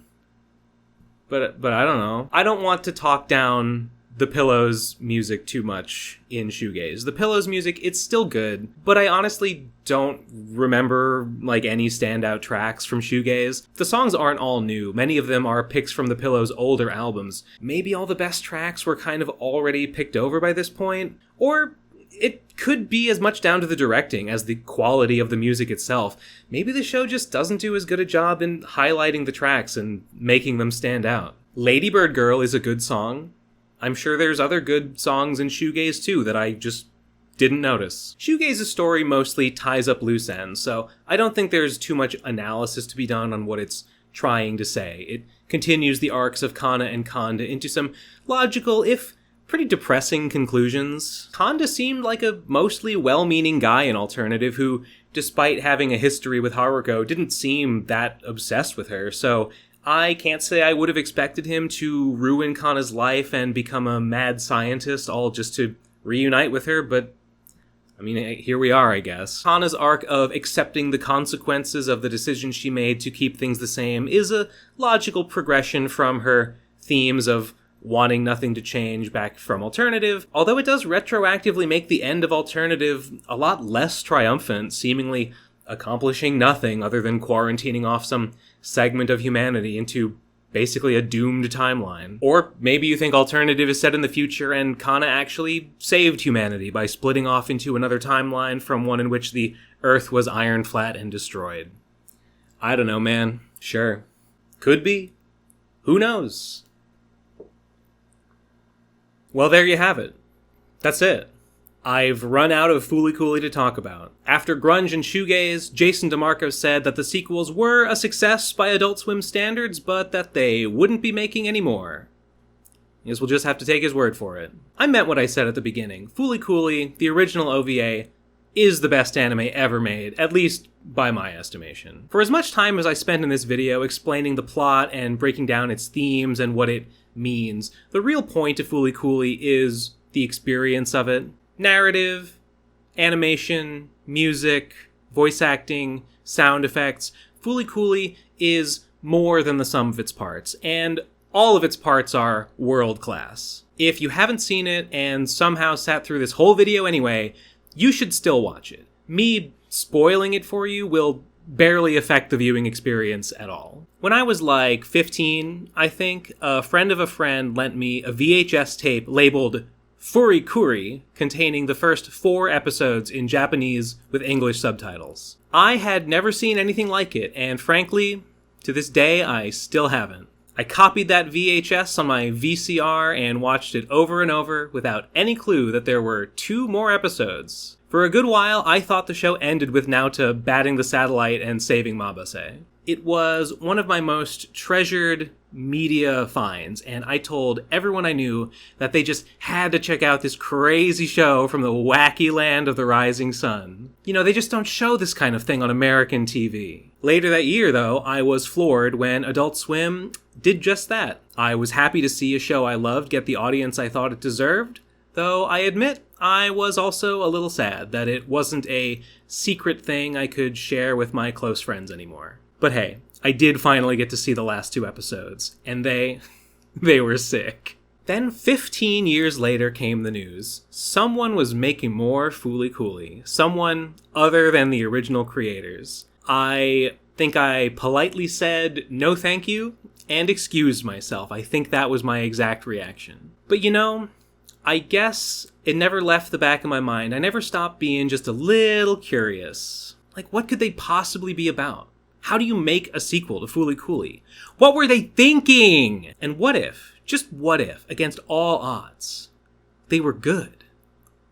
But I don't know. I don't want to talk down The Pillow's music too much in Shoegaze. The Pillow's music, it's still good, but I honestly don't remember any standout tracks from Shoegaze. The songs aren't all new. Many of them are picks from The Pillow's older albums. Maybe all the best tracks were kind of already picked over by this point, or it could be as much down to the directing as the quality of the music itself. Maybe the show just doesn't do as good a job in highlighting the tracks and making them stand out. Ladybird Girl is a good song. I'm sure there's other good songs in Shoegaze too that I just didn't notice. Shoegaze's story mostly ties up loose ends, so I don't think there's too much analysis to be done on what it's trying to say. It continues the arcs of Kana and Kanda into some logical, if pretty depressing conclusions. Kanda seemed like a mostly well-meaning guy in Alternative who, despite having a history with Haruko, didn't seem that obsessed with her, so I can't say I would have expected him to ruin Kana's life and become a mad scientist all just to reunite with her, but I mean, here we are, I guess. Kana's arc of accepting the consequences of the decision she made to keep things the same is a logical progression from her themes of wanting nothing to change back from Alternative, although it does retroactively make the end of Alternative a lot less triumphant, seemingly accomplishing nothing other than quarantining off some segment of humanity into basically a doomed timeline. Or maybe you think Alternative is set in the future and Kana actually saved humanity by splitting off into another timeline from one in which the Earth was iron flat and destroyed. I don't know, man. Sure. Could be. Who knows? Well, there you have it. That's it. I've run out of Fooly Cooly to talk about. After Grunge and Shoegaze, Jason DeMarco said that the sequels were a success by Adult Swim standards, but that they wouldn't be making any more. I guess we'll just have to take his word for it. I meant what I said at the beginning. Fooly Cooly, the original OVA, is the best anime ever made, at least by my estimation. For as much time as I spent in this video explaining the plot and breaking down its themes and what it means, the real point of Fooly Cooly is the experience of it. Narrative, animation, music, voice acting, sound effects. Fooly Cooly is more than the sum of its parts, and all of its parts are world class. If you haven't seen it and somehow sat through this whole video anyway, you should still watch it. Me spoiling it for you will barely affect the viewing experience at all. When I was 15, I think, a friend of a friend lent me a VHS tape labeled Furikuri, containing the first 4 episodes in Japanese with English subtitles. I had never seen anything like it, and frankly, to this day, I still haven't. I copied that VHS on my VCR and watched it over and over without any clue that there were 2 more episodes. For a good while, I thought the show ended with Naota batting the satellite and saving Mabase. It was one of my most treasured media finds, and I told everyone I knew that they just had to check out this crazy show from the wacky land of the rising sun. You know, they just don't show this kind of thing on American TV. Later that year, though, I was floored when Adult Swim did just that. I was happy to see a show I loved get the audience I thought it deserved, though I admit I was also a little sad that it wasn't a secret thing I could share with my close friends anymore. But hey, I did finally get to see the last 2 episodes, and they were sick. Then 15 years later came the news. Someone was making more Fooly Cooly. Someone other than the original creators. I think I politely said no thank you and excused myself. I think that was my exact reaction. But you know, I guess it never left the back of my mind. I never stopped being just a little curious. What could they possibly be about? How do you make a sequel to Fooly Cooly? What were they thinking? And what if, just what if, against all odds, they were good?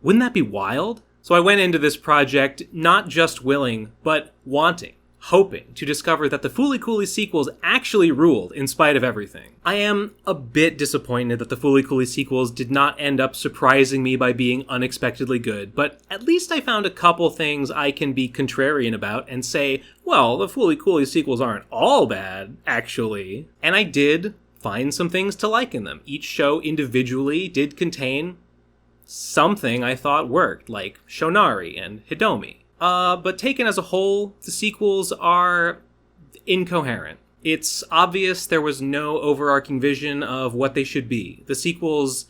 Wouldn't that be wild? So I went into this project not just willing, but wanting, hoping to discover that the Fooly Cooly sequels actually ruled in spite of everything. I am a bit disappointed that the Fooly Cooly sequels did not end up surprising me by being unexpectedly good, but at least I found a couple things I can be contrarian about and say, well, the Fooly Cooly sequels aren't all bad, actually. And I did find some things to like in them. Each show individually did contain something I thought worked, like Shonari and Hidomi. But taken as a whole, the sequels are incoherent. It's obvious there was no overarching vision of what they should be. The sequels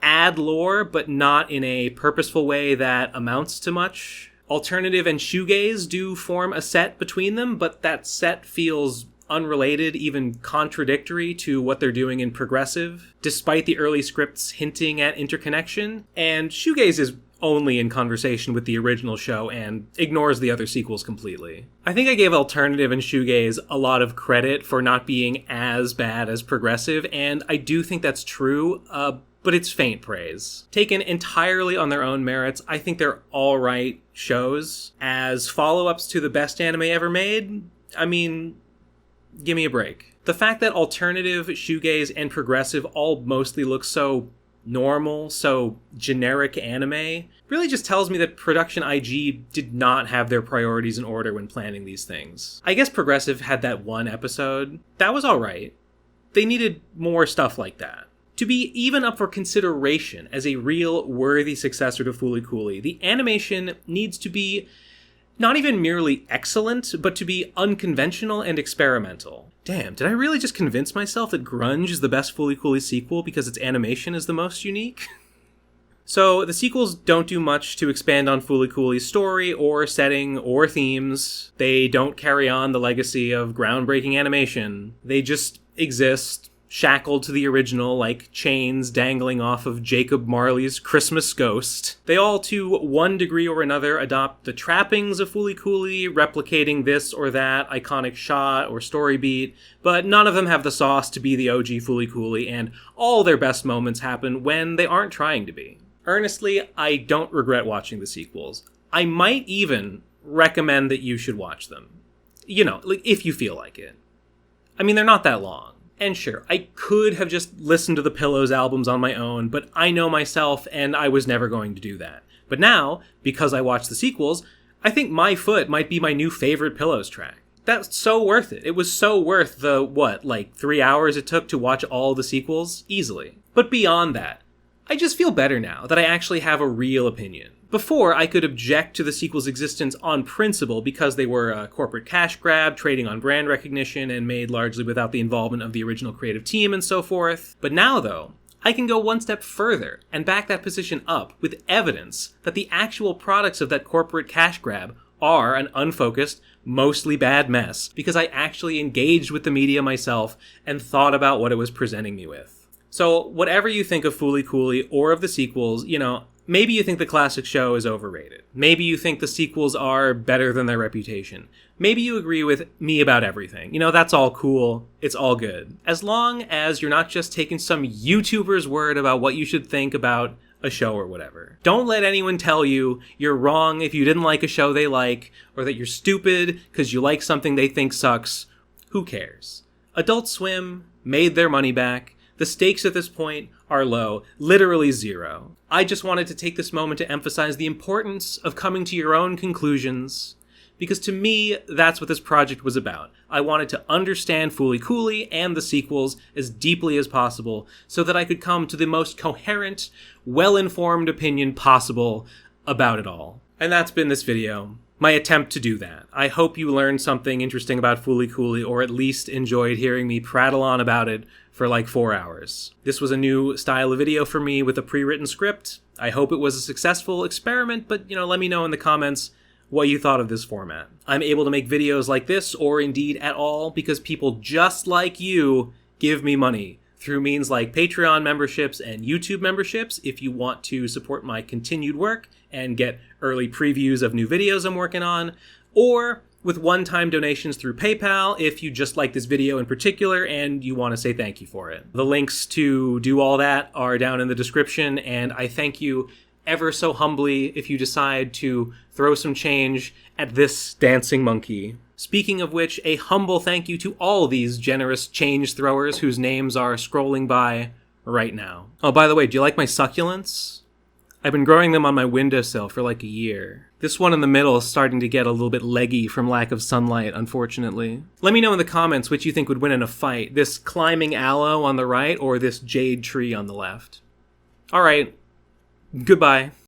add lore, but not in a purposeful way that amounts to much. Alternative and Shoegaze do form a set between them, but that set feels unrelated, even contradictory to what they're doing in Progressive, despite the early scripts hinting at interconnection. And Shoegaze is only in conversation with the original show and ignores the other sequels completely. I think I gave Alternative and Shoegaze a lot of credit for not being as bad as Progressive, and I do think that's true, but it's faint praise. Taken entirely on their own merits, I think they're alright shows. As follow-ups to the best anime ever made, I mean, give me a break. The fact that Alternative, Shoegaze, and Progressive all mostly look so normal, so generic anime, really just tells me that Production IG did not have their priorities in order when planning these things. I guess Progressive had that one episode. That was alright. They needed more stuff like that. To be even up for consideration as a real worthy successor to Fooly Cooly, the animation needs to be not even merely excellent, but to be unconventional and experimental. Damn, did I really just convince myself that Grunge is the best Fooly Cooly sequel because its animation is the most unique? So, the sequels don't do much to expand on Fooly Cooly's story, or setting, or themes. They don't carry on the legacy of groundbreaking animation. They just exist, shackled to the original like chains dangling off of Jacob Marley's Christmas Ghost. They all, to one degree or another, adopt the trappings of Fooly Cooly, replicating this or that iconic shot or story beat, but none of them have the sauce to be the OG Fooly Cooly, and all their best moments happen when they aren't trying to be. Earnestly, I don't regret watching the sequels. I might even recommend that you should watch them. You know, like, if you feel like it. I mean, they're not that long. And sure, I could have just listened to the Pillows albums on my own, but I know myself, and I was never going to do that. But now, because I watched the sequels, I think My Foot might be my new favorite Pillows track. That's so worth it. It was so worth the, 3 hours it took to watch all the sequels? Easily. But beyond that, I just feel better now that I actually have a real opinion. Before, I could object to the sequel's existence on principle because they were a corporate cash grab, trading on brand recognition, and made largely without the involvement of the original creative team and so forth. But now, though, I can go one step further and back that position up with evidence that the actual products of that corporate cash grab are an unfocused, mostly bad mess, because I actually engaged with the media myself and thought about what it was presenting me with. So, whatever you think of Fooly Cooly or of the sequels, maybe you think the classic show is overrated. Maybe you think the sequels are better than their reputation. Maybe you agree with me about everything. That's all cool. It's all good. As long as you're not just taking some YouTuber's word about what you should think about a show or whatever. Don't let anyone tell you you're wrong if you didn't like a show they like, or that you're stupid because you like something they think sucks. Who cares? Adult Swim made their money back. The stakes at this point are low, literally zero. I just wanted to take this moment to emphasize the importance of coming to your own conclusions, because to me, that's what this project was about. I wanted to understand Fooly Cooly and the sequels as deeply as possible so that I could come to the most coherent, well-informed opinion possible about it all. And that's been this video. My attempt to do that. I hope you learned something interesting about Fooly Cooly, or at least enjoyed hearing me prattle on about it for 4 hours. This was a new style of video for me with a pre-written script. I hope it was a successful experiment, but let me know in the comments what you thought of this format. I'm able to make videos like this, or indeed at all, because people just like you give me money through means like Patreon memberships and YouTube memberships if you want to support my continued work and get early previews of new videos I'm working on, or with one-time donations through PayPal if you just like this video in particular and you want to say thank you for it. The links to do all that are down in the description, and I thank you ever so humbly if you decide to throw some change at this dancing monkey. Speaking of which, a humble thank you to all these generous change throwers whose names are scrolling by right now. Oh, by the way, do you like my succulents? I've been growing them on my windowsill for like a year. This one in the middle is starting to get a little bit leggy from lack of sunlight, unfortunately. Let me know in the comments which you think would win in a fight, this climbing aloe on the right or this jade tree on the left. Alright, goodbye.